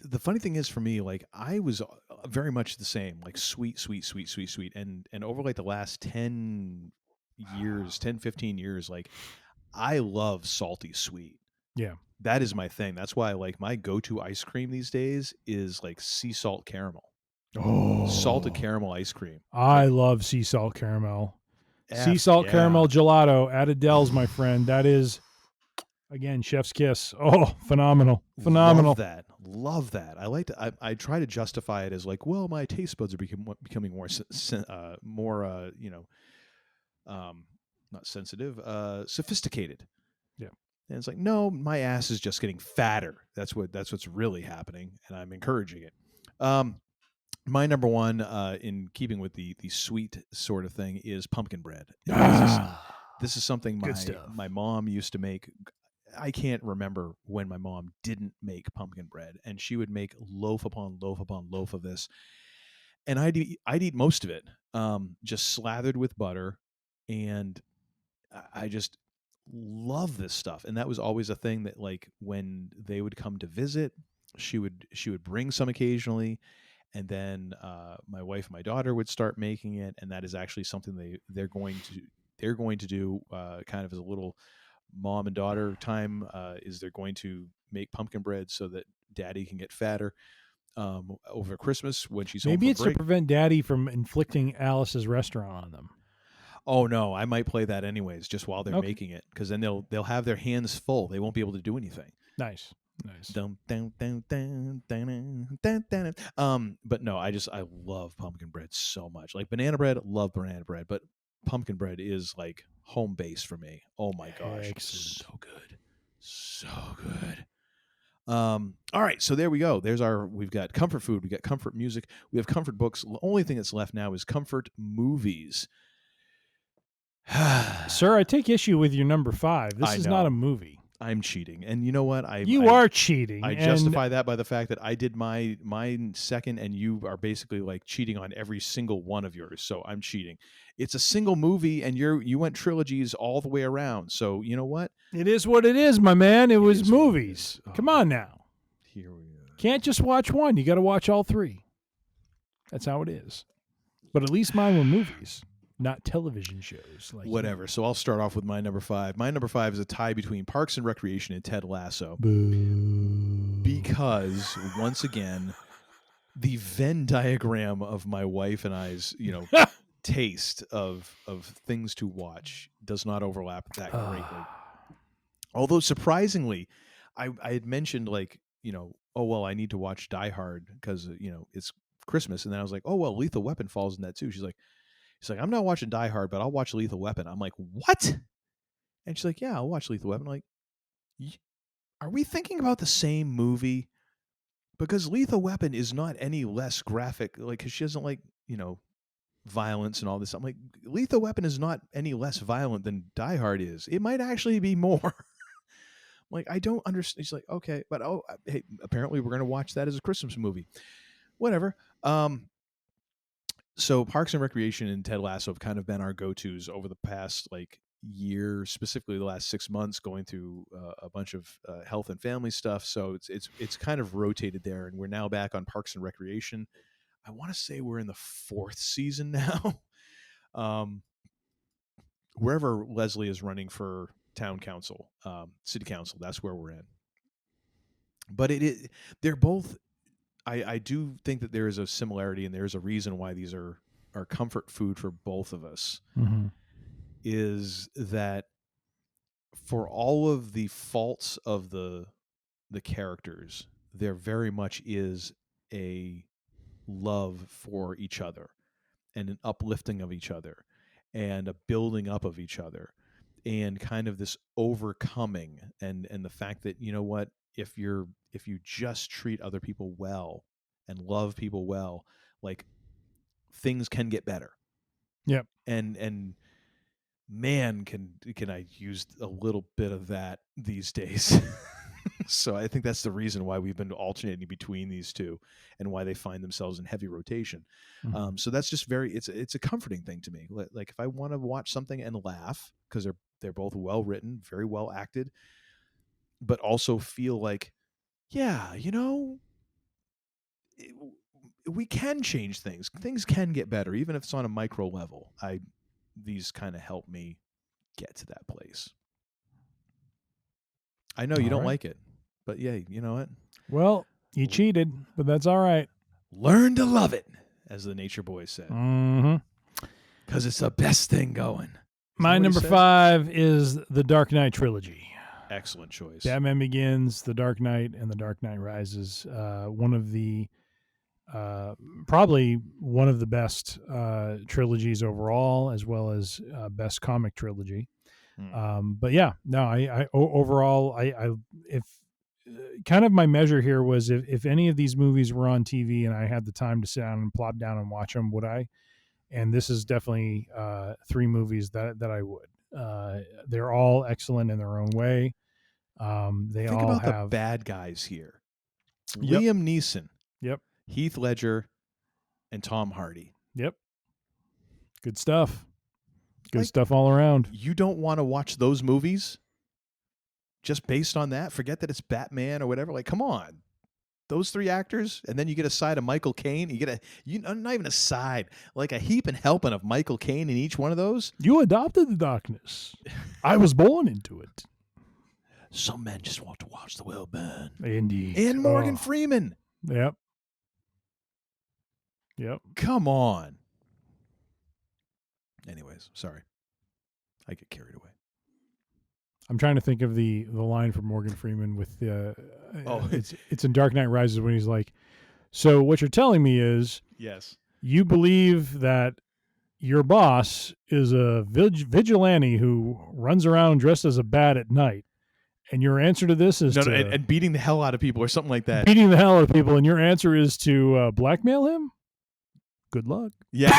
The funny thing is for me, like, I was very much the same, like sweet. And over like the last 10 years, 10, 15 years, like, I love salty sweet. Yeah. That is my thing. That's why, like, my go-to ice cream these days is like sea salt caramel. Oh, salted caramel ice cream. I love sea salt caramel. Sea salt caramel gelato at Adele's, my friend. That is, again, chef's kiss. Oh, phenomenal. Love that. I like to. I try to justify it as like, well, my taste buds are becoming more not sensitive, sophisticated. Yeah. And it's like, no, my ass is just getting fatter. That's what's really happening, and I'm encouraging it. My number one, in keeping with the sweet sort of thing, is pumpkin bread. This is something my mom used to make. I can't remember when my mom didn't make pumpkin bread, and she would make loaf upon loaf upon loaf of this, and I'd eat most of it, just slathered with butter, and I just love this stuff. And that was always a thing that, like, when they would come to visit, she would bring some occasionally, and then my wife and my daughter would start making it, and that is actually something they're going to do kind of as a little mom and daughter time, is they're going to make pumpkin bread so that Daddy can get fatter over Christmas when she's maybe home it's from break. to prevent Daddy from inflicting Alice's restaurant on them. Oh no, I might play that anyways, just while they're making it, because then they'll have their hands full. They won't be able to do anything. Nice. But no, I love pumpkin bread so much. Like banana bread, love banana bread, but pumpkin bread is like home base for me. Oh my gosh, excellent. so good. All right, so there we go. We've got comfort food, we got comfort music, we have comfort books. The only thing that's left now is comfort movies. Sir, I take issue with your number 5. This is not a movie. I'm cheating, and you know what? You are cheating. I justify that by the fact that I did mine second, and you are basically like cheating on every single one of yours. So I'm cheating. It's a single movie, and you went trilogies all the way around. So you know what? It is what it is, my man. It was movies. Come on now. Here we go. Can't just watch one. You got to watch all 3. That's how it is. But at least mine were movies, not television shows. Like whatever. So I'll start off with my number 5. My number 5 is a tie between Parks and Recreation and Ted Lasso. Boo. Because once again, the Venn diagram of my wife and I's, taste of things to watch does not overlap that greatly. Although surprisingly, I had mentioned like, oh well, I need to watch Die Hard because it's Christmas, and then I was like, oh well, Lethal Weapon falls in that too. She's like, I'm not watching Die Hard, but I'll watch Lethal Weapon. I'm like, what? And she's like, yeah, I'll watch Lethal Weapon. I'm like, are we thinking about the same movie? Because Lethal Weapon is not any less graphic, like, because she doesn't like, violence and all this. I'm like, Lethal Weapon is not any less violent than Die Hard is. It might actually be more. I'm like, I don't understand. She's like, okay, but hey, apparently we're going to watch that as a Christmas movie. Whatever. So Parks and Recreation and Ted Lasso have kind of been our go-tos over the past like year, specifically the last 6 months, going through a bunch of health and family stuff. So it's kind of rotated there, and we're now back on Parks and Recreation. I want to say we're in the 4th season now. Wherever Leslie is running for town council, city council, that's where we're in. But they're both. I do think that there is a similarity, and there's a reason why these are comfort food for both of us. Mm-hmm. Is that for all of the faults of the characters, there very much is a love for each other and an uplifting of each other and a building up of each other and kind of this overcoming and the fact that, you know what, if you just treat other people well and love people well, like things can get better. Yep. And man, can I use a little bit of that these days. So I think that's the reason why we've been alternating between these two and why they find themselves in heavy rotation. Mm-hmm. So that's just it's a comforting thing to me. Like if I want to watch something and laugh, because they're both well written, very well acted, but also feel like, yeah, we can change things. Things can get better, even if it's on a micro level. These kind of help me get to that place. I know you don't like it, but yeah, you know what? Well, you cheated, but that's all right. Learn to love it, as the Nature Boys said. Mm-hmm. Because it's the best thing going. My number 5 is the Dark Knight trilogy. Excellent choice. Batman Begins, The Dark Knight, and The Dark Knight Rises. One of the probably one of the best trilogies overall, as well as best comic trilogy. But yeah, no, I overall, if kind of my measure here was if any of these movies were on TV and I had the time to sit down and plop down and watch them, would I? And this is definitely 3 movies that I would. They're all excellent in their own way. They Think all about have the bad guys here. Yep. Liam Neeson. Yep. Heath Ledger and Tom Hardy. Yep. Good stuff. Good stuff all around. You don't want to watch those movies just based on that? Forget that it's Batman or whatever. Like, come on. Those 3 actors, and then you get a side of Michael Caine. You get not even a side, like a heap and helping of Michael Caine in each one of those. You adopted the darkness. I was born into it. Some men just want to watch the world burn. Indeed. And Morgan Freeman. Yep. Come on. Anyways, sorry. I get carried away. I'm trying to think of the line from Morgan Freeman with it's in Dark Knight Rises when he's like, so what you're telling me is yes, you believe that your boss is a vigilante who runs around dressed as a bat at night, and your answer to this is and beating the hell out of people or something like that. Beating the hell out of people, and your answer is to blackmail him? Good luck. Yeah.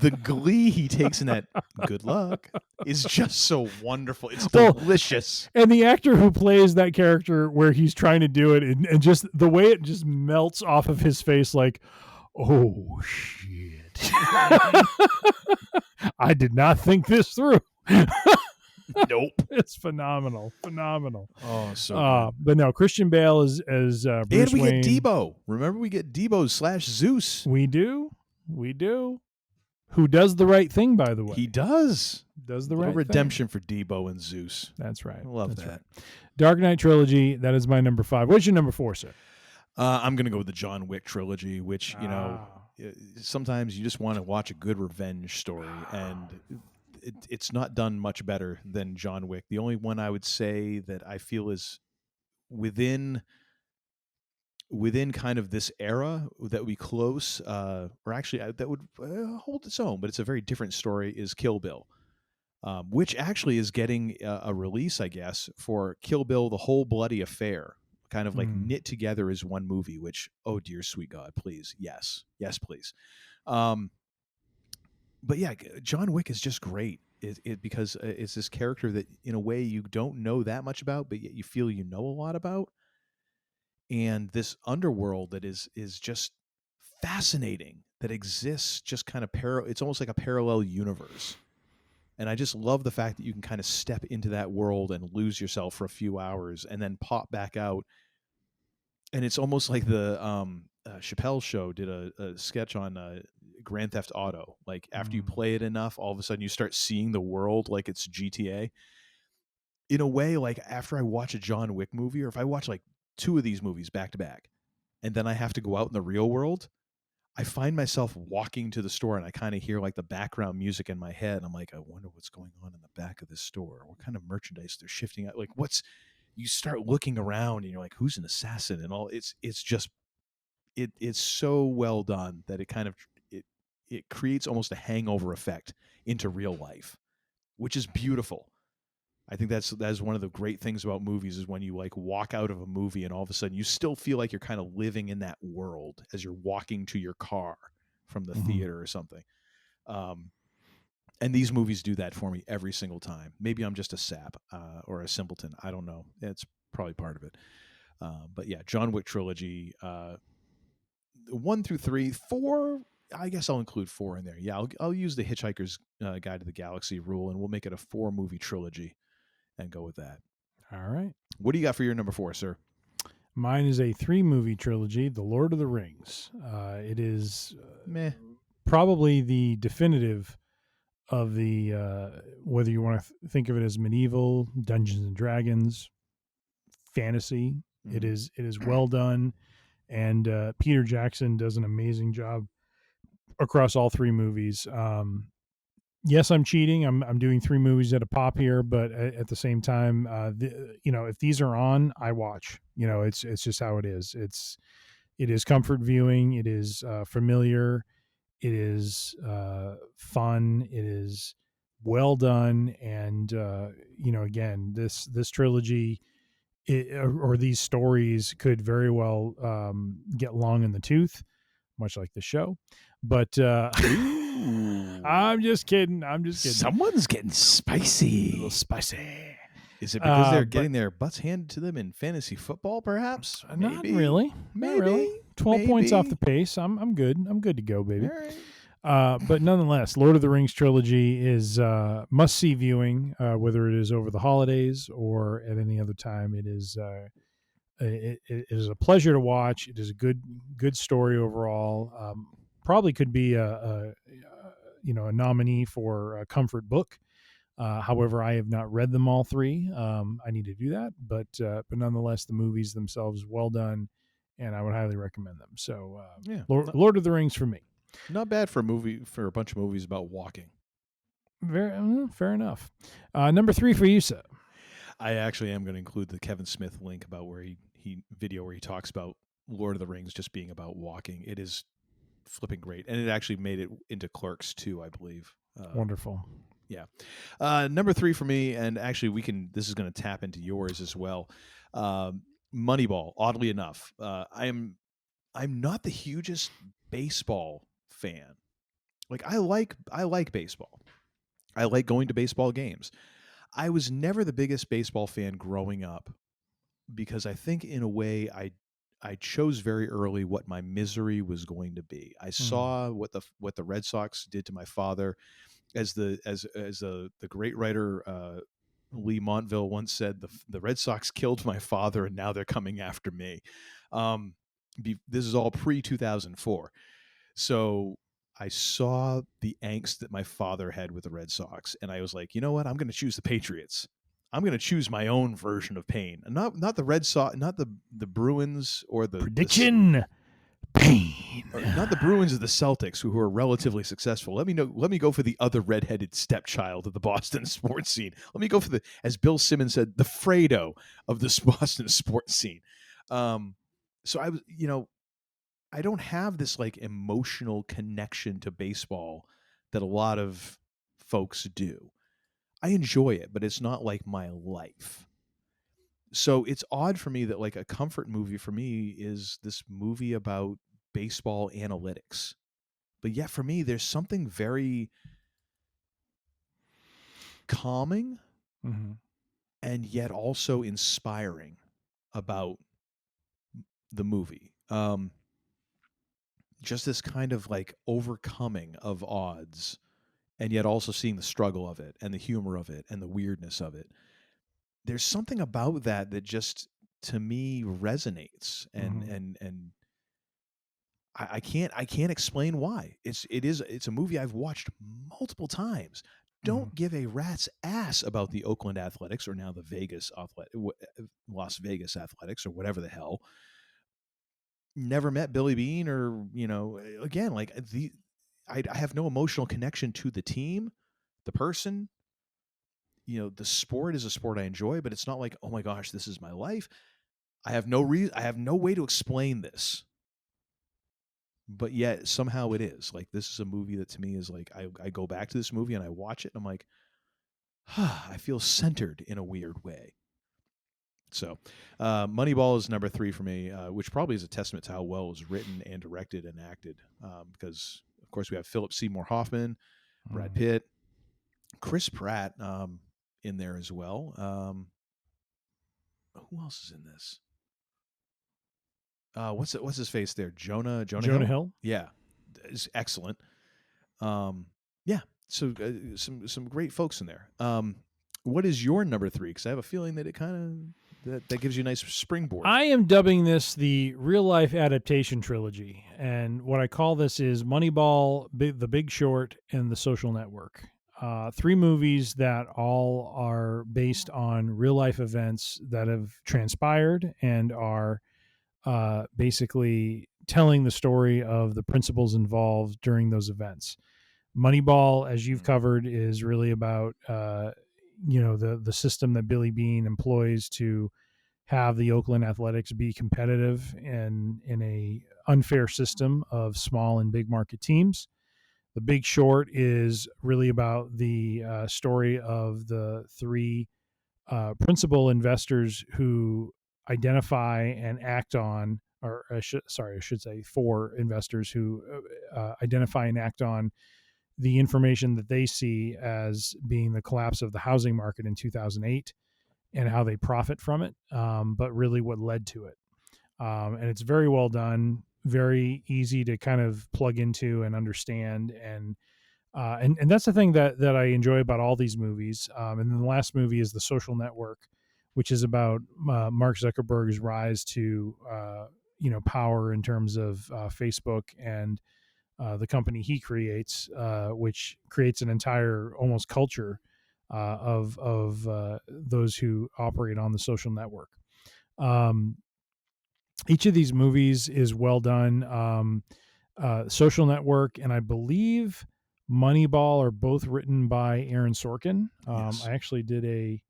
The glee he takes in that good luck is just so wonderful. It's delicious. And the actor who plays that character where he's trying to do it and just the way it just melts off of his face like, oh, shit. I did not think this through. Nope. It's phenomenal. Oh, so good. But no, Christian Bale is Bruce and we Wayne. get Debo. Remember, we get Debo / Zeus. We do. Who does the right thing, by the way. He does. Does the right redemption thing. for Debo and Zeus. That's right. I love that. Right. Dark Knight trilogy, that is my number 5. What's your number 4, sir? I'm going to go with the John Wick trilogy, which, sometimes you just want to watch a good revenge story, and it's not done much better than John Wick. The only one I would say that I feel is within kind of this era that would be close, or actually that would hold its own, but it's a very different story, is Kill Bill, which actually is getting a release, I guess, for Kill Bill, The Whole Bloody Affair, kind of like knit together as one movie, which, oh dear sweet God, please. Yes, please. But yeah, John Wick is just great. Because it's this character that in a way you don't know that much about, but yet you feel you know a lot about. And this underworld that is just fascinating, that exists just kind of it's almost like a parallel universe. And I just love the fact that you can kind of step into that world and lose yourself for a few hours and then pop back out. And it's almost like the Chappelle Show did a sketch on Grand Theft Auto. Like after you play it enough, all of a sudden you start seeing the world like it's GTA. In a way, like after I watch a John Wick movie, or if I watch like 2 of these movies back to back, and then I have to go out in the real world, I find myself walking to the store and I kind of hear like the background music in my head. And I'm like, I wonder what's going on in the back of this store. What kind of merchandise they're shifting out? Like you start looking around and you're like, who's an assassin? And all it's just, it's so well done that it kind of, it creates almost a hangover effect into real life, which is beautiful. I think that's one of the great things about movies is when you like walk out of a movie and all of a sudden you still feel like you're kind of living in that world as you're walking to your car from the theater or something. And these movies do that for me every single time. Maybe I'm just a sap or a simpleton. I don't know. It's probably part of it. But yeah, John Wick trilogy, 1 through 3, 4. I guess I'll include 4 in there. Yeah, I'll use the Hitchhiker's Guide to the Galaxy rule, and we'll make it a 4-movie trilogy and go with that. All right. What do you got for your number 4, sir? Mine is a 3-movie trilogy, The Lord of the Rings. It is probably the definitive of the, whether you want to think of it as medieval, Dungeons and Dragons, fantasy. It is well done. And Peter Jackson does an amazing job across all three movies. Yes, I'm cheating. I'm doing three movies at a pop here, but at the same time, if these are on, I watch. It's just how it is. It is comfort viewing. It is familiar. It is fun. It is well done, and again, this trilogy or these stories could very well get long in the tooth, much like the show. But I'm just kidding. Someone's getting spicy. A little spicy. Is it because they're getting their butts handed to them in fantasy football, perhaps? Not Maybe. really. Maybe. Not really. 12 points off the pace. I'm good. I'm good to go, baby. All right. But nonetheless, Lord of the Rings trilogy is must-see viewing, whether it is over the holidays or at any other time. It is it is a pleasure to watch. It is a good story overall. Probably could be a nominee for a comfort book. However, I have not read them all three. I need to do that, but nonetheless, the movies themselves well done, and I would highly recommend them. So, Lord of the Rings for me. Not bad for a bunch of movies about walking. Very fair enough. Number 3 for you, sir. I actually am going to include the Kevin Smith link about where he talks about Lord of the Rings just being about walking. It is flipping great, and it actually made it into Clerks too, I believe. Wonderful. Yeah. Number 3 for me, and actually this is going to tap into yours as well. Moneyball, oddly enough. I'm not the hugest baseball fan. Like I like baseball. I like going to baseball games. I was never the biggest baseball fan growing up because I think in a way I chose very early what my misery was going to be. I saw what the Red Sox did to my father. As the great writer Lee Montville once said, the Red Sox killed my father and now they're coming after me. This is all pre-2004. So I saw the angst that my father had with the Red Sox, and I was like, you know what? I'm going to choose the Patriots. I'm going to choose my own version of pain, and not the Red Sox, not the Bruins or the prediction. Pain. Not the Bruins or the Celtics, who are relatively successful. Let me go for the other redheaded stepchild of the Boston sports scene. Let me go for as Bill Simmons said, the Fredo of the Boston sports scene. So I was, I don't have this like emotional connection to baseball that a lot of folks do. I enjoy it, but it's not like my life. So it's odd for me that like a comfort movie for me is this movie about baseball analytics. But yet for me, there's something very calming and yet also inspiring about the movie. Just this kind of like overcoming of odds and yet also seeing the struggle of it and the humor of it and the weirdness of it. There's something about that just to me resonates, and I can't explain why. It's a movie I've watched multiple times. Don't give a rat's ass about the Oakland Athletics or now the Las Vegas Athletics or whatever the hell. Never met Billy Beane or again like I have no emotional connection to the team, the person. The sport is a sport I enjoy, but it's not like, oh my gosh, this is my life. I have no way to explain this. But yet somehow it is. Like this is a movie that to me is like I go back to this movie and I watch it and I'm like, I feel centered in a weird way. So Moneyball is number 3 for me, which probably is a testament to how well it was written and directed and acted. Because of course we have Philip Seymour Hoffman, Brad Pitt, Chris Pratt, in there as well. Who else is in this? What's his face there? Jonah Hill? Yeah, is excellent. Yeah, so some great folks in there. What is your number 3? Because I have a feeling that it kind of that gives you a nice springboard. I am dubbing this the real life adaptation trilogy, and what I call this is Moneyball, The Big Short, and The Social Network. 3 movies that all are based on real life events that have transpired and are basically telling the story of the principles involved during those events. Moneyball, as you've covered, is really about the system that Billy Beane employs to have the Oakland Athletics be competitive in a unfair system of small and big market teams. The Big Short is really about the story of the three principal investors who identify and act on, or I should say 4 investors who identify and act on the information that they see as being the collapse of the housing market in 2008 and how they profit from it, but really what led to it. And it's very well done, very easy to kind of plug into and understand. And that's the thing that I enjoy about all these movies. And then the last movie is The Social Network, which is about Mark Zuckerberg's rise to power in terms of Facebook and the company he creates, which creates an entire almost culture of those who operate on the social network. Each of these movies is well done. Social Network and I believe Moneyball are both written by Aaron Sorkin. Yes. I actually did a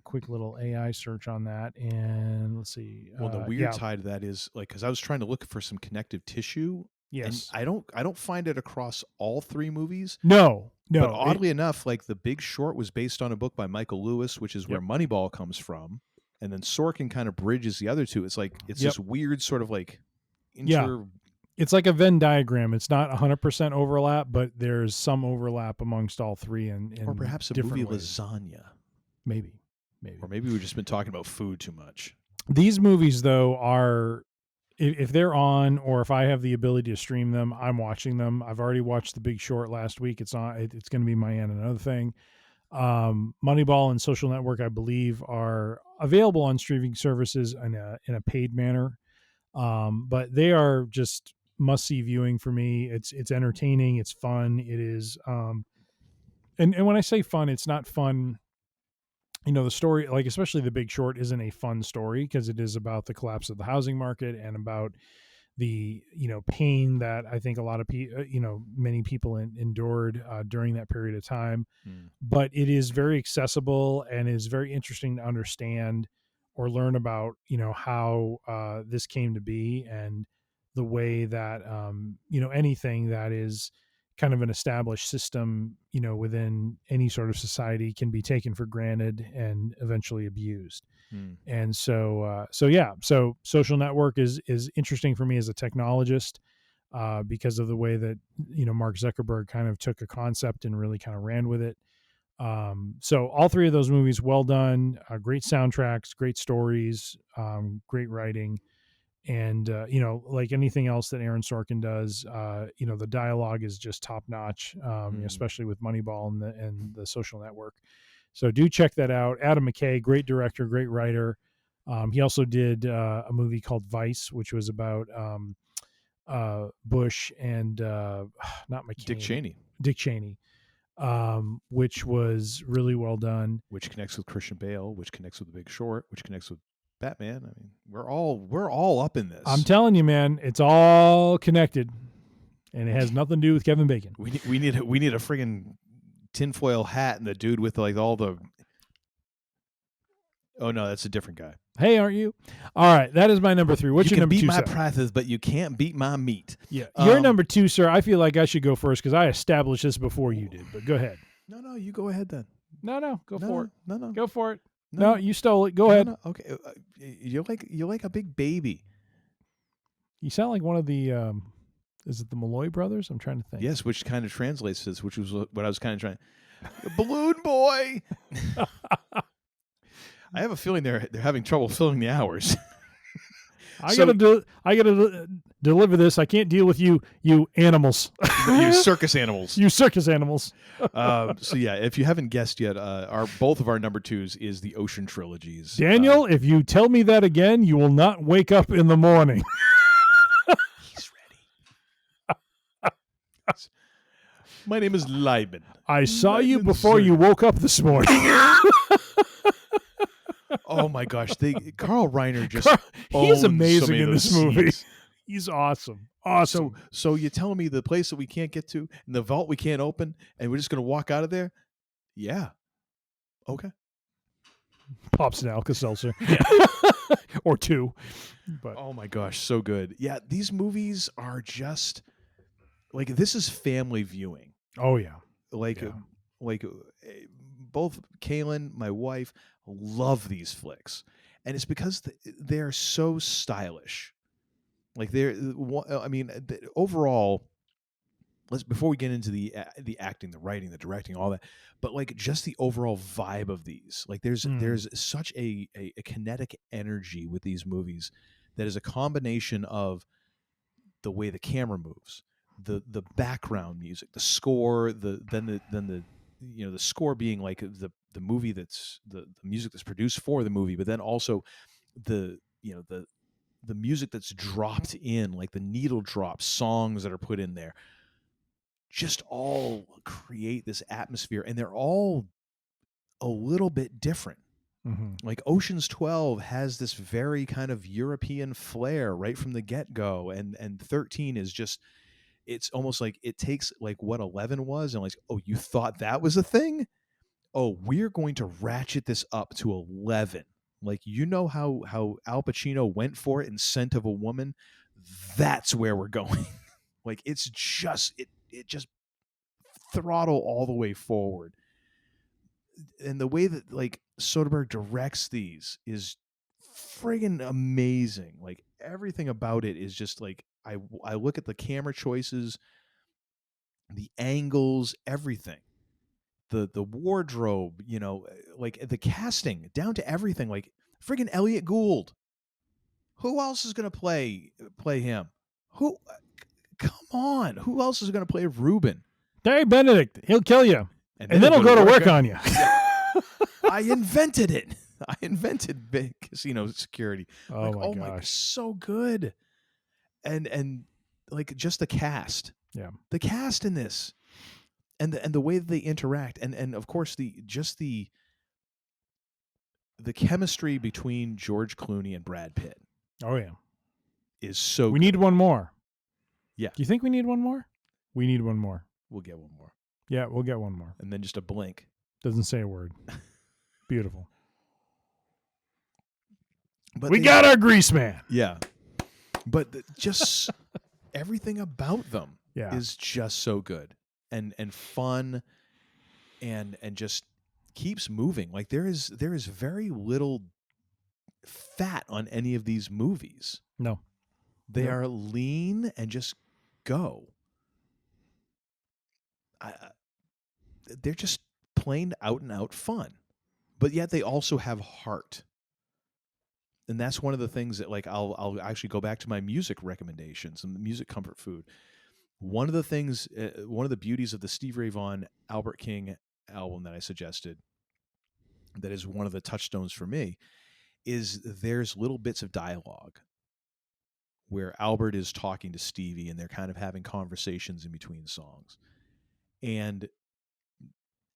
quick little AI search on that, and let's see. Well, the weird side of that is because I was trying to look for some connective tissue. Yes, and I don't find it across all 3 movies. No. But oddly enough, The Big Short was based on a book by Michael Lewis, which is where Moneyball comes from, and then Sorkin kind of bridges the other two. It's this weird sort of It's like a Venn diagram. It's not 100% overlap, but there's some overlap amongst all 3. And or perhaps a movie lasagna. Maybe. Or maybe we've just been talking about food too much. These movies, though, are, if they're on or if I have the ability to stream them, I'm watching them. I've already watched The Big Short last week. It's on. It's going to be my end. Another thing. Moneyball and Social Network, I believe, are available on streaming services in a paid manner. But they are just must-see viewing for me. It's entertaining. It's fun. It is. And when I say fun, it's not fun. The story, especially The Big Short, isn't a fun story because it is about the collapse of the housing market and about the, pain that I think a lot of people, many people endured during that period of time. But it is very accessible and is very interesting to understand or learn about, how this came to be and the way that, anything that is kind of an established system, within any sort of society can be taken for granted and eventually abused. And so Social Network is interesting for me as a technologist because of the way that, Mark Zuckerberg kind of took a concept and really kind of ran with it. So all 3 of those movies, well done, great soundtracks, great stories, great writing. And, like anything else that Aaron Sorkin does, the dialogue is just top notch, especially with Moneyball and the Social Network. So do check that out. Adam McKay, great director, great writer. He also did a movie called Vice, which was about Bush and not McCain. Dick Cheney, which was really well done. Which connects with Christian Bale, which connects with The Big Short, which connects with Batman. I mean, we're all up in this. I'm telling you, man, it's all connected, and it has nothing to do with Kevin Bacon. We need a friggin' tinfoil hat and the dude with all the. Oh no, that's a different guy. Hey, aren't you? All right, that is my number 3. What's your number 2? You can beat my prices, but you can't beat my meat. Yeah, your number 2, sir. I feel like I should go first because I established this before you did. But go ahead. No, you go ahead then. No, go for it. No, go for it. No, you stole it. Go ahead. No. Okay, you're like a big baby. You sound like one of the. Is it the Malloy brothers? I'm trying to think. Yes, which kind of translates to this, which was what I was kind of trying. Balloon boy. I have a feeling they're having trouble filling the hours. I gotta deliver this. I can't deal with you animals. You circus animals. You circus animals. So yeah, if you haven't guessed yet, both of our number 2s is the Ocean trilogies. Daniel, if you tell me that again, you will not wake up in the morning. He's ready. My name is Lyman. I saw you before you woke up this morning. Oh my gosh, Carl Reiner he's amazing in this movie. He's awesome. Awesome. So you're telling me the place that we can't get to and the vault we can't open and we're just going to walk out of there? Yeah. Okay. Pops an Alka-Seltzer. Or two. But oh my gosh, so good. Yeah, these movies are just like, this is family viewing. Oh yeah. Like both Kaylin, my wife, love these flicks. And it's because they're so stylish. Like overall, before we get into the acting, the writing, the directing, all that, but like just the overall vibe of these, like there's such a kinetic energy with these movies that is a combination of the way the camera moves, the background music, the score, then the score being like the movie that's the music that's produced for the movie, but then also the music that's dropped in, like the needle drop songs that are put in there, just all create this atmosphere, and they're all a little bit different. Mm-hmm. Like Ocean's 12 has this very kind of European flair right from the get-go, and 13 is just, it's almost like it takes like what 11 was and like, oh, you thought that was a thing? Oh, we're going to ratchet this up to 11. Like, you know how Al Pacino went for it in Scent of a Woman? That's where we're going. Like, it's just it just throttle all the way forward. And the way that like Soderbergh directs these is friggin' amazing. Like, everything about it is just like, I look at the camera choices, the angles, everything. The wardrobe, like the casting, down to everything. Like friggin' Elliot Gould. Who else is gonna play him? Who? Come on. Who else is gonna play Reuben? Gary Benedict. He'll kill you, and then he'll go to work on you. I invented it. I invented big casino security. Oh like, my oh gosh, my, so good. And like just the cast. Yeah, the cast in this. And the way that they interact, and of course the chemistry between George Clooney and Brad Pitt. Oh yeah, is so. We good. need one more. Yeah. Do you think we need one more? We need one more. We'll get one more. Yeah, we'll get one more. And then just a blink. Doesn't say a word. Beautiful. But we got our grease man. Yeah. But just everything about them is just so good. And fun, and just keeps moving. Like there is very little fat on any of these movies. No, they are lean and just go. They're just plain out and out fun, but yet they also have heart. And that's one of the things that, like, I'll actually go back to my music recommendations and the music comfort food. One of the things, one of the beauties of the Stevie Ray Vaughan, Albert King album that I suggested, that is one of the touchstones for me, is there's little bits of dialogue where Albert is talking to Stevie and they're kind of having conversations in between songs. And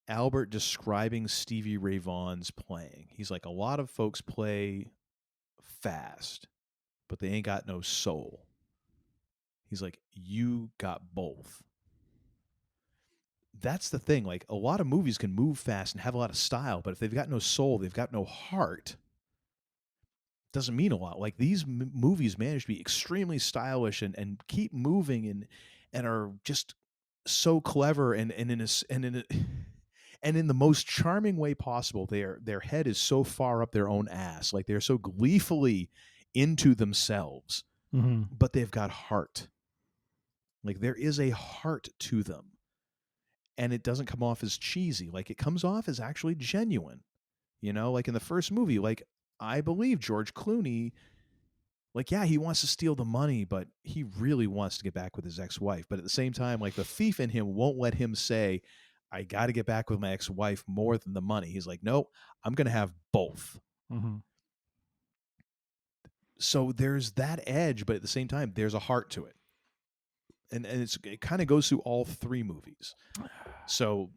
Albert describing Stevie Ray Vaughan's playing. He's like, a lot of folks play fast, but they ain't got no soul. He's like, you got both. That's the thing. Like, a lot of movies can move fast and have a lot of style, but if they've got no soul, they've got no heart, doesn't mean a lot. Like, these movies manage to be extremely stylish and keep moving and are just so clever and in the most charming way possible. Their head is so far up their own ass. Like, they're so gleefully into themselves, but they've got heart. Like, there is a heart to them. And it doesn't come off as cheesy. Like, it comes off as actually genuine. You know, like in the first movie, like, I believe George Clooney, like, yeah, he wants to steal the money, but he really wants to get back with his ex-wife. But at the same time, like, the thief in him won't let him say, I got to get back with my ex-wife more than the money. He's like, no, I'm going to have both. Mm-hmm. So there's that edge, but at the same time, there's a heart to it. And it kind of goes through all three movies. So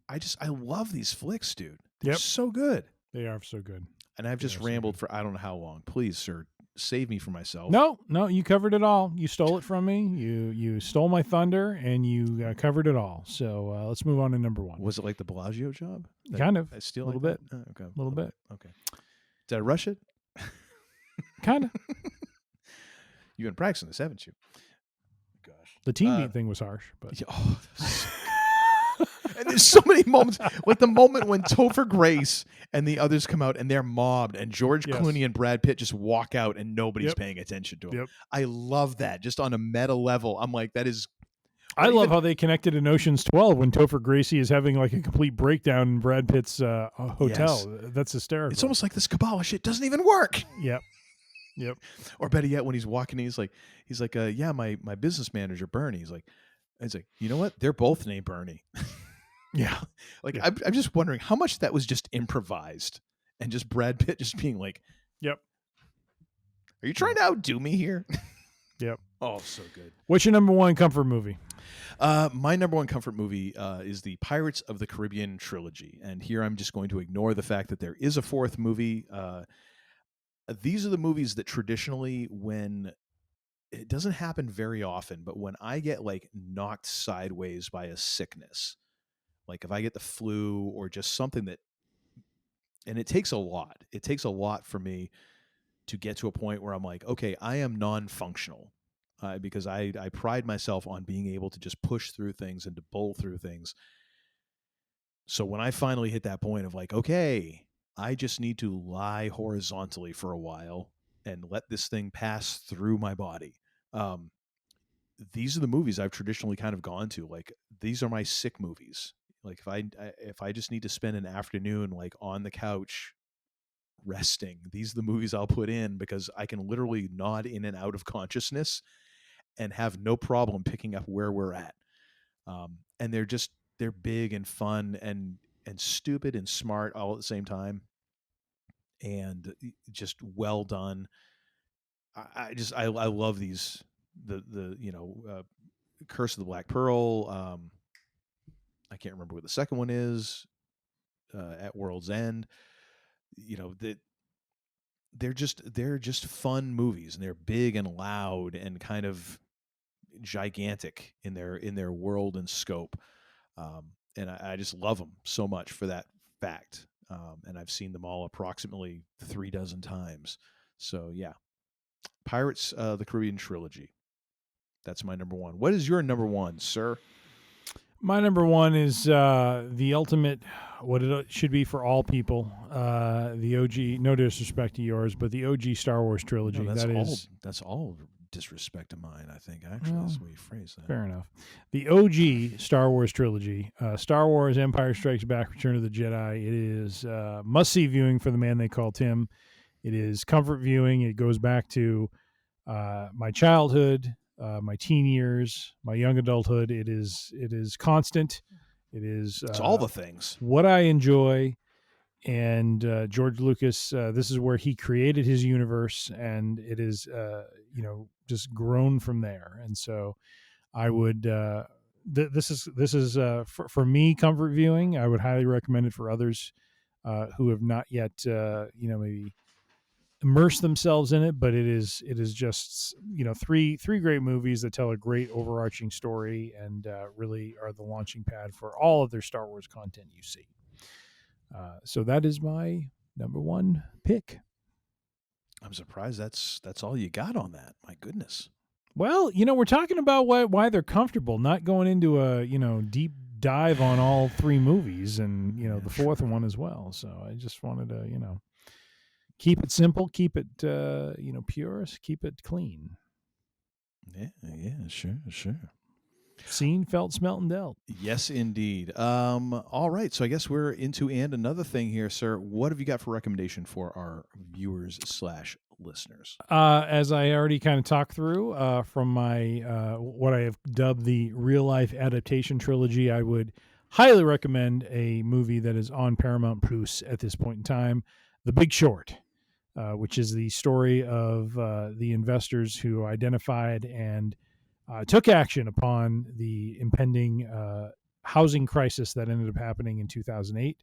I love these flicks, dude. They're so good. They are so good. And I've just rambled for I don't know how long. Please, sir, save me from myself. No, you covered it all. You stole it from me. You stole my thunder, and you covered it all. So let's move on to number one. Was it like the Bellagio job? Kind of. I steal a little like bit. That? Oh, okay. A little bit. Okay. Did I rush it? Kind of. You've been practicing this, haven't you? Gosh. The team beat thing was harsh, but and there's so many moments, like the moment when Topher Grace and the others come out and they're mobbed, and George Clooney and Brad Pitt just walk out and nobody's paying attention to them. Yep. I love that, just on a meta level. I'm like, that is. I love how they connected in Ocean's 12 when Topher Gracie is having like a complete breakdown in Brad Pitt's hotel. Yes. That's hysterical. It's almost like this Kabbalah shit doesn't even work. Yep. Or better yet, when he's walking, he's like, yeah, my business manager Bernie. He's like, you know what? They're both named Bernie. Yeah. I'm just wondering how much that was just improvised and just Brad Pitt just being like, yep. Are you trying to outdo me here? Yep. Oh, so good. What's your number one comfort movie? My number one comfort movie is the Pirates of the Caribbean trilogy. And here I'm just going to ignore the fact that there is a fourth movie. These are the movies that traditionally, when it doesn't happen very often, but when I get like knocked sideways by a sickness, like if I get the flu or just something that, and it takes a lot for me to get to a point where I'm like, okay, I am non-functional because I pride myself on being able to just push through things and to bowl through things. So when I finally hit that point of like, okay, I just need to lie horizontally for a while and let this thing pass through my body. These are the movies I've traditionally kind of gone to. Like, these are my sick movies. Like if I just need to spend an afternoon like on the couch resting, these are the movies I'll put in because I can literally nod in and out of consciousness and have no problem picking up where we're at. And they're big and fun and stupid and smart all at the same time, and just well done. I love these. The Curse of the Black Pearl. I can't remember what the second one is. At World's End. They're just fun movies, and they're big and loud and kind of gigantic in their world and scope. And I just love them so much for that fact. And I've seen them all approximately 36 times. So yeah, Pirates of the Caribbean trilogy. That's my number one. What is your number one, sir? My number one is the ultimate, what it should be for all people. The OG, no disrespect to yours, but the OG Star Wars trilogy. No, that's all disrespect to mine, I think, actually. That's the way you phrase that. Fair enough. The OG Star Wars trilogy, Star Wars, Empire Strikes Back, Return of the Jedi. It is must-see viewing for the man they call Tim. It is comfort viewing. It goes back to my childhood, my teen years, my young adulthood. It is constant. It's all the things. What I enjoy. And George Lucas, this is where he created his universe, and it is, just grown from there. And so I would, this is for me, comfort viewing. I would highly recommend it for others who have not yet, maybe immersed themselves in it, but it is just, three great movies that tell a great overarching story and really are the launching pad for all of their Star Wars content you see. So that is my number one pick. I'm surprised that's all you got on that. My goodness. Well, we're talking about why they're comfortable, not going into a, deep dive on all three movies and, the fourth one as well. So I just wanted to, keep it simple, keep it, pure, keep it clean. Yeah, sure. Seen, felt, smelt, and dealt. Yes, indeed. All right. So I guess we're into and another thing here, sir. What have you got for recommendation for our viewers / listeners? As I already kind of talked through from my what I have dubbed the real life adaptation trilogy, I would highly recommend a movie that is on Paramount Plus at this point in time, The Big Short, which is the story of the investors who identified and took action upon the impending housing crisis that ended up happening in 2008,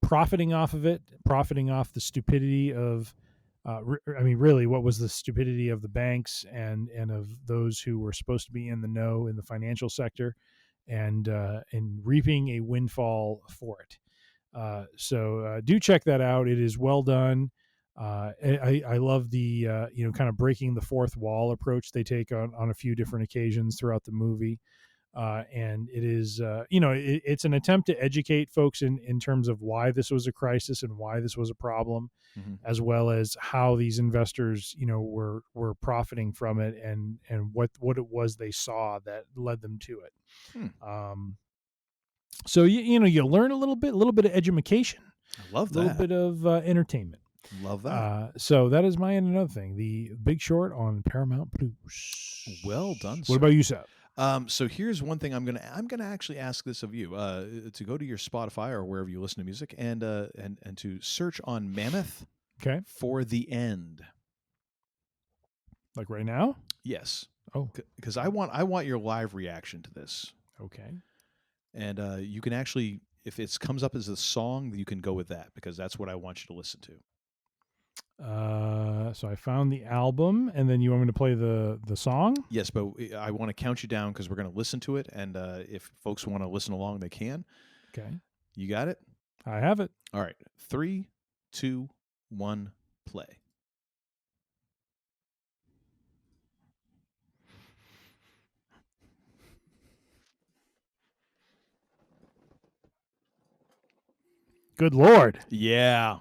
profiting off of it, profiting off the stupidity of I mean, really, what was the stupidity of the banks and of those who were supposed to be in the know in the financial sector, and reaping a windfall for it. So do check that out. It is well done. I love the kind of breaking the fourth wall approach they take on a few different occasions throughout the movie. And it is, it's an attempt to educate folks in terms of why this was a crisis and why this was a problem, as well as how these investors, were profiting from it, and what it was they saw that led them to it. So you learn a little bit of education. I love that. A little bit of entertainment. Love that. So that is another thing. The Big Short on Paramount Plus. Well done, sir. What about you, Seth? So here's one thing I'm gonna actually ask this of you, to go to your Spotify or wherever you listen to music, and to search on Mammoth. Okay. For The End. Like right now? Yes. Oh, because I want your live reaction to this. Okay. And you can actually, if it comes up as a song, you can go with that, because that's what I want you to listen to. So I found the album, and then you want me to play the song? Yes, but I want to count you down because we're going to listen to it, and if folks want to listen along, they can. Okay. You got it? I have it. All right. 3, 2, 1, play. Good Lord. Yeah.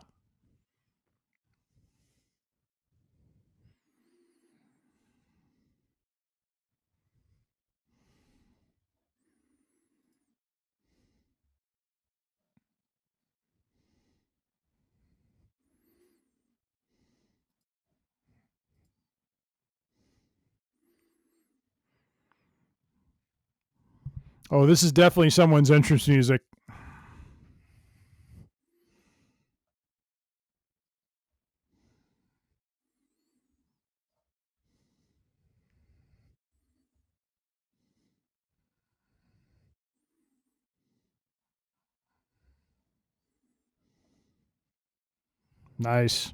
Oh, this is definitely someone's entrance music. Nice.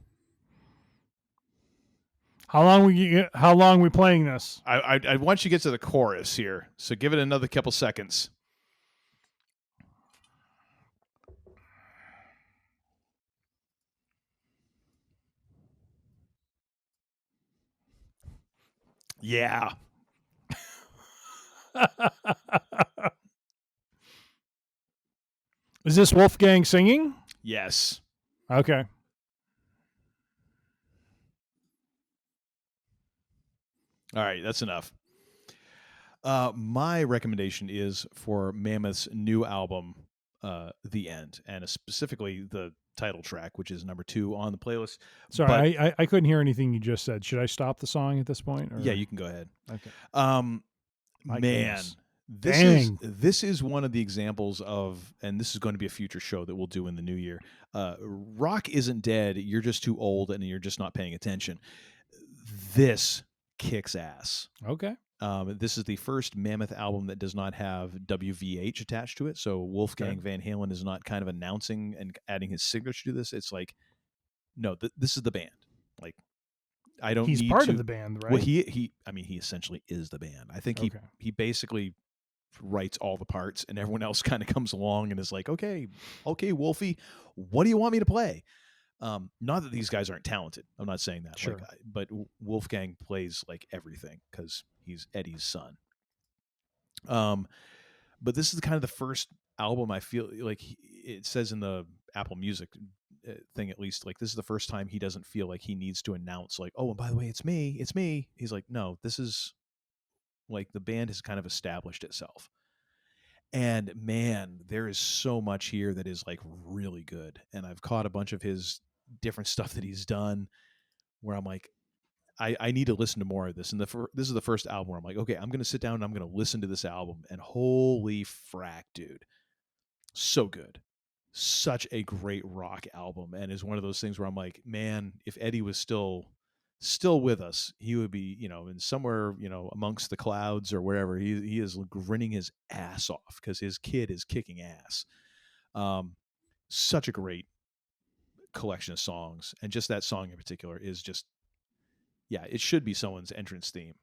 How long we playing this? I want you to get to the chorus here, so give it another couple seconds. Yeah. Is this Wolfgang singing? Yes. Okay. All right, that's enough. My recommendation is for Mammoth's new album, The End, and specifically the title track, which is number 2 on the playlist. Sorry, I couldn't hear anything you just said. Should I stop the song at this point? Or? Yeah, you can go ahead. Okay. Man, Dang. this is one of the examples of, and this is going to be a future show that we'll do in the new year. Rock isn't dead. You're just too old, and you're just not paying attention. This kicks ass. Okay. This is the first Mammoth album that does not have WVH attached to it. So Wolfgang Van Halen is not kind of announcing and adding his signature to this. It's like, no, this is the band. Like, I don't. He's need part to, of the band, right? Well, he essentially is the band. I think he basically writes all the parts, and everyone else kind of comes along and is like, okay, Wolfie, what do you want me to play? Not that these guys aren't talented. I'm not saying that. Sure. But Wolfgang plays like everything because he's Eddie's son. But this is kind of the first album I feel like it says in the Apple Music thing, at least, like this is the first time he doesn't feel like he needs to announce like, oh, and by the way, it's me. He's like, no, this is like the band has kind of established itself. And man, there is so much here that is like really good. And I've caught a bunch of his different stuff that he's done where I'm like, I need to listen to more of this. And this is the first album where I'm like, okay, I'm going to sit down and I'm going to listen to this album. And holy frack, dude. So good. Such a great rock album. And is one of those things where I'm like, man, if Eddie was still with us, he would be, in somewhere, amongst the clouds or wherever. He is grinning his ass off because his kid is kicking ass. Such a great collection of songs, and just that song in particular is just, yeah, it should be someone's entrance theme.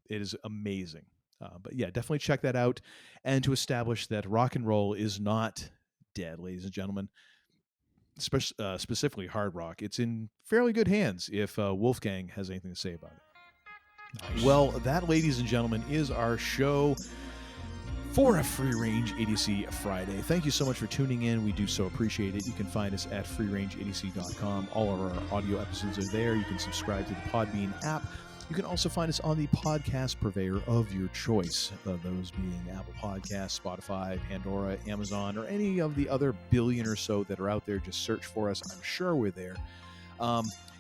It is amazing. But yeah, definitely check that out. And to establish that rock and roll is not dead, ladies and gentlemen, specifically hard rock, it's in fairly good hands if Wolfgang has anything to say about it. Nice. Well, that, ladies and gentlemen, is our show for a Free Range Idiocy Friday. Thank you so much for tuning in. We do so appreciate it. You can find us at freerangeidiocy.com. All of our audio episodes are there. You can subscribe to the Podbean app. You can also find us on the podcast purveyor of your choice, those being Apple Podcasts, Spotify, Pandora, Amazon, or any of the other billion or so that are out there. Just search for us. I'm sure we're there.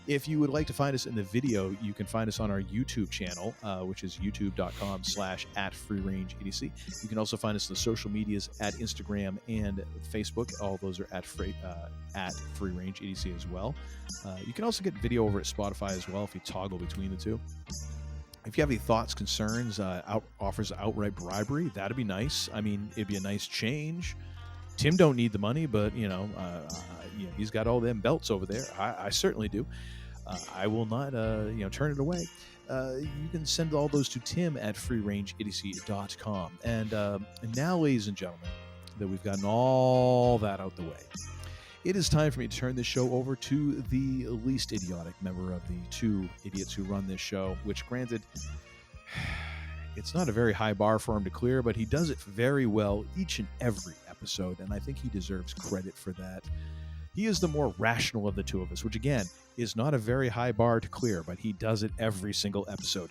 If you would like to find us in the video, you can find us on our YouTube channel, which is youtube.com/@freerangeidiocy. You can also find us on the social medias at Instagram and Facebook. All those are at Free Range Idiocy as well. You can also get video over at Spotify as well if you toggle between the two. If you have any thoughts, concerns, offers outright bribery, that'd be nice. I mean, it'd be a nice change. Tim don't need the money, but he's got all them belts over there. I certainly do. I will not, turn it away. You can send all those to Tim at freerangeidiocy.com. And now, ladies and gentlemen, that we've gotten all that out the way, it is time for me to turn this show over to the least idiotic member of the two idiots who run this show, which, granted, it's not a very high bar for him to clear, but he does it very well each and every episode, and I think he deserves credit for that. He is the more rational of the two of us, which, again, is not a very high bar to clear, but he does it every single episode.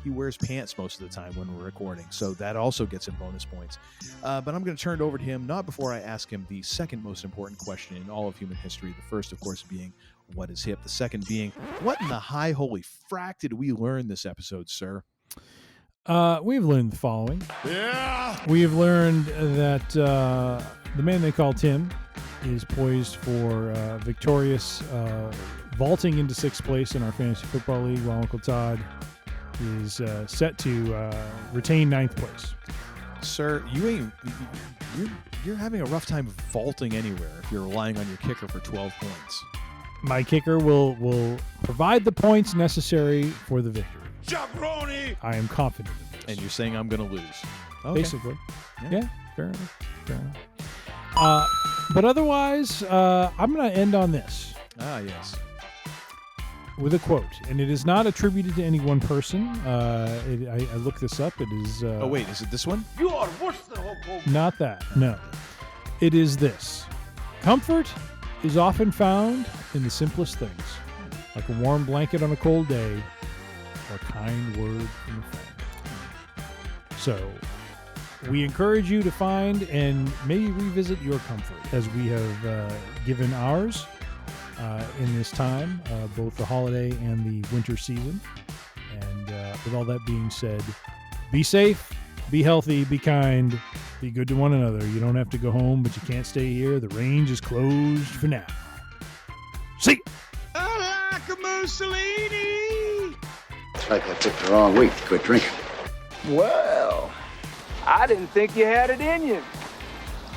He wears pants most of the time when we're recording, so that also gets him bonus points. But I'm going to turn it over to him, not before I ask him the second most important question in all of human history. The first, of course, being, what is hip? The second being, what in the high holy frack did we learn this episode, sir? We've learned the following. Yeah! We have learned that the man they call Tim is poised for victorious vaulting into sixth place in our fantasy football league, while Uncle Todd is set to retain ninth place. Sir, you're having a rough time vaulting anywhere if you're relying on your kicker for 12 points. My kicker will provide the points necessary for the victory. Jabroni! I am confident of this. And you're saying I'm going to lose. Okay. Basically. Yeah, fair enough. But otherwise, I'm going to end on this. Ah, yes. With a quote. And it is not attributed to any one person. I looked this up. It is... oh, wait. Is it this one? You are worse than Hulk Hogan. Not that. No. It is this. Comfort is often found in the simplest things. Like a warm blanket on a cold day, or a kind word from a friend. So, we encourage you to find and maybe revisit your comfort as we have given ours in this time, both the holiday and the winter season. And with all that being said, be safe, be healthy, be kind, be good to one another. You don't have to go home, but you can't stay here. The range is closed for now. See ya! I like a Mussolini! It's like I picked the wrong week to quit drinking. Well, I didn't think you had it in you.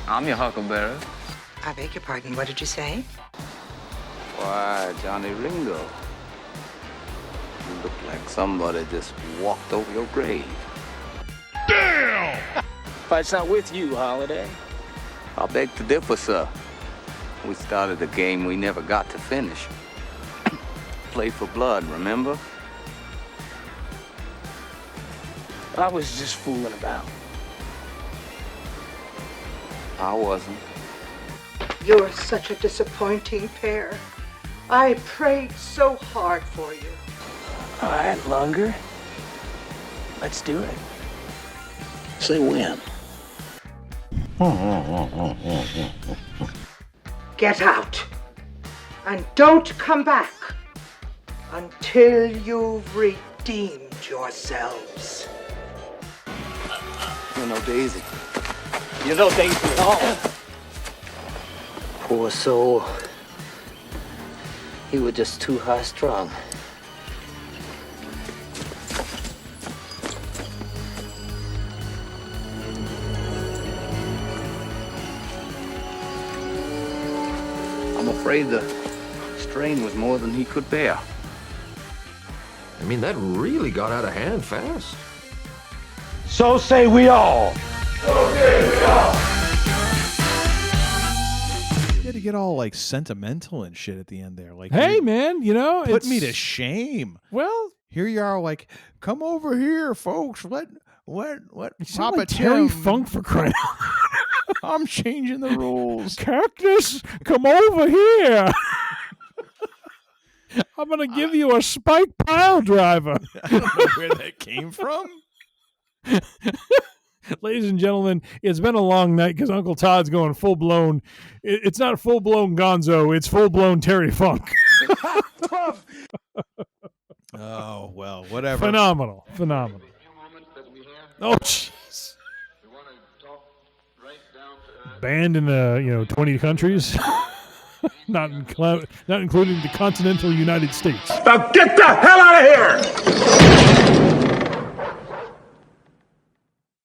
I'm your huckleberry. I beg your pardon, what did you say? Why, Johnny Ringo. You look like somebody just walked over your grave. Damn! Fight's not with you, Holiday. I beg to differ, sir. We started a game we never got to finish. Play for blood, remember? I was just fooling about. I wasn't. You're such a disappointing pair. I prayed so hard for you. All right, Lunger. Let's do it. Say when. Get out. And don't come back until you've redeemed yourselves. You know Daisy. You know Daisy at all. Poor soul. He was just too high-strung. afraid the strain was more than he could bear. I mean, that really got out of hand fast. So say we all. You had to get all like sentimental and shit at the end there. Like, Hey, man, you know, put me to shame. Well, here you are, like, come over here, folks. What? Papa like Terry Funk for crying out loud. I'm changing the rules. Cactus, come over here. I'm gonna give you a spike pile driver. I don't know where that came from. Ladies and gentlemen, it's been a long night because Uncle Todd's going full blown. It's not full blown Gonzo. It's full blown Terry Funk. Oh well, whatever. Phenomenal. Oh jeez. Banned in 20 countries. not including the continental United States. Now get the hell out of here!